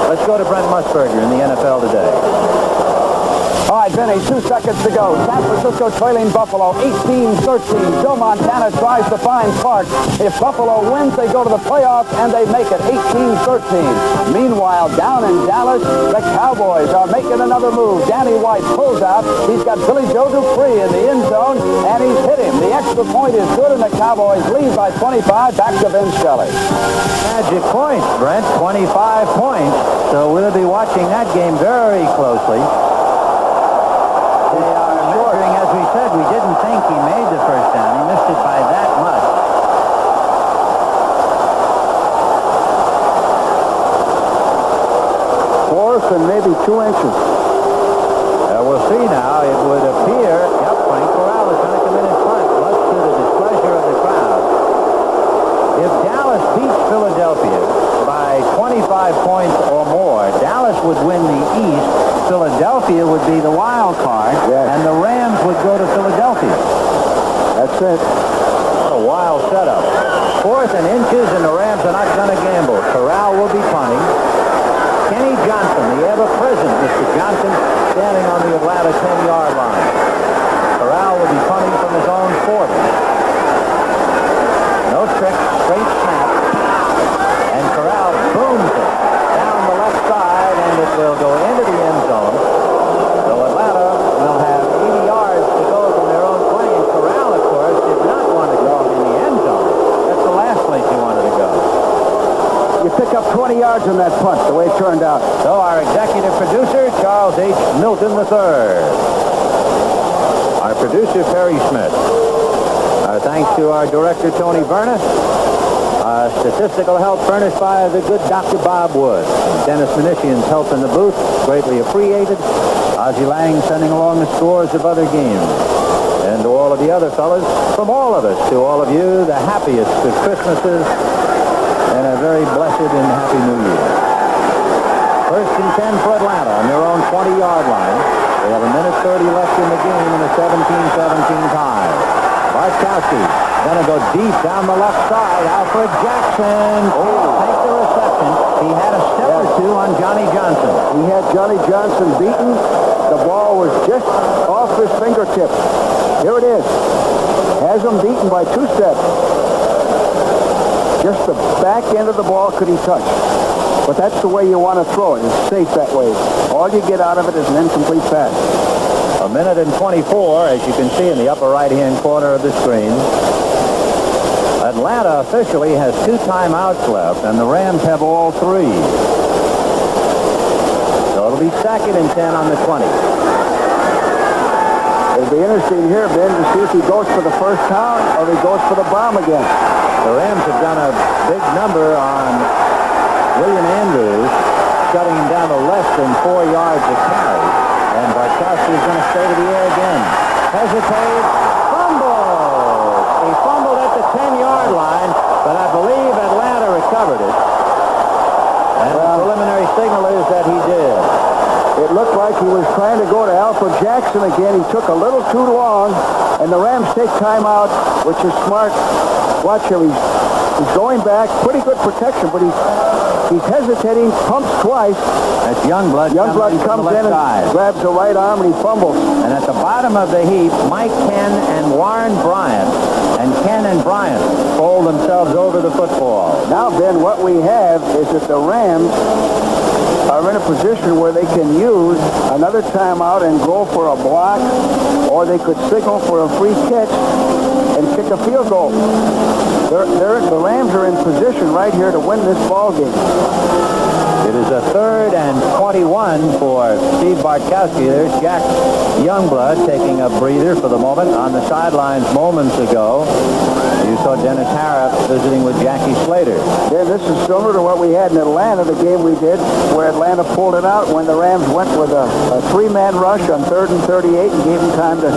Let's go to Brent Musburger in the NFL Today. All right, Vinny, 2 seconds to go. San Francisco trailing Buffalo 18-13. Joe Montana tries to find Clark. If Buffalo wins, they go to the playoffs, and they make it 18-13. Meanwhile, down in Dallas, the Cowboys are making another move. Danny White pulls out. He's got Billy Joe Dupree in the end zone, and he's hit him. The extra point is good, and the Cowboys lead by 25. Back to Vince Skelly. Magic points, Brent, 25 points. So we'll be watching that game very closely. As we said, we didn't think he made the 1st down. He missed it by that much. 4th and maybe 2 inches. We'll see now. It would appear, Frank Corral is going to come in and punt, much to the displeasure of the crowd. If Dallas beats Philadelphia by 25 points or more, Dallas would win the East. Philadelphia would be the wild card, and the Rams would go to Philadelphia. That's it. What a wild setup. 4th and inches, and the Rams are not going to gamble. Corral will be punting. Kenny Johnson, the ever-present Mr. Johnson, standing on the Atlanta 10-yard line. Corral will be punting from his own 40. No trick, straight snap. And Corral booms it down the left side, and it will go into the end zone. So Atlanta will have 80 yards to go from their own 20. And Corral, of course, did not want to go in the end zone. That's the last place he wanted to go. You pick up 20 yards on that punt, the way it turned out. So our executive producer, Charles H. Milton III. Our producer, Perry Smith. Our thanks to our director, Tony Berna. Statistical help furnished by the good Dr. Bob Wood. Dennis Mnuchin's help in the booth, greatly appreciated. Ozzie Lang sending along the scores of other games. And to all of the other fellas, from all of us to all of you, the happiest of Christmases and a very blessed and happy New Year. 1st and 10 for Atlanta on their own 20-yard line. They have a minute 30 left in the game in a 17-17 tie. Bartkowski going to go deep down the left side. Alfred Jackson. Take the reception. He had a step or two on Johnny Johnson. He had Johnny Johnson beaten. The ball was just off his fingertip. Here it is. Has him beaten by 2 steps. Just the back end of the ball could he touch. But that's the way you want to throw it. It's safe that way. All you get out of it is an incomplete pass. A minute and 24, as you can see in the upper right-hand corner of the screen. Atlanta officially has 2 timeouts left, and the Rams have all 3. So it'll be 2nd and 10 on the 20. It'll be interesting here, Ben, to see if he goes for the first down or if he goes for the bomb again. The Rams have done a big number on William Andrews, shutting him down to less than 4 yards of carry. And Bartkowski is going to stay to the air again. Hesitate. Fumble! He fumbled at the 10-yard line, but I believe Atlanta recovered it. And the preliminary signal is that he did. It looked like he was trying to go to Alfred Jackson again. He took a little too long, and the Rams take timeout, which is smart. Watch him. He's going back. Pretty good protection, but he's hesitating, pumps twice. That's Youngblood. Youngblood comes in and grabs the right arm, and he fumbles. And at the bottom of the heap, Mike Ken and Warren Bryant. And Ken and Bryant fold themselves over the football. Now, Ben, what we have is that the Rams are in a position where they can use another timeout and go for a block, or they could signal for a free catch and kick a field goal. The Rams are in position right here to win this ball game. It is a 3rd and 21 for Steve Bartkowski. There's Jack Youngblood taking a breather for the moment. On the sidelines moments ago, you saw Dennis Harrop visiting with Jackie Slater. Yeah, this is similar to what we had in Atlanta, the game we did, where Atlanta pulled it out when the Rams went with a 3-man rush on 3rd and 38 and gave them time to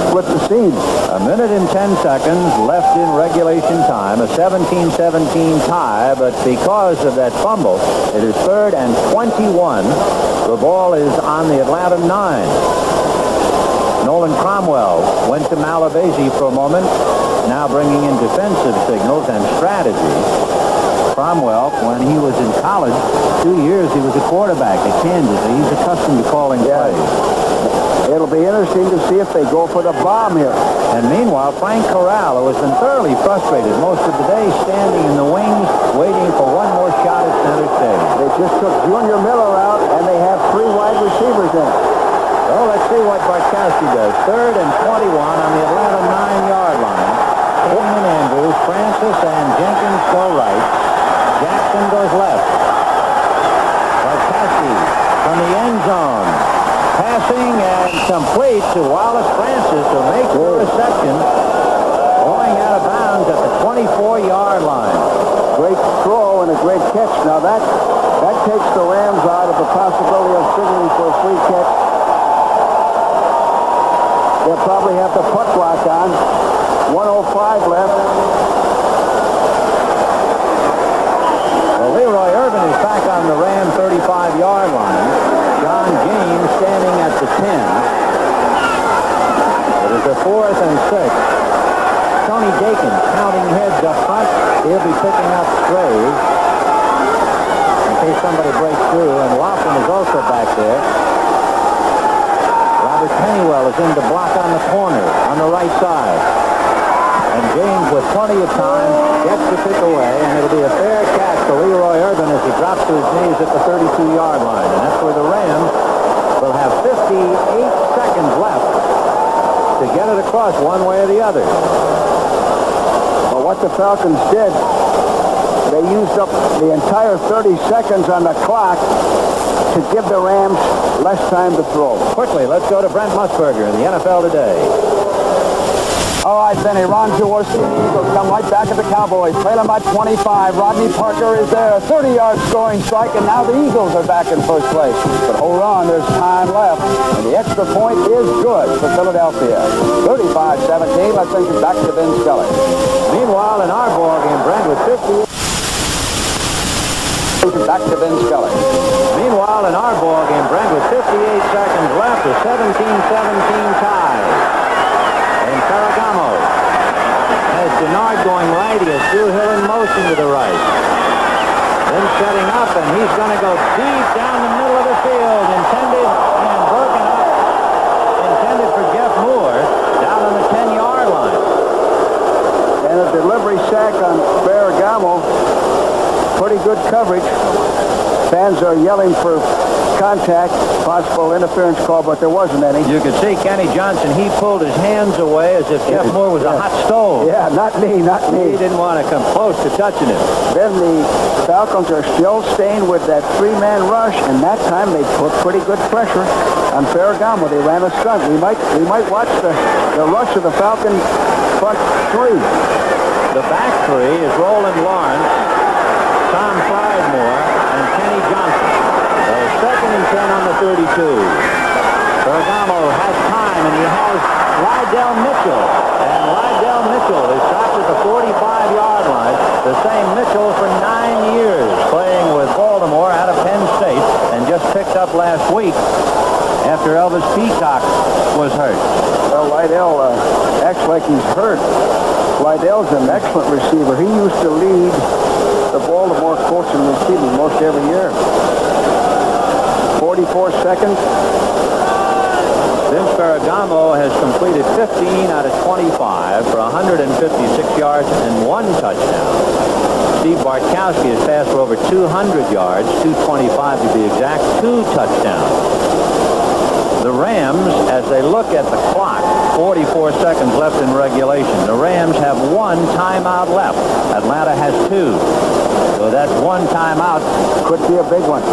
split the seam. A minute and 10 seconds left in regulation time, a 17-17 tie, but because of that fumble, it is 3rd and 21. The ball is on the Atlanta 9. Nolan Cromwell went to Malavasi for a moment, now bringing in defensive signals and strategy. Cromwell, when he was in college, 2 years he was a quarterback at Kansas. He's accustomed to calling plays. It'll be interesting to see if they go for the bomb here. And meanwhile, Frank Corral, who has been thoroughly frustrated most of the day, standing in the wings, waiting for one more shot at center stage. They just took Junior Miller out, and they have 3 wide receivers in. So let's see what Bartkowski does. 3rd and 21 on the Atlanta 9-yard line. Hilton and Andrews, Francis and Jenkins go right. Jackson goes left. Bartkowski from the end zone. Passing and complete to Wallace Francis, who makes the reception. Going out of bounds. Browns at the 24-yard line. Great throw and a great catch. Now that takes the Rams out of the possibility of signaling for a free catch. They'll probably have the punt block on. 1:05 left. Well, Leroy Irvin is back on the Ram 35-yard line. John James standing at the 10. It is a 4th and 6. Tony Dakin counting heads up front. He'll be picking up strays in case somebody breaks through, and Laughlin is also back there. Robert Pennywell is in to block on the corner on the right side. And James, with plenty of time, gets the pick away, and it'll be a fair catch to Leroy Irvin as he drops to his knees at the 32-yard line. And that's where the Rams will have 58 seconds left to get it across one way or the other. Well, what the Falcons did, they used up the entire 30 seconds on the clock to give the Rams less time to throw. Quickly, let's go to Brent Musburger in the NFL Today. All right, Benny, Ron Jaworski and the Eagles come right back at the Cowboys. Trailing by 25. Rodney Parker is there. A 30-yard scoring strike, and now the Eagles are back in first place. But hold on, there's time left, and the extra point is good for Philadelphia. 35-17. Let's send it back to Vin Scully. Meanwhile, in our ballgame, Brent, with 58... Back to Vin Scully. Meanwhile, in our ballgame, Brent, with 58 seconds left, a 17-17 tie. And Ferragamo has Denard going right. He has Stu Hill in motion to the right. Then setting up, and he's going to go deep down the middle of the field. Intended and broken up. Intended for Jeff Moore down on the 10-yard line. And a delivery sack on Ferragamo. Pretty good coverage. Fans are yelling for contact, possible interference call, but there wasn't any. You could see Kenny Johnson, he pulled his hands away as if Jeff Moore was a hot stove. Yeah, not me. He didn't want to come close to touching him. Then the Falcons are still staying with that three-man rush, and that time they put pretty good pressure on Ferragamo. They ran a stunt. We might watch the rush of the Falcon front three. The back three is Roland Lawrence, Tom Pridemore, and Kenny Johnson. Second and 10 on the 32. Ferragamo has time, and he has Lydell Mitchell. And Lydell Mitchell is stopped at the 45-yard line. The same Mitchell for 9 years, playing with Baltimore out of Penn State, and just picked up last week after Elvis Peacock was hurt. Well, Lydell acts like he's hurt. Lydell's an excellent receiver. He used to lead the Baltimore Colts in receiving most every year. 44 seconds. Vince Ferragamo has completed 15 out of 25 for 156 yards and 1 touchdown. Steve Bartkowski has passed for over 200 yards, 225 to be exact, 2 touchdowns. The Rams, as they look at the clock, 44 seconds left in regulation. The Rams have 1 timeout left. Atlanta has 2. So that's 1 timeout. Could be a big one.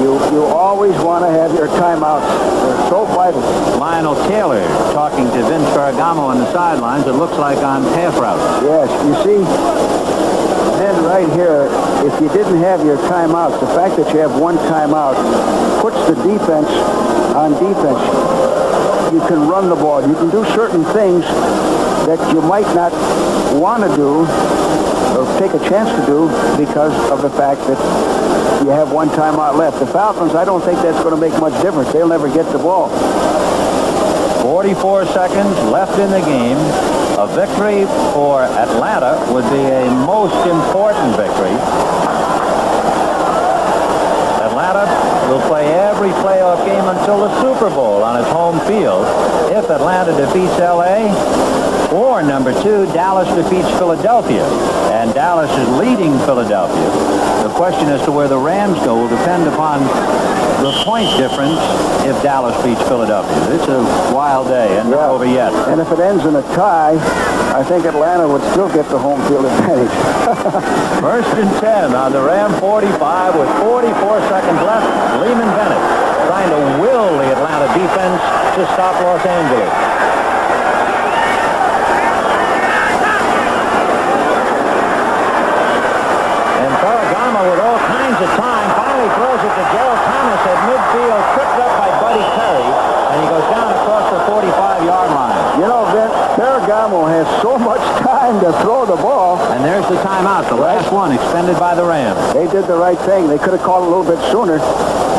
You always want to have your timeouts. They're so vital. Lionel Taylor talking to Vince Ferragamo on the sidelines. It looks like on half route. Yes, you see, then right here, if you didn't have your timeouts, the fact that you have 1 timeout puts the defense on defense. You can run the ball. You can do certain things that you might not want to do or take a chance to do because of the fact that you have 1 timeout left. The Falcons, I don't think that's going to make much difference. They'll never get the ball. 44 seconds left in the game. A victory for Atlanta would be a most important victory. Atlanta will play every playoff game until the Super Bowl on its home field. If Atlanta defeats L.A., or number 2, Dallas defeats Philadelphia, and Dallas is leading Philadelphia. The question as to where the Rams go will depend upon the point difference if Dallas beats Philadelphia. It's a wild day and not over yet. And if it ends in a tie, I think Atlanta would still get the home field advantage. First and 10 on the Ram 45 with 44 seconds left. Lehman Bennett trying to will the Atlanta defense to stop Los Angeles. extended by the Rams. They did the right thing. They could have called a little bit sooner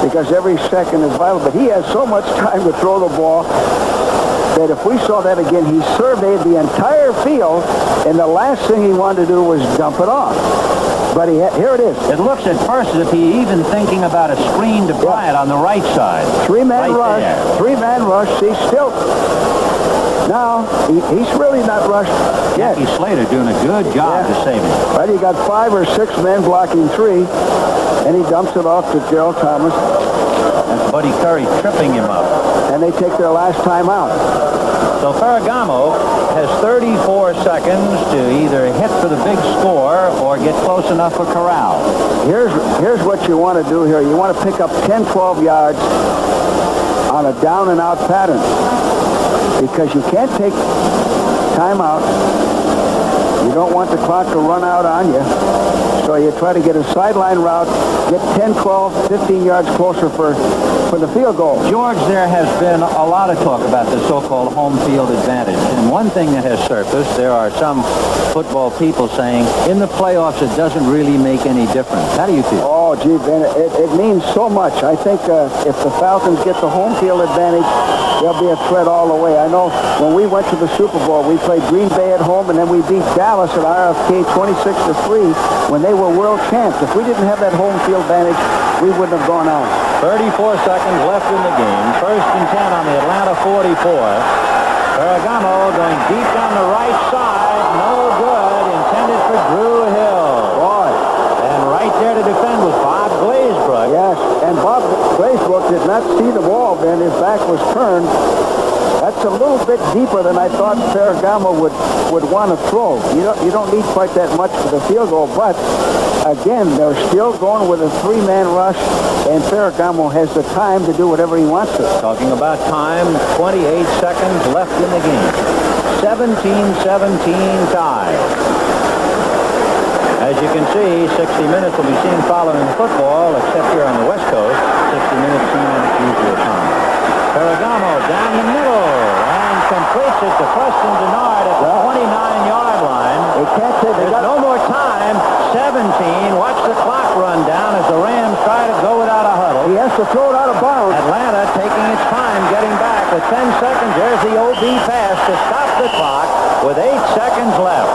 because every second is vital. But he has so much time to throw the ball that if we saw that again, he surveyed the entire field, and the last thing he wanted to do was dump it off. But here it is. It looks at first as if he even thinking about a screen to Bryant on the right side. Three-man rush. There. Three-man rush. See, still. Now, he's really not rushed yet. Jackie Slater doing a good job to save him. Right, you got 5 or 6 men blocking 3, and he dumps it off to Gerald Thomas. That's Buddy Curry tripping him up. And they take their last time out. So Ferragamo has 34 seconds to either hit for the big score or get close enough for Corral. Here's what you want to do here. You want to pick up 10, 12 yards on a down and out pattern because you can't take time out. You don't want the clock to run out on you. So you try to get a sideline route, get 10, 12, 15 yards closer for the field goal. George, there has been a lot of talk about the so-called home field advantage. And one thing that has surfaced, there are some football people saying, in the playoffs, it doesn't really make any difference. How do you feel? Oh, gee, Ben, it means so much. I think if the Falcons get the home field advantage, there'll be a threat all the way. I know when we went to the Super Bowl, we played Green Bay at home, and then we beat Dallas at RFK 26-3 when they were world champs. If we didn't have that home field advantage, we wouldn't have gone on. 34 seconds left in the game. 1st and 10 on the Atlanta 44. Ferragamo going deep down the right side. No good. Intended for Drew Hill. Boy. And right there to defend was Bob Glazebrook. Yes, and Bob Glazebrook did not see the ball, Ben. His back was turned. That's a little bit deeper than I thought Ferragamo would want to throw. You don't need quite that much for the field goal, but again, they're still going with a 3-man rush, and Ferragamo has the time to do whatever he wants to. Talking about time, 28 seconds left in the game. 17-17 tie. As you can see, 60 Minutes will be seen following football, except here on the West Coast. 60 Minutes seen on its usual time. Ferragamo down the middle and completes it to Preston Denard at the 29-yard line. There's no more time. 17. Watch the clock run down as the Rams try to go without a huddle. He has to throw it out of bounds. Atlanta taking its time getting back with 10 seconds. There's the OB pass to stop the clock with 8 seconds left.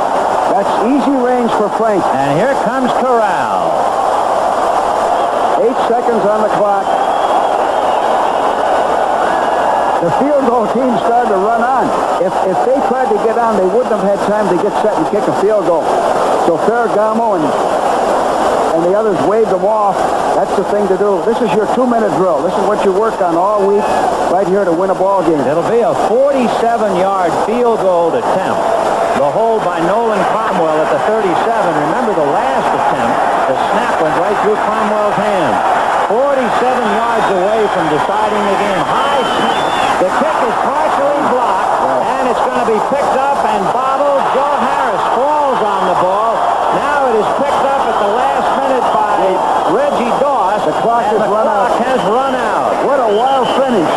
That's easy range for Frank. And here comes Corral. 8 seconds on the clock. The field goal team started to run on. If they tried to get on, they wouldn't have had time to get set and kick a field goal. So Ferragamo and the others waved them off. That's the thing to do. This is your 2-minute drill. This is what you worked on all week right here to win a ball game. It'll be a 47-yard field goal attempt. The hold by Nolan Cromwell at the 37. Remember the last attempt, the snap went right through Cromwell's hand. 47 yards away from deciding the game. High snap. The kick is partially blocked, and it's going to be picked up and bobbled. Joe Harris falls on the ball. Now it is picked up at the last minute by Reggie Doss. The clock has run out. What a wild finish.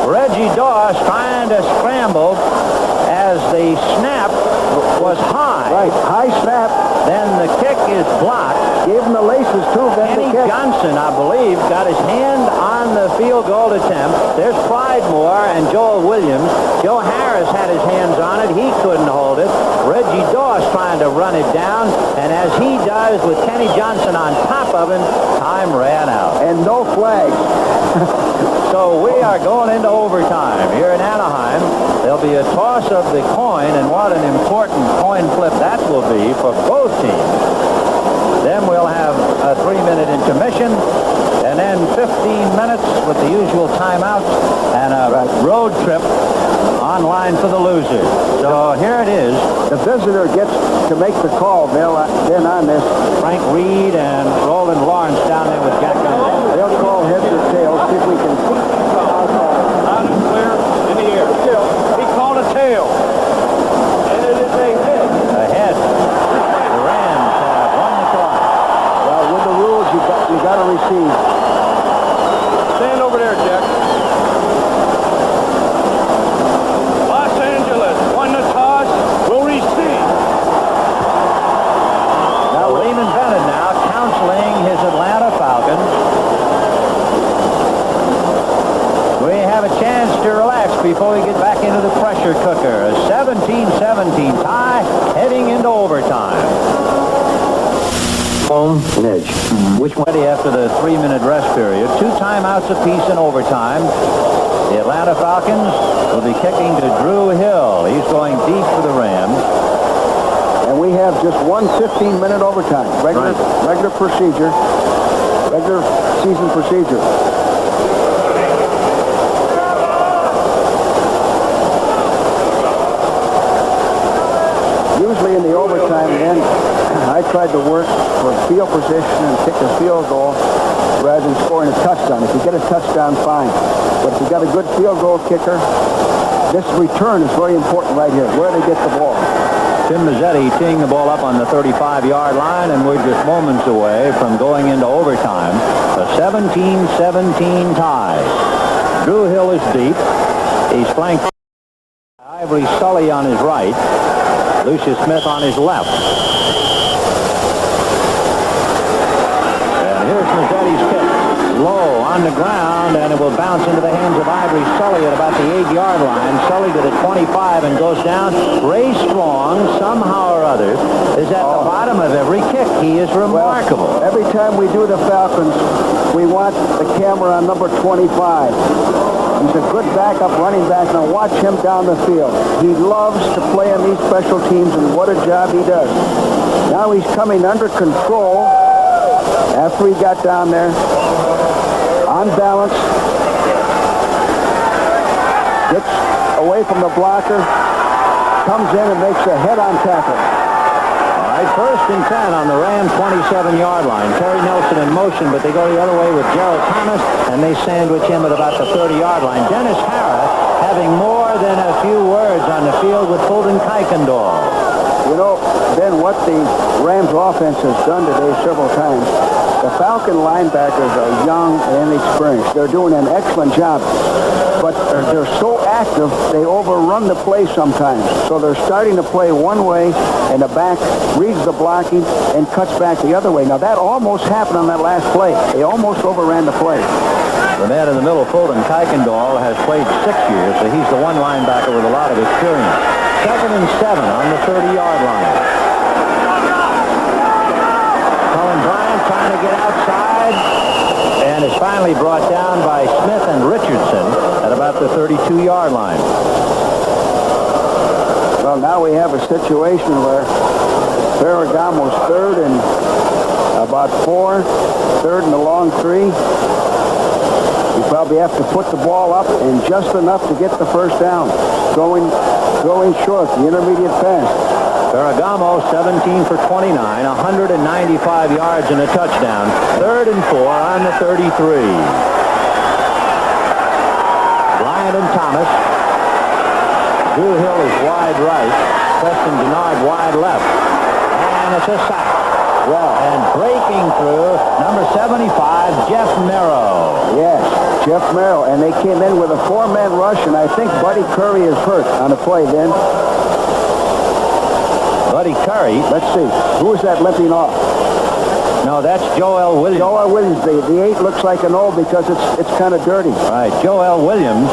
Reggie Doss trying to scramble as the snap was high. Right, high snap. Then the kick is blocked. Gave him the laces, too. Kenny Johnson, I believe, got his hand on the field goal attempt. There's Pridemore and Joel Williams. Joe Harris had his hands on it. He couldn't hold it. Reggie Doss trying to run it down. And as he does with Kenny Johnson on top of him, time ran out. And no flags. So we are going into overtime here in Anaheim. There'll be a toss of the coin, and what an important coin flip that will be for both teams. Then we'll have a 3-minute intermission, and then 15 minutes with the usual timeouts and a road trip online for the loser. So here it is. The visitor gets to make the call, Bill, then on this. Frank Reed and Roland Lawrence down there with Jack Gunn. They'll call heads or tails, see if we can... Out and clear in the air. He called a tail. And it is a hit. A head. The Rams have won the toss. Well, with the rules, you got to receive. Stand over there, Jack. Los Angeles, 1-0 Chrome and Edge. Which one after the 3-minute rest period? 2 timeouts apiece in overtime. The Atlanta Falcons will be kicking to Drew Hill. He's going deep for the Rams. And we have just one 15-minute overtime. Regular procedure. Regular season procedure. Usually in the overtime end, I tried to work for field position and kick a field goal rather than scoring a touchdown. If you get a touchdown, fine. But if you got a good field goal kicker, this return is very important right here, where they get the ball. Tim Mazzetti teeing the ball up on the 35-yard line, and we're just moments away from going into overtime. A 17-17 tie. Drew Hill is deep. He's flanked by Ivory Sully on his right. Lucius Smith on his left. And here's Mazzetti's kick. Low on the ground, and it will bounce into the hands of Ivory Sully at about the 8-yard line. Sully to the 25 and goes down. Ray Strong, somehow or other, is at the bottom of every kick. He is remarkable. Well, every time we do the Falcons, we want the camera on number 25. He's a good backup running back. Now watch him down the field. He loves to play on these special teams, and what a job he does. Now he's coming under control after he got down there. On balance. Gets away from the blocker. Comes in and makes a head-on tackle. All right, 1st and 10 on the Ram 27-yard line. Terry Nelson in motion, but they go the other way with Gerald Thomas, and they sandwich him at about the 30-yard line. Dennis Harrah having more than a few words on the field with Fulton Kuykendall. You know, Ben, what the Rams offense has done today several times, the Falcon linebackers are young and inexperienced. They're doing an excellent job, but they're so active, they overrun the play sometimes. So they're starting to play one way, and the back reads the blocking and cuts back the other way. Now, that almost happened on that last play. They almost overran the play. The man in the middle, Fulton Kuykendall, has played 6 years, so he's the one linebacker with a lot of experience. 2nd and 7 on the 30-yard line. Trying to get outside, and is finally brought down by Smith and Richardson at about the 32-yard line. Well, now we have a situation where Ferragamo's 3rd and about 4, 3rd and a long 3. You probably have to put the ball up and just enough to get the first down. Going short, the intermediate pass. Ferragamo 17 for 29, 195 yards and a touchdown. 3rd and 4 on the 33. Bryant and Thomas. Drew Hill is wide right. Preston Denard wide left. And it's a sack. Well, and breaking through, number 75, Jeff Merrill. Yes, Jeff Merrill. And they came in with a 4-man rush, and I think Buddy Curry is hurt on the play then. Buddy Curry. Let's see. Who is that limping off? No, that's Joel Williams. Joel Williams. The 8 looks like an O because it's kind of dirty. Right. Joel Williams.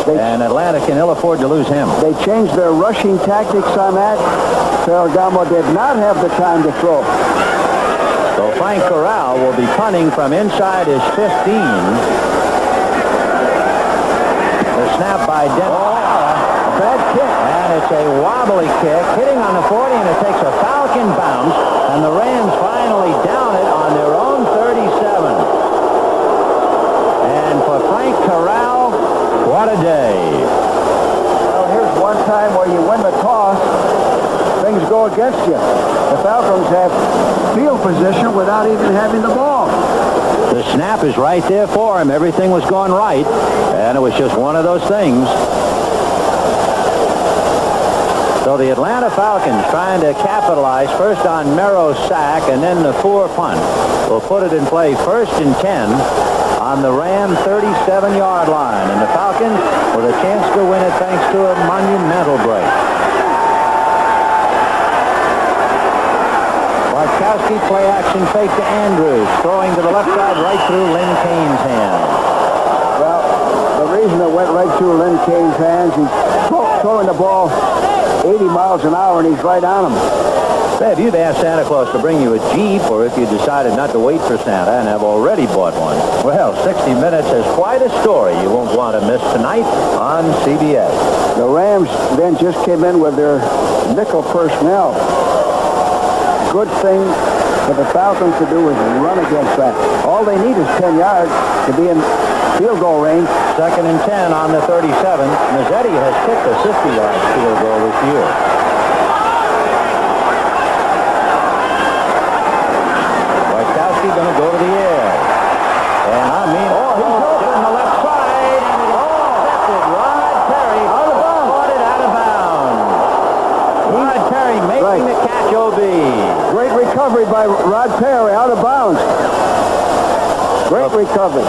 And Atlanta can ill afford to lose him. They changed their rushing tactics on that. Ferragamo did not have the time to throw. So Frank Corral will be punting from inside his 15. The snap by Dennis. Bad kick. And it's a wobbly kick, hitting on the 40, and it takes a Falcon bounce, and the Rams finally down it on their own 37. And for Frank Corral, what a day. Well, here's one time where you win the toss, things go against you. The Falcons have field position without even having the ball. The snap is right there for him. Everything was going right, and it was just one of those things. So the Atlanta Falcons trying to capitalize first on Merrow's sack and then the 4 punt. Will put it in play 1st and 10 on the Ram 37-yard line. And the Falcons with a chance to win it thanks to a monumental break. Bartkowski play action fake to Andrews. Throwing to the left side right through Lynn Kane's hands. Well, the reason it went right through Lynn Kane's hands, he's throwing the ball 80 miles an hour, and he's right on him. Say, if you'd asked Santa Claus to bring you a Jeep, or if you decided not to wait for Santa and have already bought one, well, 60 Minutes has quite a story you won't want to miss tonight on CBS. The Rams then just came in with their nickel personnel. Good thing for the Falcons to do is run against that. All they need is 10 yards to be in field goal range. 2nd and 10 on the 37. Mazzetti has kicked a 50-yard field goal this year. Barkowski going to go to the air. And I mean, he's on the left side, and it is intercepted. Rod Perry caught it out of bounds. Rod Perry making the catch, OB. Great recovery by Rod Perry, out of bounds. Great recovery.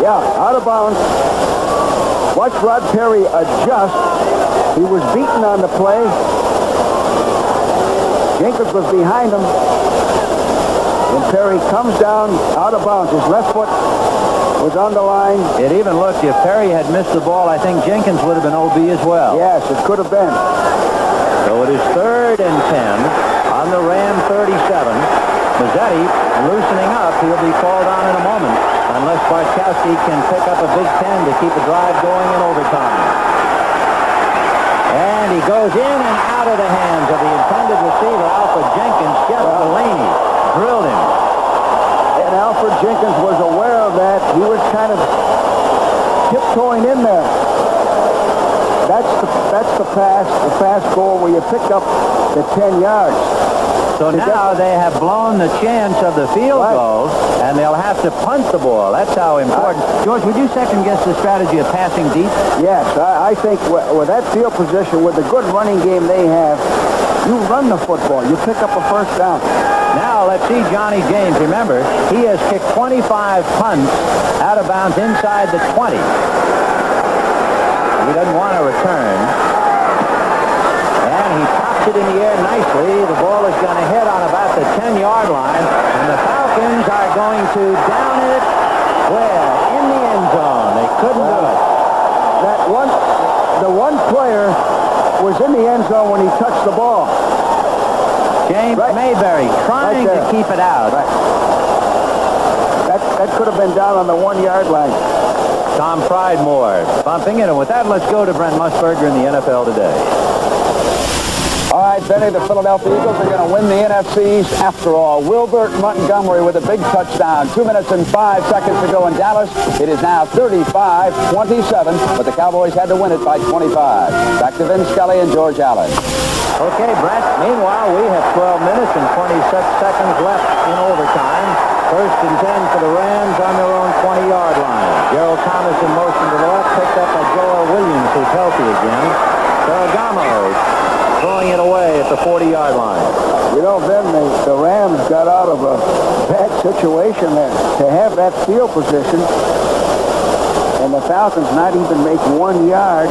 Yeah, out of bounds. Watch Rod Perry adjust. He was beaten on the play. Jenkins was behind him. And Perry comes down out of bounds. His left foot was on the line. It even looked, if Perry had missed the ball, I think Jenkins would have been OB as well. Yes, it could have been. So it is 3rd and 10 on the Ram 37. Mazzetti loosening up. He'll be called on in a moment unless Barkowski can pick up a Big Ten to keep the drive going in overtime. And he goes in and out of the hands of the intended receiver, Alfred Jenkins. Jeff Delaney drilled him. And Alfred Jenkins was aware of that. He was kind of tiptoeing in there. That's the fast goal where you pick up the 10 yards. So now they have blown the chance of the field goal, and they'll have to punt the ball. That's how important. George, would you second-guess the strategy of passing deep? Yes, I think with that field position, with the good running game they have, you run the football. You pick up a first down. Now let's see Johnny James. Remember, he has kicked 25 punts out of bounds inside the 20. He doesn't want to return. And he pops it in the air nicely. The ball is going to hit on about the 10-yard line. And the Falcons are going to down it where? In the end zone. They couldn't do it. The one player was in the end zone when he touched the ball. James Mayberry trying to keep it out. That could have been down on the 1-yard line. Tom Pridemore bumping it. And with that, let's go to Brent Musburger in the NFL Today. All right, Benny, the Philadelphia Eagles are going to win the NFC East after all. Wilbert Montgomery with a big touchdown. 2 minutes and 5 seconds to go in Dallas. It is now 35-27, but the Cowboys had to win it by 25. Back to Vin Scully and George Allen. Okay, Brent. Meanwhile, we have 12 minutes and 26 seconds left in overtime. 1st and 10 for the Rams on their own 20-yard line. Gerald Thomas in motion to the left, picked up by Joel Williams, who's healthy again. Ferragamo throwing it away at the 40-yard line. You know, Ben, the Rams got out of a bad situation there. To have that field position and the Falcons not even make 1 yard.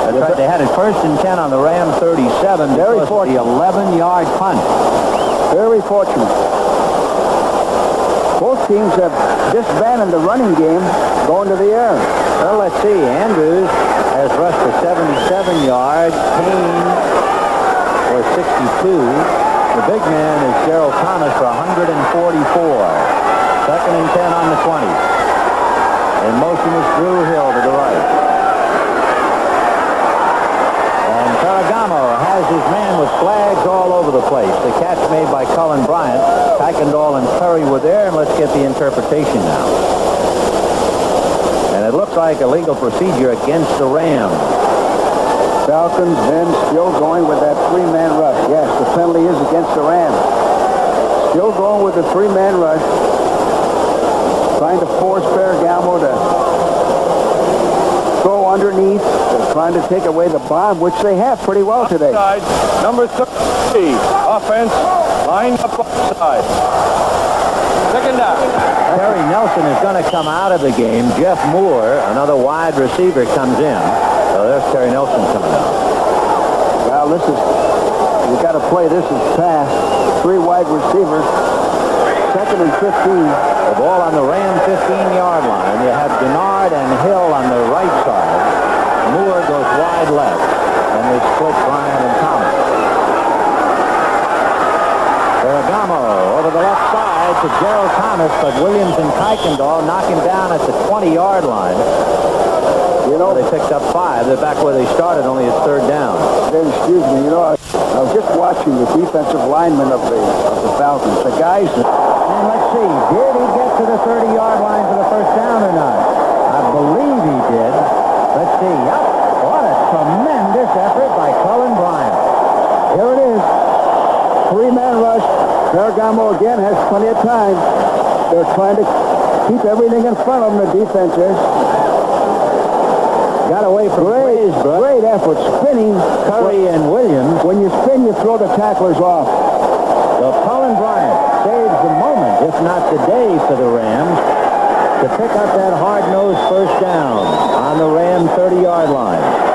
That's right. They had it 1st and 10 on the Ram 37 because of the 11-yard punt. Very fortunate. Both teams have disbanded the running game going to the air. Well, let's see. Andrews has rushed for 77 yards. Kane for 62. The big man is Gerald Thomas for 144. 2nd and 10 on the 20. In motion is Drew Hill to the right. And Ferragamo has his man with flags all over the place. The catch made by Cullen Bryant. Kuykendall and Curry were there, and let's get the interpretation now. And it looks like a legal procedure against the Rams. Falcons then still going with that 3-man rush. Yes, the penalty is against the Rams. Still going with the 3-man rush. Trying to force Ferragamo to throw underneath. They're trying to take away the bomb, which they have pretty well today. Offside, number 30, offense, lined up offside. 2nd down. Terry Nelson is going to come out of the game. Jeff Moore, another wide receiver, comes in. So there's Terry Nelson coming out. Well, you got to play this as pass. 3 wide receivers. 2nd and 15. The ball on the Ram 15-yard line. You have Denard and Hill on the right side. Moore goes wide left. And they split Bryant and Thomas. the left side to Gerald Thomas, but Williams and Kuykendall knock him down at the 20-yard line. You know, they picked up 5. They're back where they started, only at third down. Then, excuse me, you know, I was just watching the defensive linemen of the Falcons. The guys that... And let's see, did he get to the 30-yard line for the first down or not? I believe he did. Let's see. Yep. What a tremendous effort by Cullen Bryant. Here it is. 3-man rush. Ferragamo again has plenty of time. They're trying to keep everything in front of them, the defense is. Got away from great effort. Spinning. Curry and Williams. When you spin, you throw the tacklers off. So Cullen Bryant saves the moment, if not the day, for the Rams to pick up that hard-nosed first down on the Ram 30-yard line.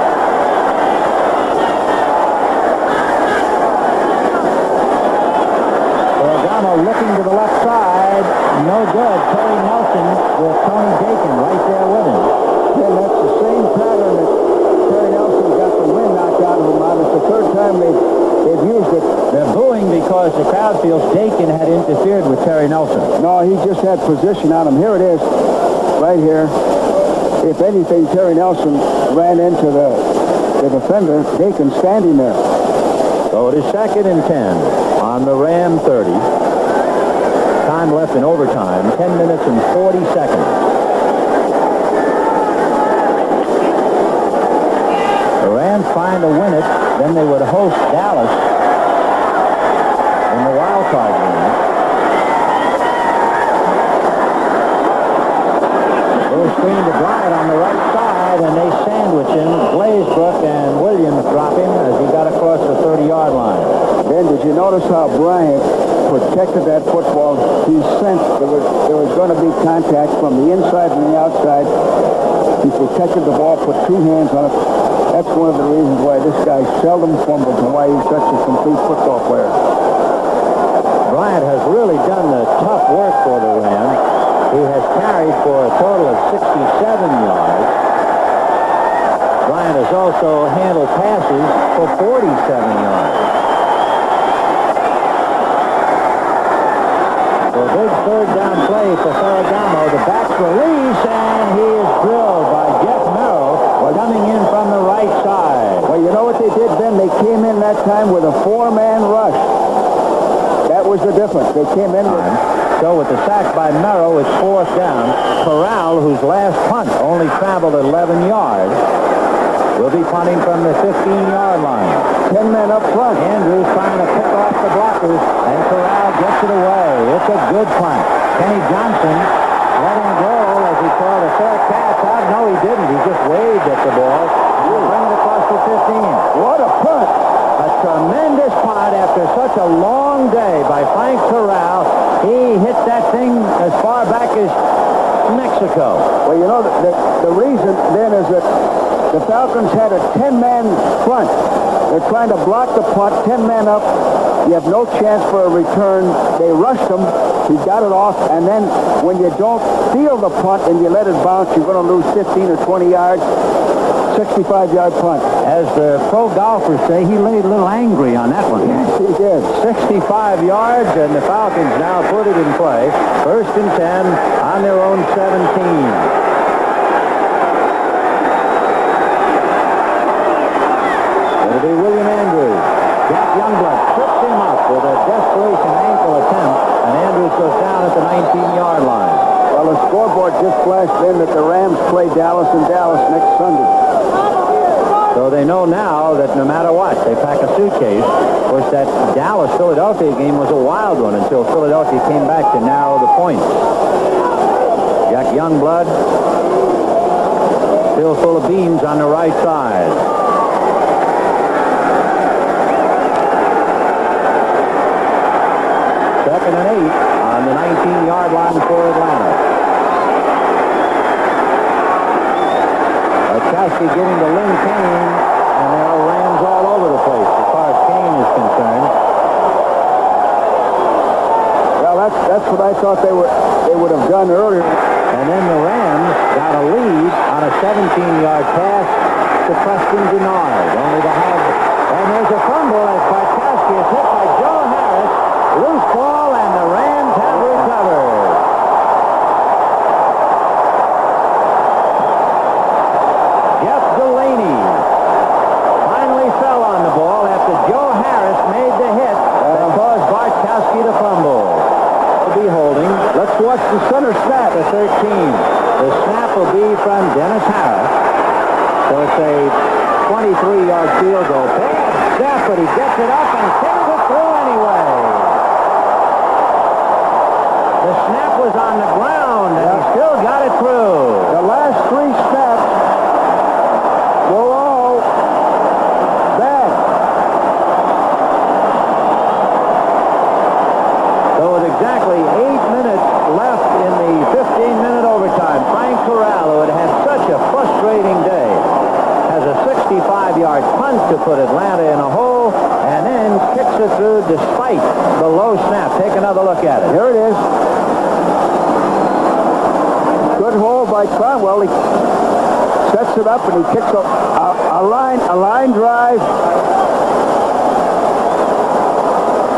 Looking to the left side, no good. Terry Nelson with Tony Dakin right there with him. And that's the same pattern that Terry Nelson got the wind knocked out of him on. It's the third time they've used it. They're booing because the crowd feels Dakin had interfered with Terry Nelson. No, he just had position on him. Here it is, right here. If anything, Terry Nelson ran into the defender, Dakin standing there. So it is 2nd and 10 on the Ram 30. Time left in overtime, 10 minutes and 40 seconds. The Rams trying to win it, then they would host Dallas in the wild card game. Little screen to Bryant on the right side, and they sandwich him. Glazebrook and Williams drop him as he got across the 30-yard line. Ben, did you notice how Bryant protected that football? He sensed there was going to be contact from the inside and the outside. He protected the ball, put 2 hands on it. That's one of the reasons why this guy seldom fumbles and why he's such a complete football player. Bryant has really done the tough work for the Rams. He has carried for a total of 67 yards. Bryant has also handled passes for 47 yards. So a big third down play for Ferragamo. The back release, and he is drilled by Jeff Merrill coming in from the right side. Well, you know what they did, Ben? They came in that time with a 4-man rush. That was the difference. They came in with... So with the sack by Merrill, it's 4th down. Corral, whose last punt only traveled 11 yards, will be punting from the 15-yard line. 10 men up front. Andrews trying to pick off the blockers, and Corral gets it away. It's a good punt. Kenny Johnson letting go as he called a fair catch out. No, he didn't. He just waved at the ball. He'll bring it across the 15. What a punt. A tremendous punt after such a long day by Frank Corral. He hit that thing as far back as Mexico. Well, you know, the reason then is that the Falcons had a 10-man front. They're trying to block the punt, 10 men up. You have no chance for a return. They rushed him. He got it off. And then when you don't feel the punt and you let it bounce, you're going to lose 15 or 20 yards. 65-yard punt. As the pro golfers say, he laid a little angry on that one. Yes, he did. 65 yards, and the Falcons now put it in play. 1st and 10 on their own 17. It'll be William Andrews. Jack Youngblood trips him up with a desperation ankle attempt, and Andrews goes down at the 19-yard line. Well, the scoreboard just flashed in that the Rams play Dallas in Dallas next Sunday. So they know now that no matter what, they pack a suitcase. Of course, that Dallas-Philadelphia game was a wild one until Philadelphia came back to narrow the points. Jack Youngblood still full of beans on the right side. Second and 8 on the 19-yard line for Atlanta. Chasky getting to Lynn Kane, and there are Rams all over the place as far as Kane is concerned. Well, that's what I thought they would have done earlier. And then the Rams got a lead on a 17-yard pass to Preston Denard, only to have, and there's a fumble as Bartkowski is hit by Joe Harris. Loose ball, and the Rams The snap will be from Dennis Harris. So it's a 23-yard field goal. Bad snap, but he gets it up and kicks it through anyway. The snap was on the ground, and he still got it through. The last three snaps were all bad. So with exactly 8 minutes left in the 15-minute overtime, Frank Corral, who had had such a frustrating day, has a 65-yard punt to put Atlanta in a hole, and then kicks it through despite the low snap. Take another look at it. Here it is. Good hole by Cromwell. He sets it up and he kicks a line drive.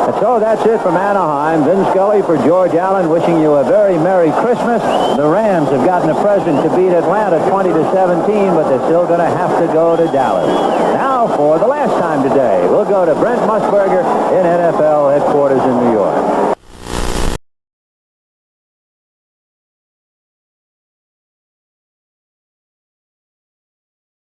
And so that's it from Anaheim. Vin Scully for George Allen, wishing you a very Merry Christmas. The Rams have gotten a present to beat Atlanta 20-17, but they're still going to have to go to Dallas. Now for the last time today, we'll go to Brent Musburger in NFL headquarters in New York.